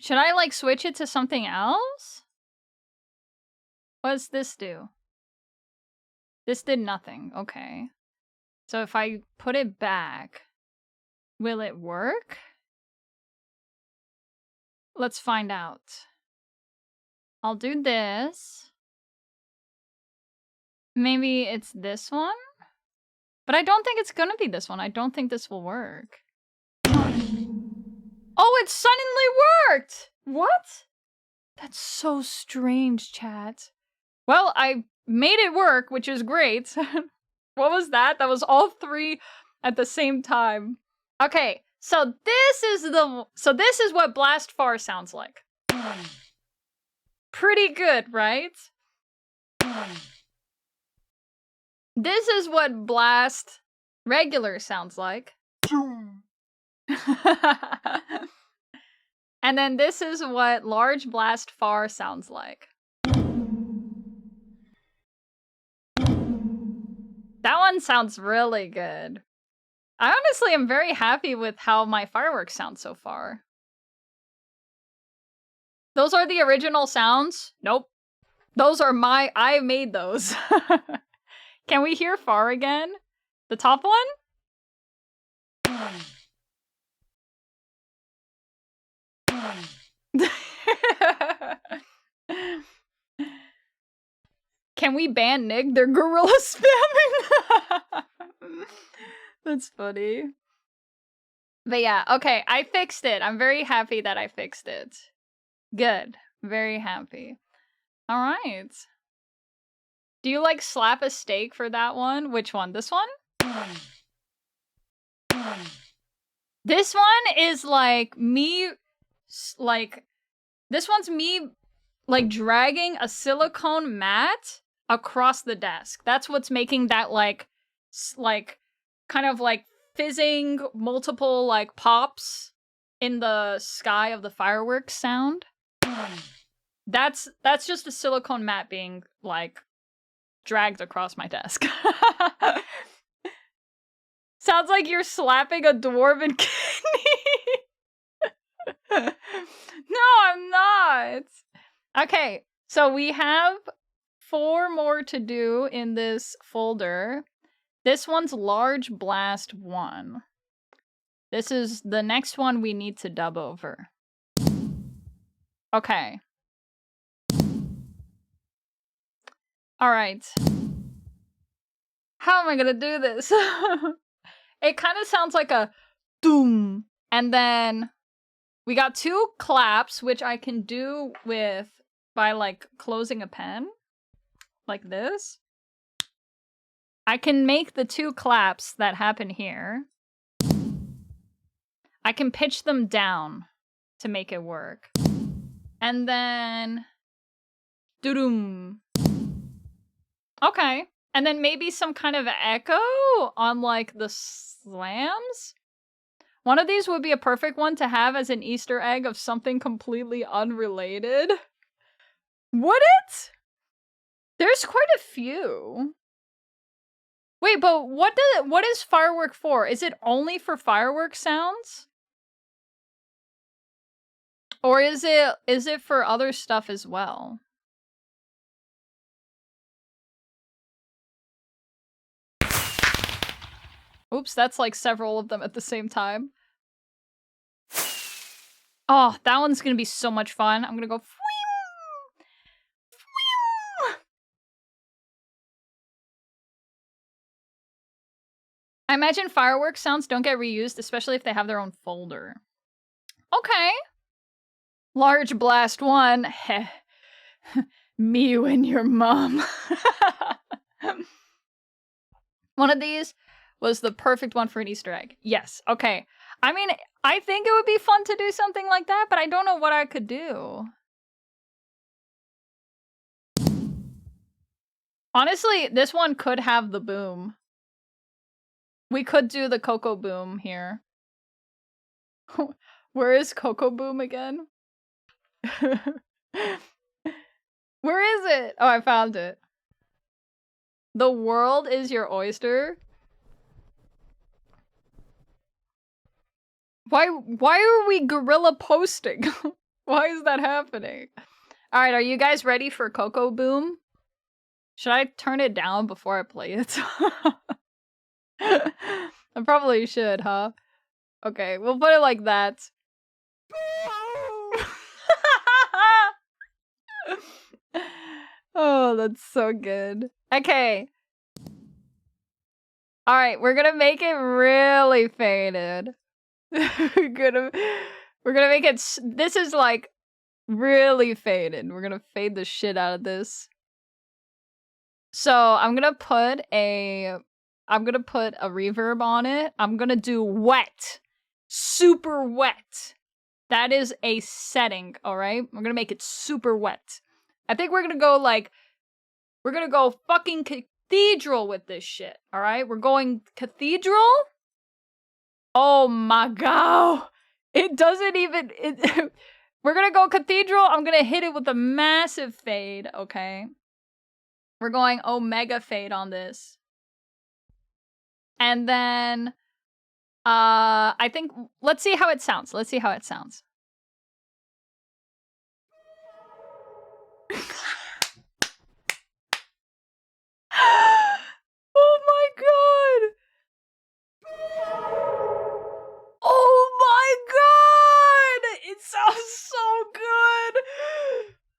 A: Should I, like, switch it to something else? What does this do? This did nothing. Okay. So if I put it back, will it work? Let's find out. I'll do this. Maybe it's this one? But I don't think it's gonna be this one. I don't think this will work. Oh, it suddenly worked! What? That's so strange, chat. Well, I made it work, which is great. What was that? That was all three at the same time. Okay, so this is what Blast Far sounds like. Pretty good, right? This is what Blast Regular sounds like. And then this is what Large Blast Far sounds like. That one sounds really good. I honestly am very happy with how my fireworks sound so far. Those are the original sounds? Nope. Those are I made those. Can we hear Far again? The top one? Can we ban Nick? They're gorilla spamming. That's funny. But yeah, okay, I fixed it. I'm very happy that I fixed it. Good. Very happy. All right. Do you like slap a steak for that one? Which one? This one? This one is like me, like, this one's me, like, dragging a silicone mat across the desk. That's what's making that, like, kind of like fizzing multiple, like, pops in the sky of the fireworks sound. That's just a silicone mat being, like, dragged across my desk. Sounds like you're slapping a dwarven kidney. No, I'm not. Okay, so we have 4 more to do in this folder. This one's Large Blast 1. This is the next one we need to dub over. Okay. Alright. How am I gonna do this? It kind of sounds like a doom. And then we got 2 claps, which I can do with by, like, closing a pen. Like this. I can make the 2 claps that happen here. I can pitch them down to make it work. And then doo-doom. Okay. And then maybe some kind of echo on, like, the slams? One of these would be a perfect one to have as an Easter egg of something completely unrelated. Would it? There's quite a few. Wait, but what is firework for? Is it only for firework sounds? Or is it for other stuff as well? Oops, that's like several of them at the same time. Oh, that one's gonna be so much fun. I'm gonna go. I imagine fireworks sounds don't get reused, especially if they have their own folder. Okay. Large Blast 1. Heh. You and your mom. One of these was the perfect one for an Easter egg. Yes, okay. I mean, I think it would be fun to do something like that, but I don't know what I could do. Honestly, this one could have the boom. We could do the Koko boom here. Where is Koko boom again? Where is it? Oh, I found it. The world is your oyster? Why are we gorilla posting? Why is that happening? Alright, are you guys ready for Koko boom? Should I turn it down before I play it? I probably should, huh? Okay, we'll put it like that. Oh, that's so good. Okay. Alright, we're gonna make it really faded. we're gonna make it. This is like really faded. We're gonna fade the shit out of this. So I'm gonna put a reverb on it. I'm gonna do wet, super wet. That is a setting. All right, we're gonna make it super wet. I think we're gonna go fucking cathedral with this shit. All right, we're going cathedral. Oh my god. It doesn't even... We're gonna go cathedral. I'm gonna hit it with a massive fade, okay? We're going omega fade on this. And then... I think... Let's see how it sounds. Let's see how it sounds. Oh my god! Oh my god! It sounds so good!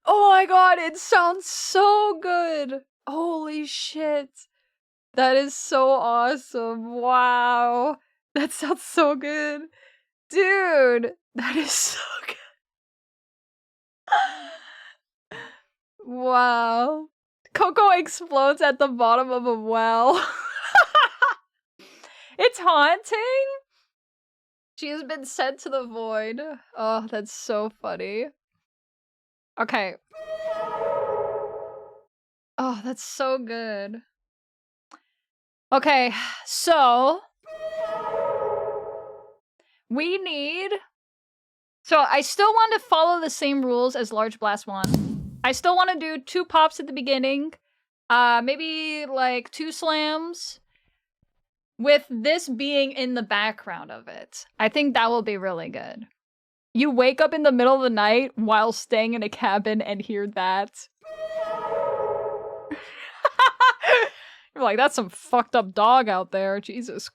A: Oh my god, it sounds so good! Holy shit. That is so awesome. Wow. That sounds so good. Dude, that is so good. Wow. Koko explodes at the bottom of a well. It's haunting? She has been sent to the void. Oh, that's so funny. Okay. Oh, that's so good. Okay, so... we need... So I still want to follow the same rules as Large Blast 1. I still want to do 2 pops at the beginning. Maybe like 2 slams. With this being in the background of it. I think that will be really good. You wake up in the middle of the night while staying in a cabin and hear that. You're like, that's some fucked up dog out there. Jesus.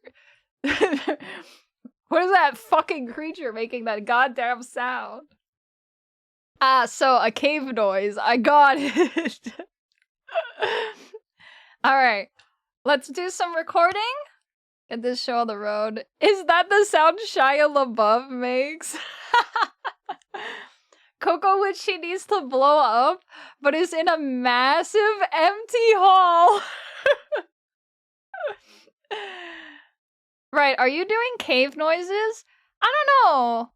A: What is that fucking creature making that goddamn sound? So a cave noise. I got it. Alright. Let's do some recording. Get this show on the road. Is that the sound Shia LaBeouf makes? Koko, which she needs to blow up, but is in a massive empty hall. Right, are you doing cave noises? I don't know.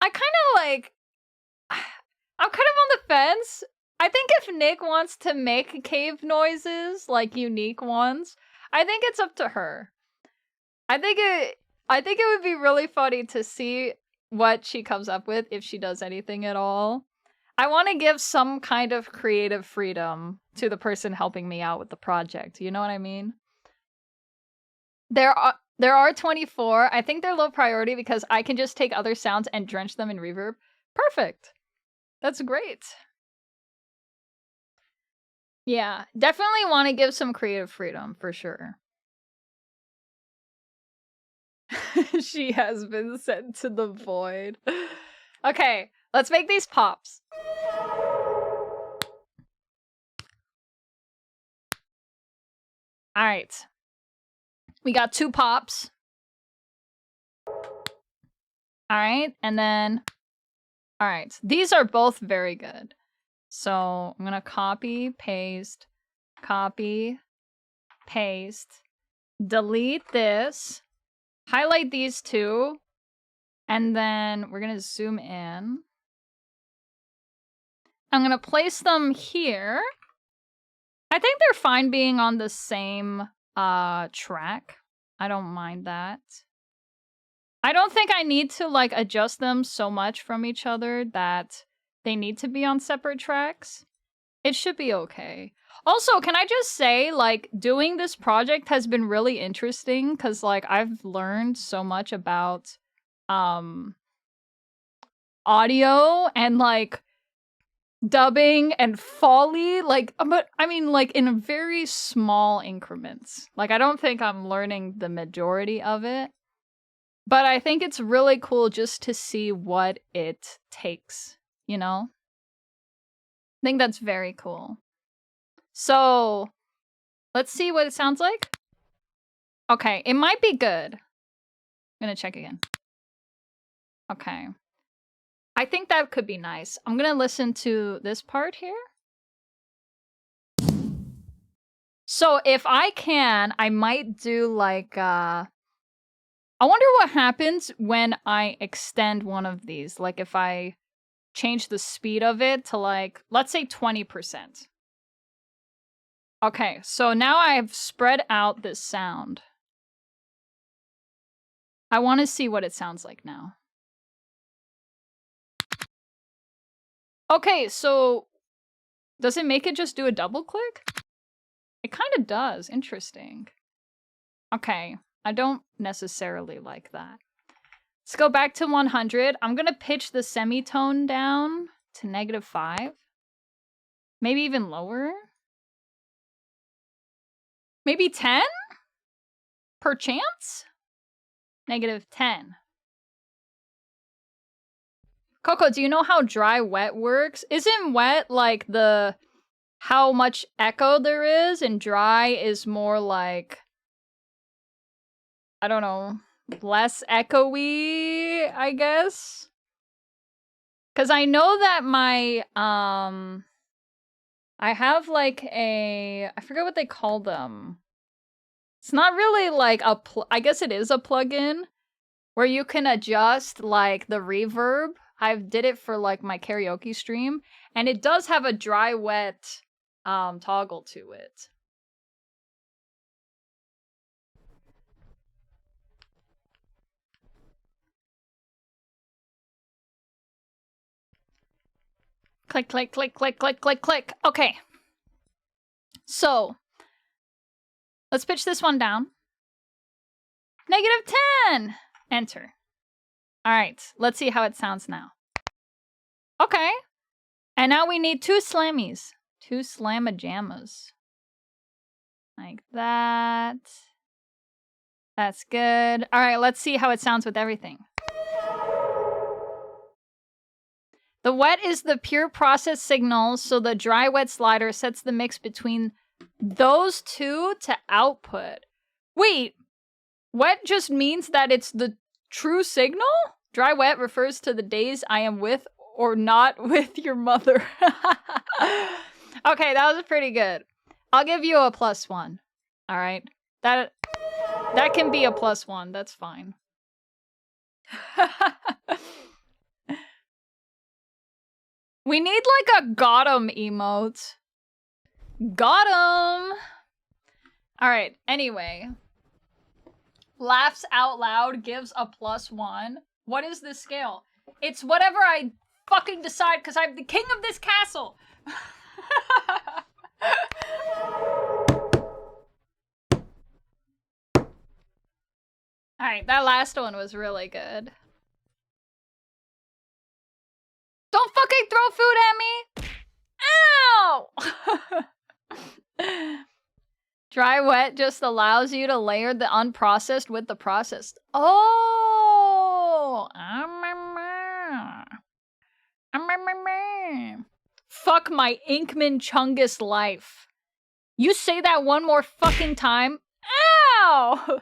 A: I kind of like... I'm kind of on the fence. I think if Nick wants to make cave noises, like unique ones, I think it's up to her. I think it would be really funny to see what she comes up with if she does anything at all. I want to give some kind of creative freedom to the person helping me out with the project. You know what I mean? There are 24. I think they're low priority because I can just take other sounds and drench them in reverb. Perfect. That's great. Yeah, definitely want to give some creative freedom for sure. She has been sent to the void. Okay, let's make these pops. Alright. We got 2 pops. Alright, and then... Alright, these are both very good. So I'm gonna copy, paste, delete this, highlight these two, and then we're gonna zoom in. I'm gonna place them here. I think they're fine being on the same track. I don't mind that. I don't think I need to like adjust them so much from each other that they need to be on separate tracks. It should be okay. Also, can I just say, like, doing this project has been really interesting because, like, I've learned so much about audio and, like, dubbing and Foley, like, but I mean, like, in very small increments. Like, I don't think I'm learning the majority of it, but I think it's really cool just to see what it takes, you know? I think that's very cool. So, let's see what it sounds like. Okay, it might be good. I'm gonna check again. Okay. I think that could be nice. I'm gonna listen to this part here. So if I can, I might do like, I wonder what happens when I extend one of these. Like if I change the speed of it to like, let's say 20%. Okay, so now I've spread out this sound. I want to see what it sounds like now. Okay, so does it make it just do a double click? It kind of does. Interesting. Okay, I don't necessarily like that. Let's go back to 100. I'm going to pitch the semitone down to -5. Maybe even lower. Maybe 10? Perchance? -10. Koko, do you know how dry wet works? Isn't wet like the how much echo there is, and dry is more like, I don't know, less echoey, I guess? Because I know that my, I have like a, I forget what they call them. It's not really like a, I guess it is a plugin where you can adjust like the reverb. I did it for like my karaoke stream, and it does have a dry wet toggle to it. Click, click, click, click, click, click, click. Okay. So, let's pitch this one down. -10! Enter. Alright, let's see how it sounds now. Okay. And now we need 2 slammies. 2 slamma-jammas. Like that. That's good. Alright, let's see how it sounds with everything. The wet is the pure process signal, so the dry wet slider sets the mix between those two to output. Wait, wet just means that it's the true signal? Dry wet refers to the days I am with or not with your mother. Okay, that was pretty good. I'll give you a +1. All right, that can be a +1. That's fine. We need like a got 'em emote. Got 'em! Alright, anyway. Laughs out loud gives a +1. What is this scale? It's whatever I fucking decide because I'm the king of this castle! Alright, that last one was really good. Don't fucking throw food at me! Ow! Dry wet just allows you to layer the unprocessed with the processed. Oh! Fuck my Inkman Chungus life. You say that one more fucking time. Ow!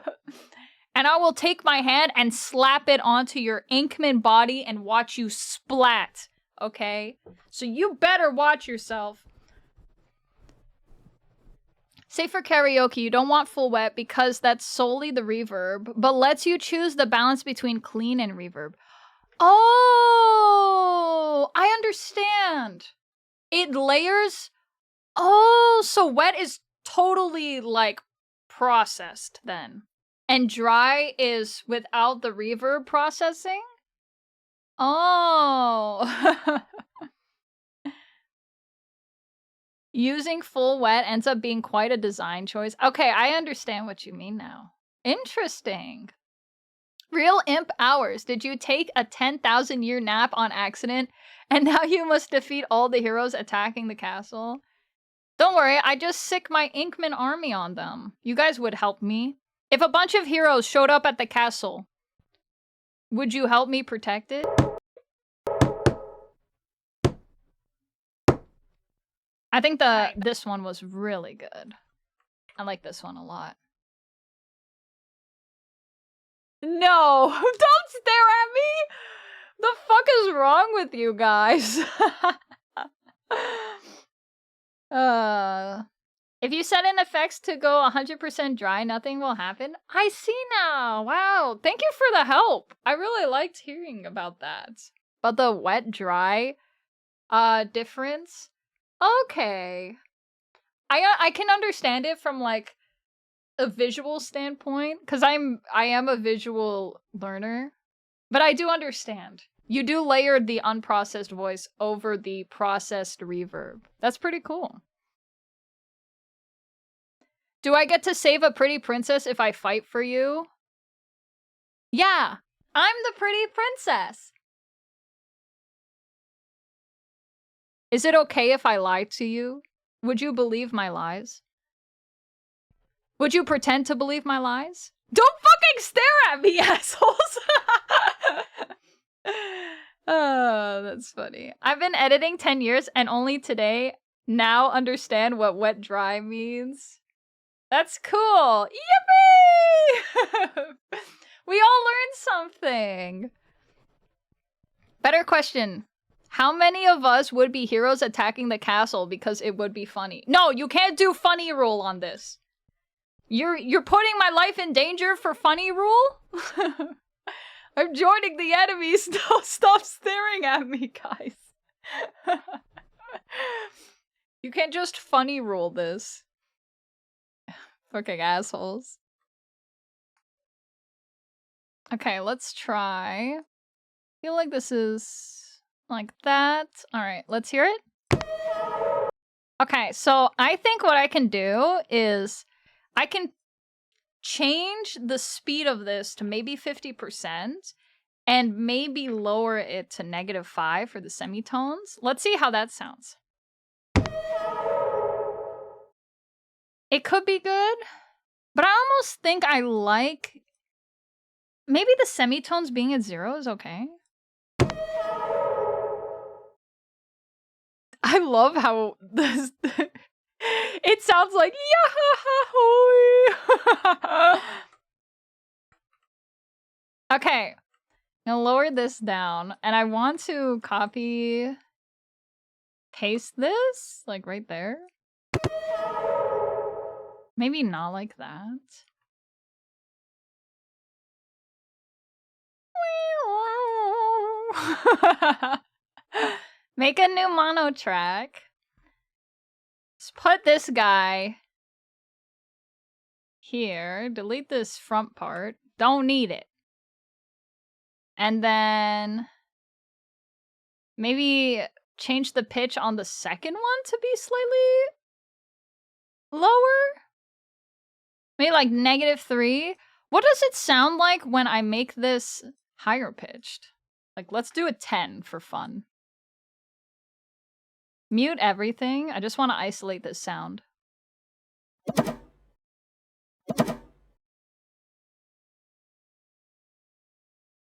A: And I will take my hand and slap it onto your Inkman body and watch you splat. okay? So you better watch yourself. Say for karaoke, you don't want full wet because that's solely the reverb, but lets you choose the balance between clean and reverb. Oh, I understand. It layers. Oh, so wet is totally like processed then. And dry is without the reverb processing? Oh. Using full wet ends up being quite a design choice. Okay, I understand what you mean now. Interesting. Real imp hours. Did you take a 10,000-year nap on accident and now you must defeat all the heroes attacking the castle? Don't worry, I just sick my Inkman army on them. You guys would help me. If a bunch of heroes showed up at the castle, would you help me protect it? I think this one was really good. I like this one a lot. No! Don't stare at me! The fuck is wrong with you guys? If you set in effects to go 100% dry, nothing will happen. I see now. Wow. Thank you for the help. I really liked hearing about that. But the wet dry difference. Okay. I can understand it from like a visual standpoint cuz I am a visual learner. But I do understand. You do layer the unprocessed voice over the processed reverb. That's pretty cool. Do I get to save a pretty princess if I fight for you? Yeah, I'm the pretty princess. Is it okay if I lie to you? Would you believe my lies? Would you pretend to believe my lies? Don't fucking stare at me, assholes! Oh, that's funny. I've been editing 10 years and only today now understand what wet dry means. That's cool. Yippee! We all learned something. Better question. How many of us would be heroes attacking the castle because it would be funny? No, you can't do funny rule on this. You're putting my life in danger for funny rule? I'm joining the enemies. Don't stop staring at me, guys. You can't just funny rule this. Fucking assholes. Okay, let's try. I feel like this is like that. All right, let's hear it. Okay, so I think what I can do is I can change the speed of this to maybe 50% and maybe lower it to -5 for the semitones. Let's see how that sounds. It could be good, but I almost think I like maybe the semitones being at 0 is okay. I love how this it sounds like yeah. Okay. I'm gonna lower this down and I want to copy paste this like right there. Maybe not like that. Make a new mono track. Let's put this guy here. Delete this front part. Don't need it. And then maybe change the pitch on the second one to be slightly lower. Maybe like -3. What does it sound like when I make this higher pitched? Like, let's do a 10 for fun. Mute everything. I just want to isolate this sound.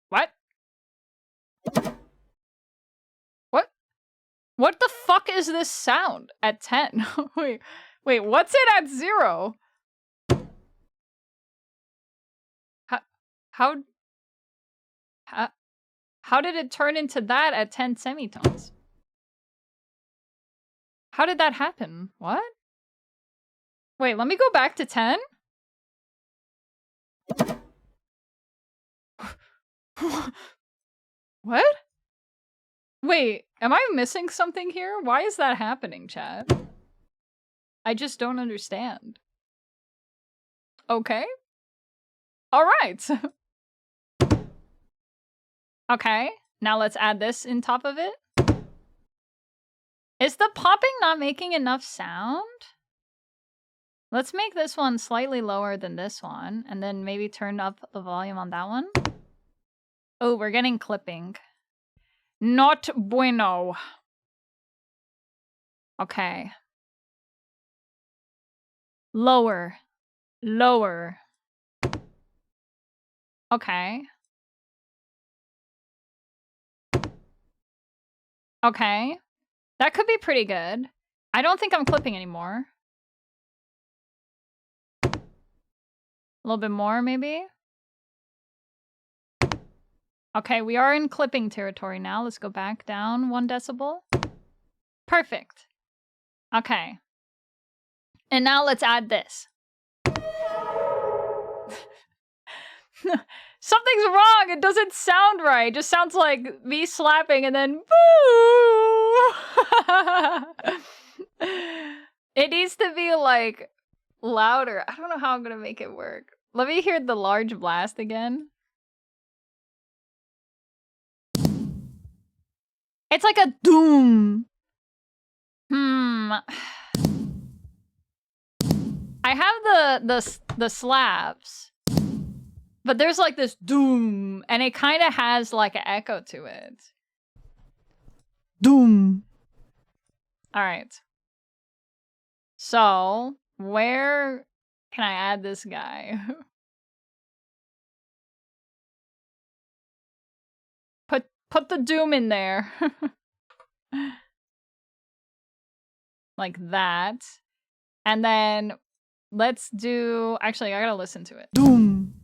A: What? What? What the fuck is this sound at 10? Wait, what's it at 0? How did it turn into that at 10 semitones? How did that happen? What? Wait, let me go back to 10? What? Wait, am I missing something here? Why is that happening, chat? I just don't understand. Okay. Alright. Okay, now let's add this in top of it. Is the popping not making enough sound? Let's make this one slightly lower than this one, and then maybe turn up the volume on that one. Oh, we're getting clipping. Not bueno. Okay. Lower. Lower. Okay. Okay. That could be pretty good. I don't think I'm clipping anymore. A little bit more, maybe? Okay, we are in clipping territory now. Let's go back down 1 decibel. Perfect. Okay. And now let's add this. Something's wrong. It doesn't sound right. It just sounds like me slapping and then boo. It needs to be like louder. I don't know how I'm gonna make it work. Let me hear the large blast again. It's like a doom. I have the slaps. But there's like this doom, and it kind of has like an echo to it. Doom. All right. So, where can I add this guy? Put the doom in there. Like that. And then let's do... Actually, I gotta listen to it. Doom.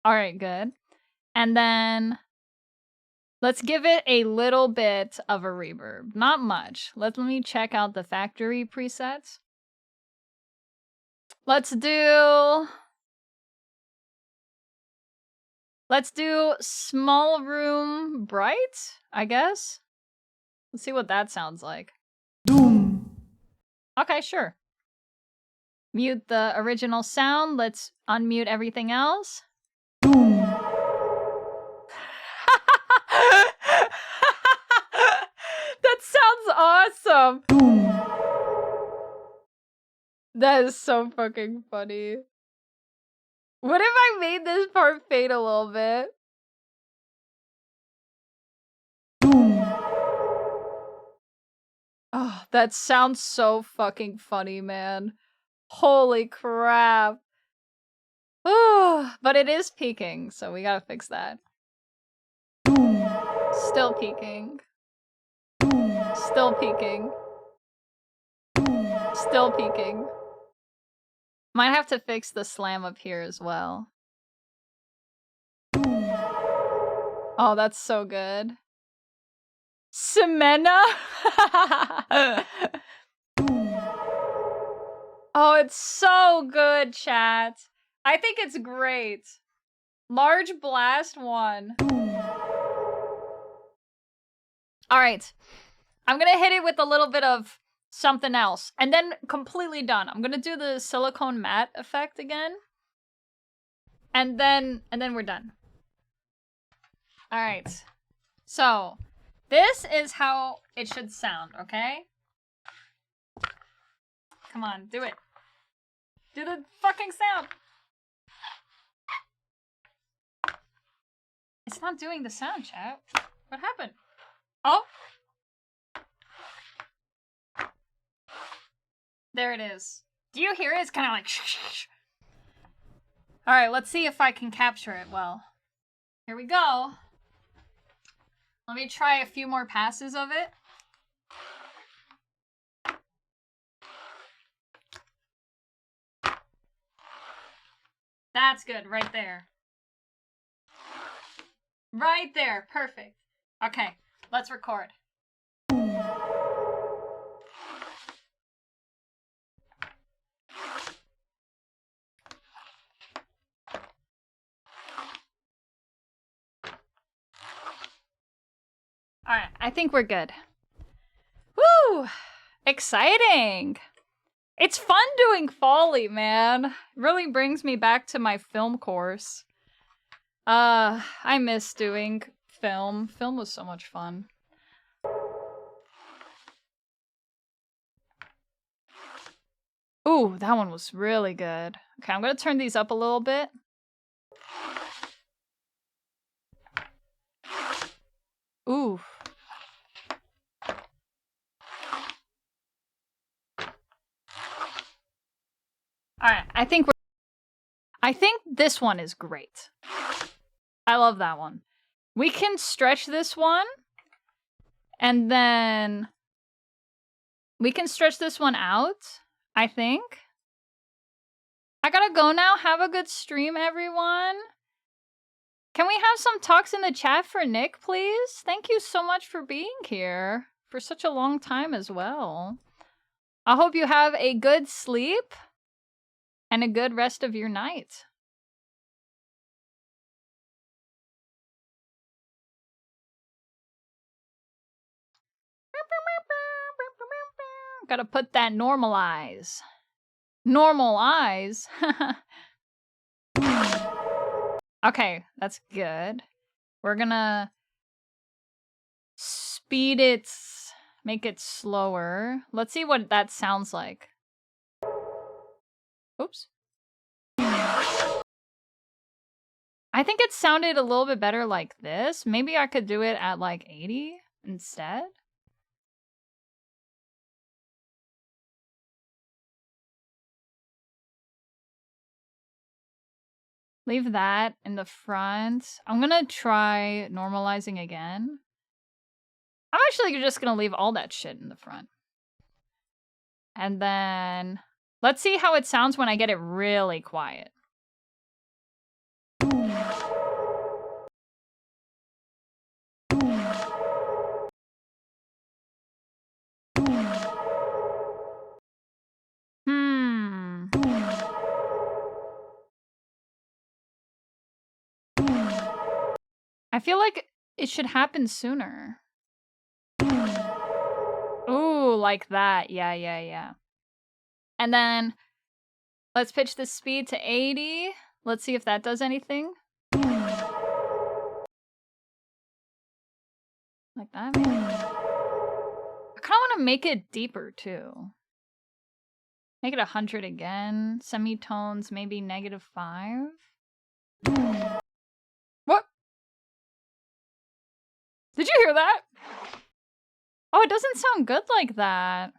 A: All right, good. And then let's give it a little bit of a reverb. Not much. Let me check out the factory presets. Let's do small room bright, I guess. Let's see what that sounds like. Doom. Okay, sure. Mute the original sound. Let's unmute everything else. Doom. That sounds awesome. Doom. That is so fucking funny. What if I made this part fade a little bit? Boom. Oh, that sounds so fucking funny, man. Holy crap. Oh, but it is peaking, so we gotta fix that. Boom. Still peaking. Boom. Still peaking. Boom. Still peaking. Might have to fix the slam up here as well. Oh, that's so good. Semena? Oh, it's so good, chat. I think it's great. Large blast 1. Alright. I'm gonna hit it with a little bit of something else. And then completely done. I'm gonna do the silicone matte effect again. And then we're done. Alright. So, this is how it should sound, okay? Come on, do it. Do the fucking sound. It's not doing the sound, chat. What happened? Oh. There it is. Do you hear it? It's kind of like shh. Alright, let's see if I can capture it well. Here we go. Let me try a few more passes of it. That's good, right there. Right there, perfect. Okay, let's record. Alright, I think we're good. Woo! Exciting! It's fun doing Folly, man. It really brings me back to my film course. I miss doing film. Film was so much fun. Ooh, that one was really good. Okay, I'm gonna turn these up a little bit. Ooh. Alright, I think this one is great. I love that one. We can stretch this one, and then we can stretch this one out, I think. I gotta go now. Have a good stream, everyone. Can we have some talks in the chat for Nick, please? Thank you so much for being here for such a long time as well. I hope you have a good sleep and a good rest of your night. Gotta put that normalize. Normalize? Okay, that's good. We're gonna speed it, make it slower. Let's see what that sounds like. Oops. I think it sounded a little bit better like this. Maybe I could do it at like 80 instead. Leave that in the front. I'm gonna try normalizing again. I'm actually just gonna leave all that shit in the front. And then let's see how it sounds when I get it really quiet. I feel like it should happen sooner. Ooh, like that. Yeah. And then let's pitch the speed to 80. Let's see if that does anything. Like that, maybe? I kind of want to make it deeper, too. Make it 100 again. Semitones, maybe -5. What? Did you hear that? Oh, it doesn't sound good like that.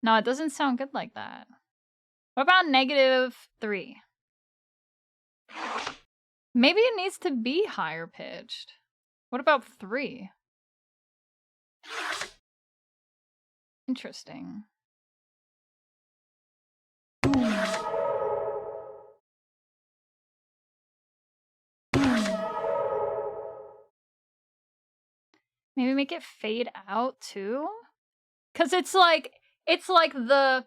A: No, it doesn't sound good like that. What about -3? Maybe it needs to be higher pitched. What about 3? Interesting. Maybe make it fade out too? Cause it's like the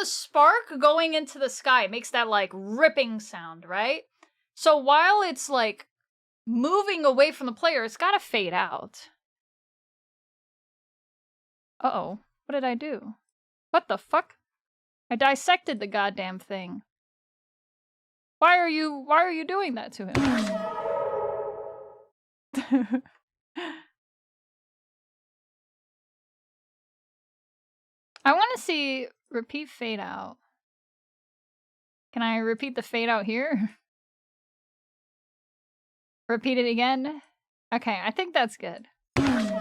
A: spark going into the sky. It makes that like ripping sound, right? So while it's like moving away from the player, it's gotta fade out. Uh-oh. What did I do? What the fuck? I dissected the goddamn thing. Why are you doing that to him? I want to see repeat fade out. Can I repeat the fade out here? Repeat it again? Okay, I think that's good. Okay,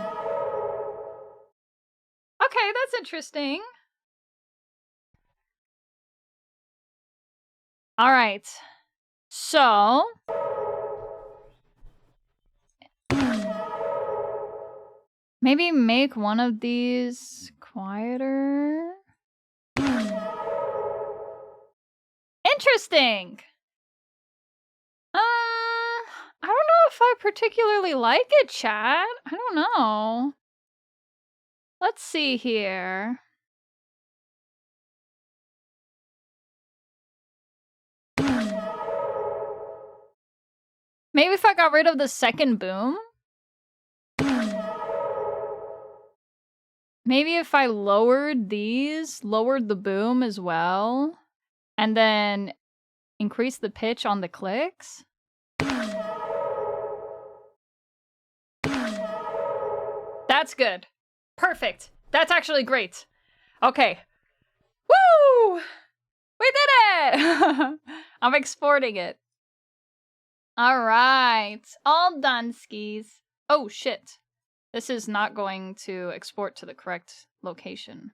A: that's interesting. All right. So, maybe make one of these quieter. Interesting. I don't know if I particularly like it, chat. I don't know. Let's see here. Maybe if I got rid of the second boom? Maybe if I lowered these, lowered the boom as well, and then increased the pitch on the clicks? That's good. Perfect. That's actually great. Okay. Woo! We did it! I'm exporting it. All right. All done, skis. Oh, shit. This is not going to export to the correct location.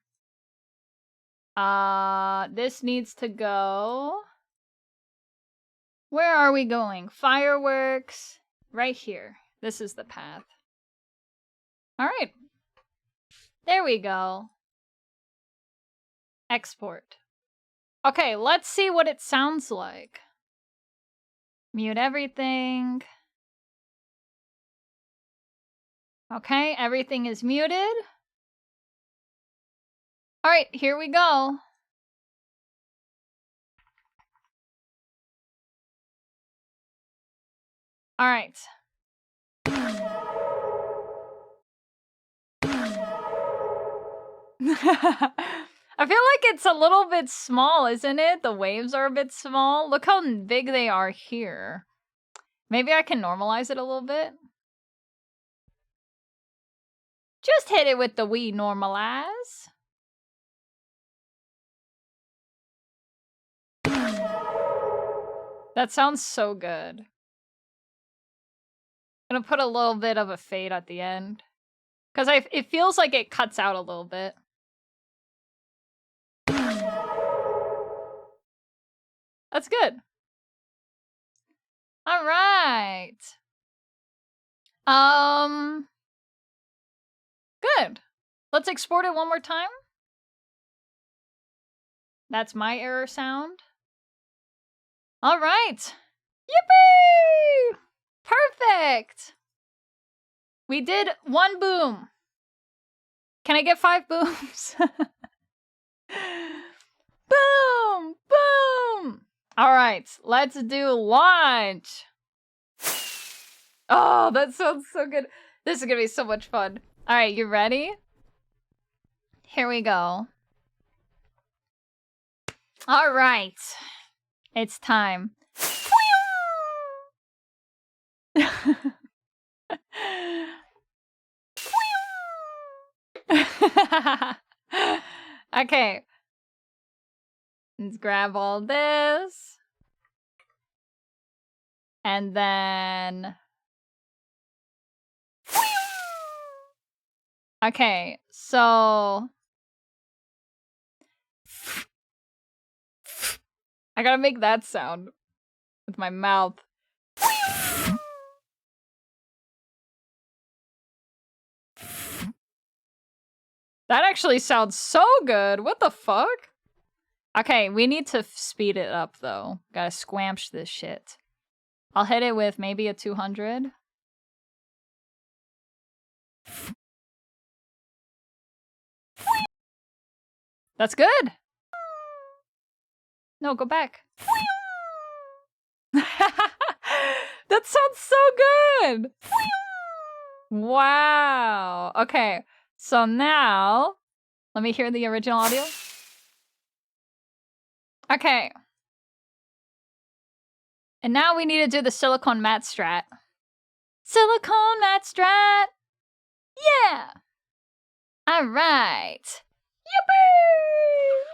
A: This needs to go... Where are we going? Fireworks. Right here. This is the path. All right. There we go. Export. Okay, let's see what it sounds like. Mute everything. Okay, everything is muted. All right, here we go. All right. I feel like it's a little bit small, isn't it? The waves are a bit small. Look how big they are here. Maybe I can normalize it a little bit. Just hit it with the wee normalize. That sounds so good. I'm gonna put a little bit of a fade at the end. Because it feels like it cuts out a little bit. That's good. All right. Good. Let's export it one more time. That's my error sound. All right. Yippee! Perfect. We did 1 boom. Can I get 5 booms? Boom! Boom! All right, let's do launch. Oh, that sounds so good. This is gonna be so much fun. All right, you ready? Here we go. All right, it's time. Okay. Let's grab all this. And then... Okay, so... I gotta make that sound with my mouth. That actually sounds so good. What the fuck? Okay, we need to speed it up, though. Gotta squamsh this shit. I'll hit it with maybe a 200. That's good. No, go back. That sounds so good. Wow. Okay, so now, let me hear the original audio. Okay. And now we need to do the silicone matte strat. Silicone matte strat! Yeah! Alright. Yippee!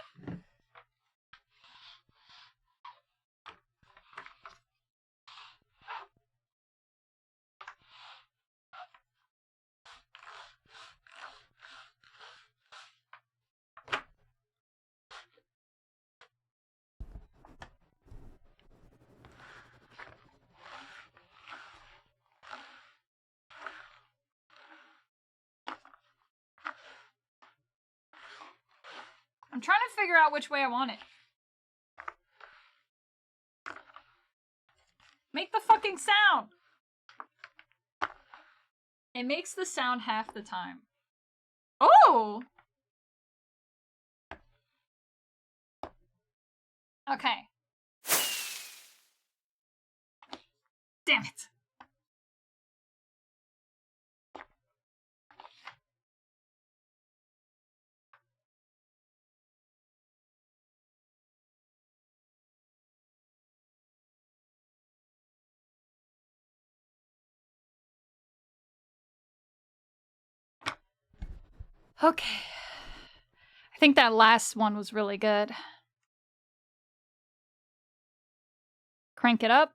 A: I'm trying to figure out which way I want it. Make the fucking sound! It makes the sound half the time. Oh! Okay. Damn it. Okay. I think that last one was really good. Crank it up.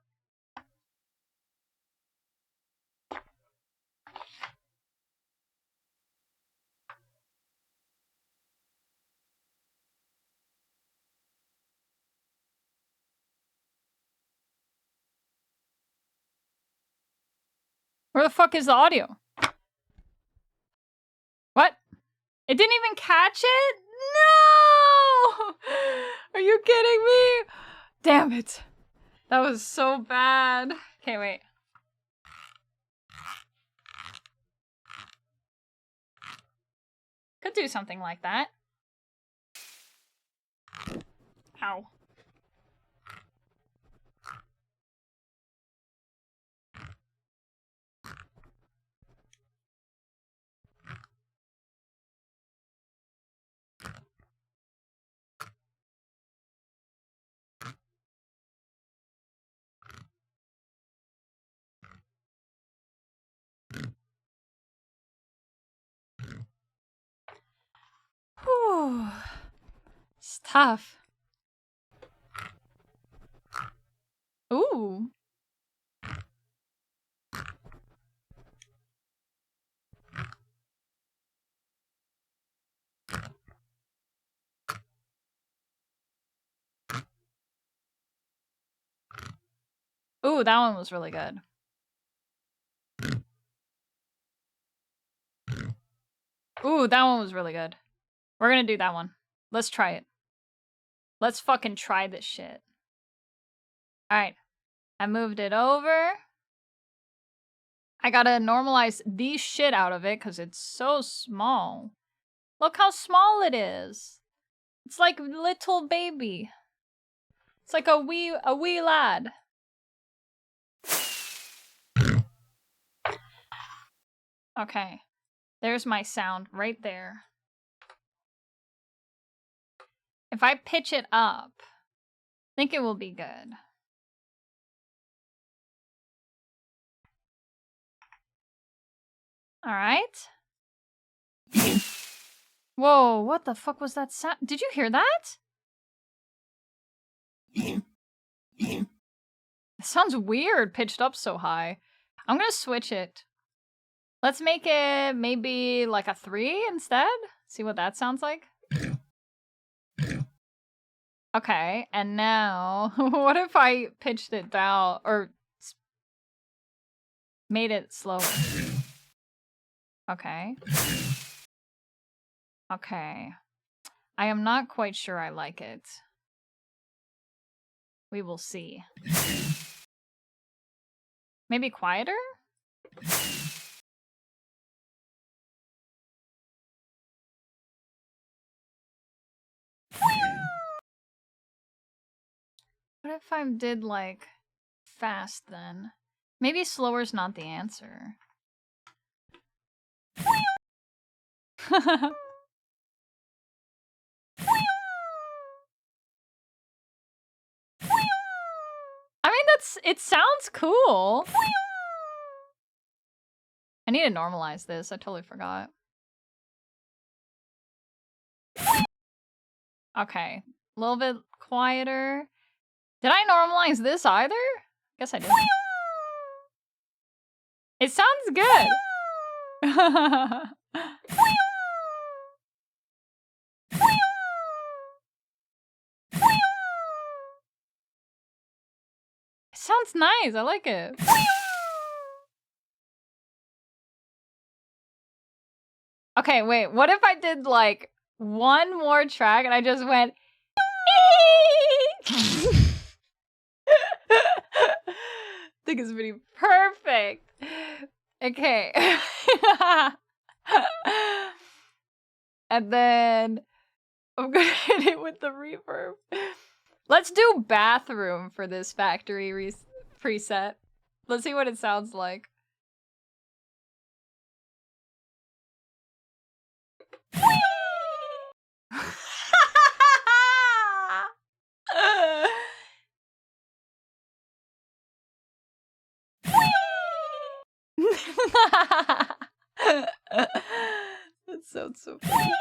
A: Where the fuck is the audio? What? It didn't even catch it? No! Are you kidding me? Damn it. That was so bad. Okay, wait. Could do something like that. Ow. Whew. It's tough. Ooh. Ooh, that one was really good. Ooh, that one was really good. We're gonna do that one. Let's try it. Let's fucking try this shit. Alright. I moved it over. I gotta normalize the shit out of it because it's so small. Look how small it is. It's like little baby. It's like a wee lad. Okay. There's my sound right there. If I pitch it up, I think it will be good. All right. Whoa, what the fuck was that sound? Did you hear that? It sounds weird pitched up so high. I'm gonna switch it. Let's make it maybe like a 3 instead. See what that sounds like. Okay, and now, what if I pitched it down or made it slower? Okay. Okay. I am not quite sure I like it. We will see. Maybe quieter? What if I did like fast then? Maybe slower's not the answer. I mean, it sounds cool. I need to normalize this. I totally forgot. Okay, a little bit quieter. Did I normalize this either? Guess I did. It sounds good. It sounds nice. I like it. Okay, wait. What if I did like one more track and I just went I think it's pretty perfect. Okay. And then I'm gonna hit it with the reverb. Let's do bathroom for this factory preset. Let's see what it sounds like. That's sounds so funny.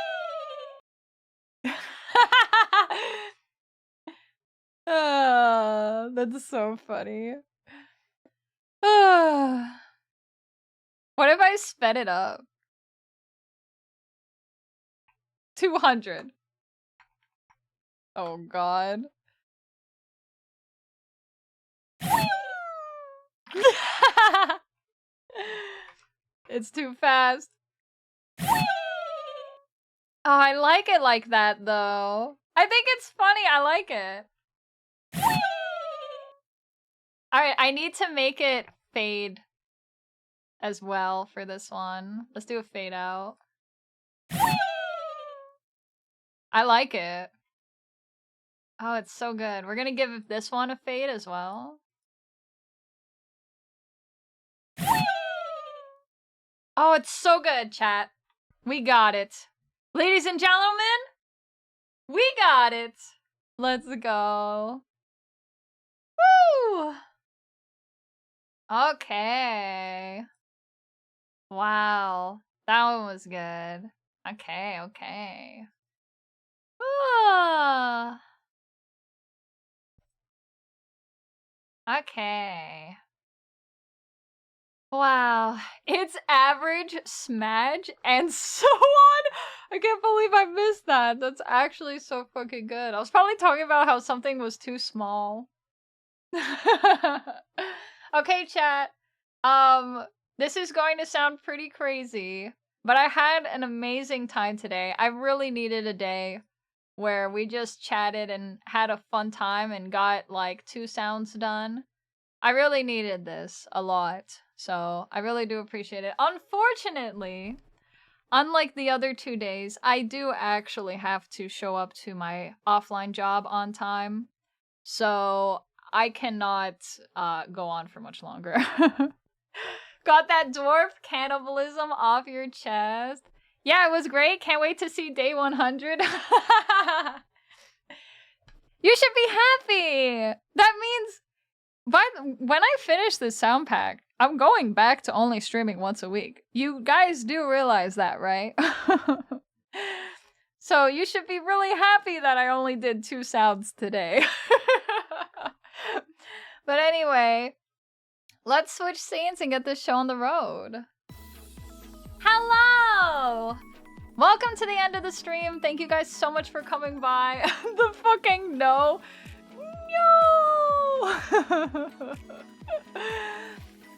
A: That's so funny. What if I sped it up? 200. Oh god. It's too fast. Oh, I like it like that though. I think it's funny. I like it. Alright, I need to make it fade as well for this one. Let's do a fade out. I like it. Oh, it's so good. We're gonna give this one a fade as well. Oh, it's so good, chat. We got it. Ladies and gentlemen, we got it. Let's go. Woo! Okay. Wow. That one was good. Okay, okay. Ah. Okay. Wow. It's average, smudge, and so on. I can't believe I missed that. That's actually so fucking good. I was probably talking about how something was too small. Okay, chat. This is going to sound pretty crazy, but I had an amazing time today. I really needed a day where we just chatted and had a fun time and got like 2 sounds done. I really needed this a lot, so I really do appreciate it. Unfortunately, unlike the other 2 days, I do actually have to show up to my offline job on time, so I cannot go on for much longer. Got that dwarf cannibalism off your chest. Yeah, it was great. Can't wait to see day 100. You should be happy. That means when I finish this sound pack, I'm going back to only streaming once a week. You guys do realize that, right? So you should be really happy that I only did 2 sounds today. But anyway, let's switch scenes and get this show on the road. Hello! Welcome to the end of the stream. Thank you guys so much for coming by. The fucking no. No!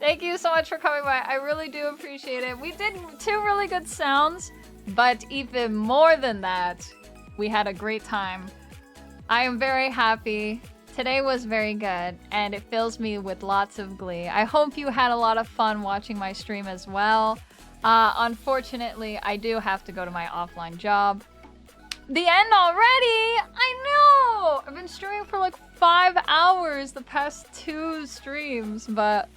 A: Thank you so much for coming by. I really do appreciate it. We did 2 really good sounds, but even more than that, we had a great time. I am very happy. Today was very good, and it fills me with lots of glee. I hope you had a lot of fun watching my stream as well. Unfortunately, I do have to go to my offline job. The end already? I know! I've been streaming for like 5 hours the past 2 streams, but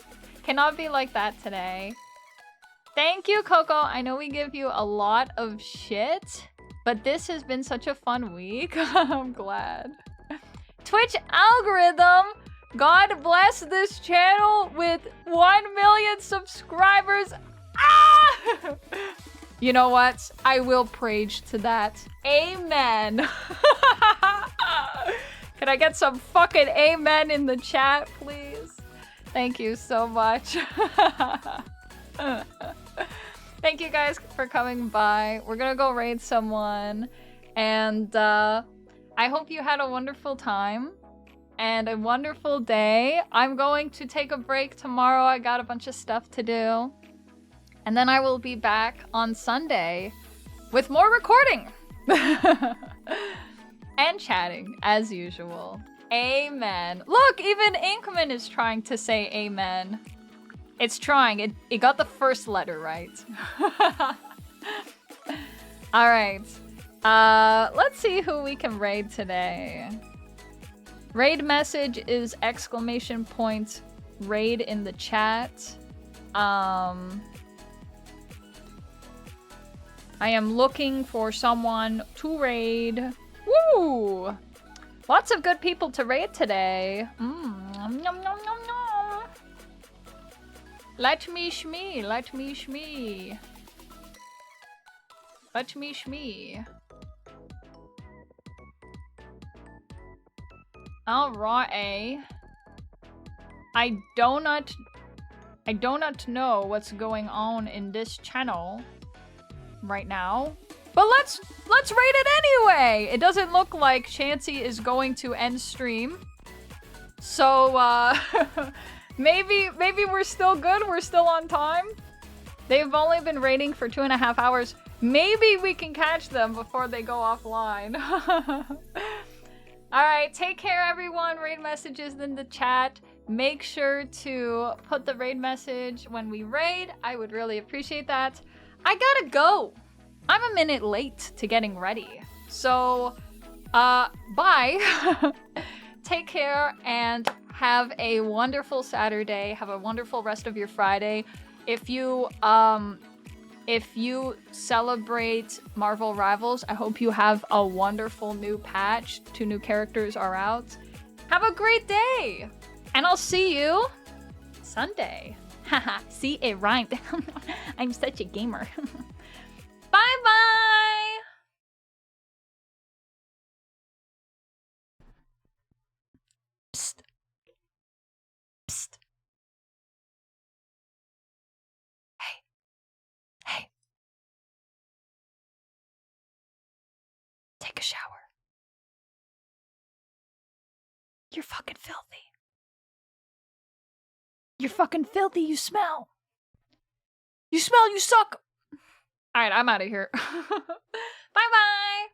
A: cannot be like that today. Thank you, Koko. I know we give you a lot of shit, but this has been such a fun week. I'm glad. Twitch algorithm, God bless this channel with 1 million subscribers. Ah! You know what? I will praise to that. Amen. Can I get some fucking amen in the chat, please? Thank you so much. Thank you guys for coming by. We're gonna go raid someone. And I hope you had a wonderful time and a wonderful day. I'm going to take a break tomorrow. I got a bunch of stuff to do. And then I will be back on Sunday with more recording. And chatting, as usual. Amen. Look, even Inkman is trying to say amen. It's trying. It got the first letter right. Alright. Let's see who we can raid today. Raid message is !raid in the chat. I am looking for someone to raid. Woo! Lots of good people to raid today. Nom, nom, nom, nom. Let me shmee, let me shmee. Touch me shmee. Alright. I do not know what's going on in this channel right now. But let's rate it anyway! It doesn't look like Chansey is going to end stream. So, maybe we're still good, we're still on time. They've only been raiding for 2.5 hours. Maybe we can catch them before they go offline. Alright, take care everyone. Raid messages in the chat. Make sure to put the raid message when we raid. I would really appreciate that. I gotta go. I'm a minute late to getting ready. So, bye. Take care and have a wonderful Saturday. Have a wonderful rest of your Friday. If you celebrate Marvel Rivals, I hope you have a wonderful new patch. 2 new characters are out. Have a great day! And I'll see you Sunday. Haha, see, it rhymed. I'm such a gamer. Bye-bye! Psst. Psst. Hey. Take a shower. You're fucking filthy. You're fucking filthy, you smell. You smell, you suck. Alright, I'm out of here. Bye-bye.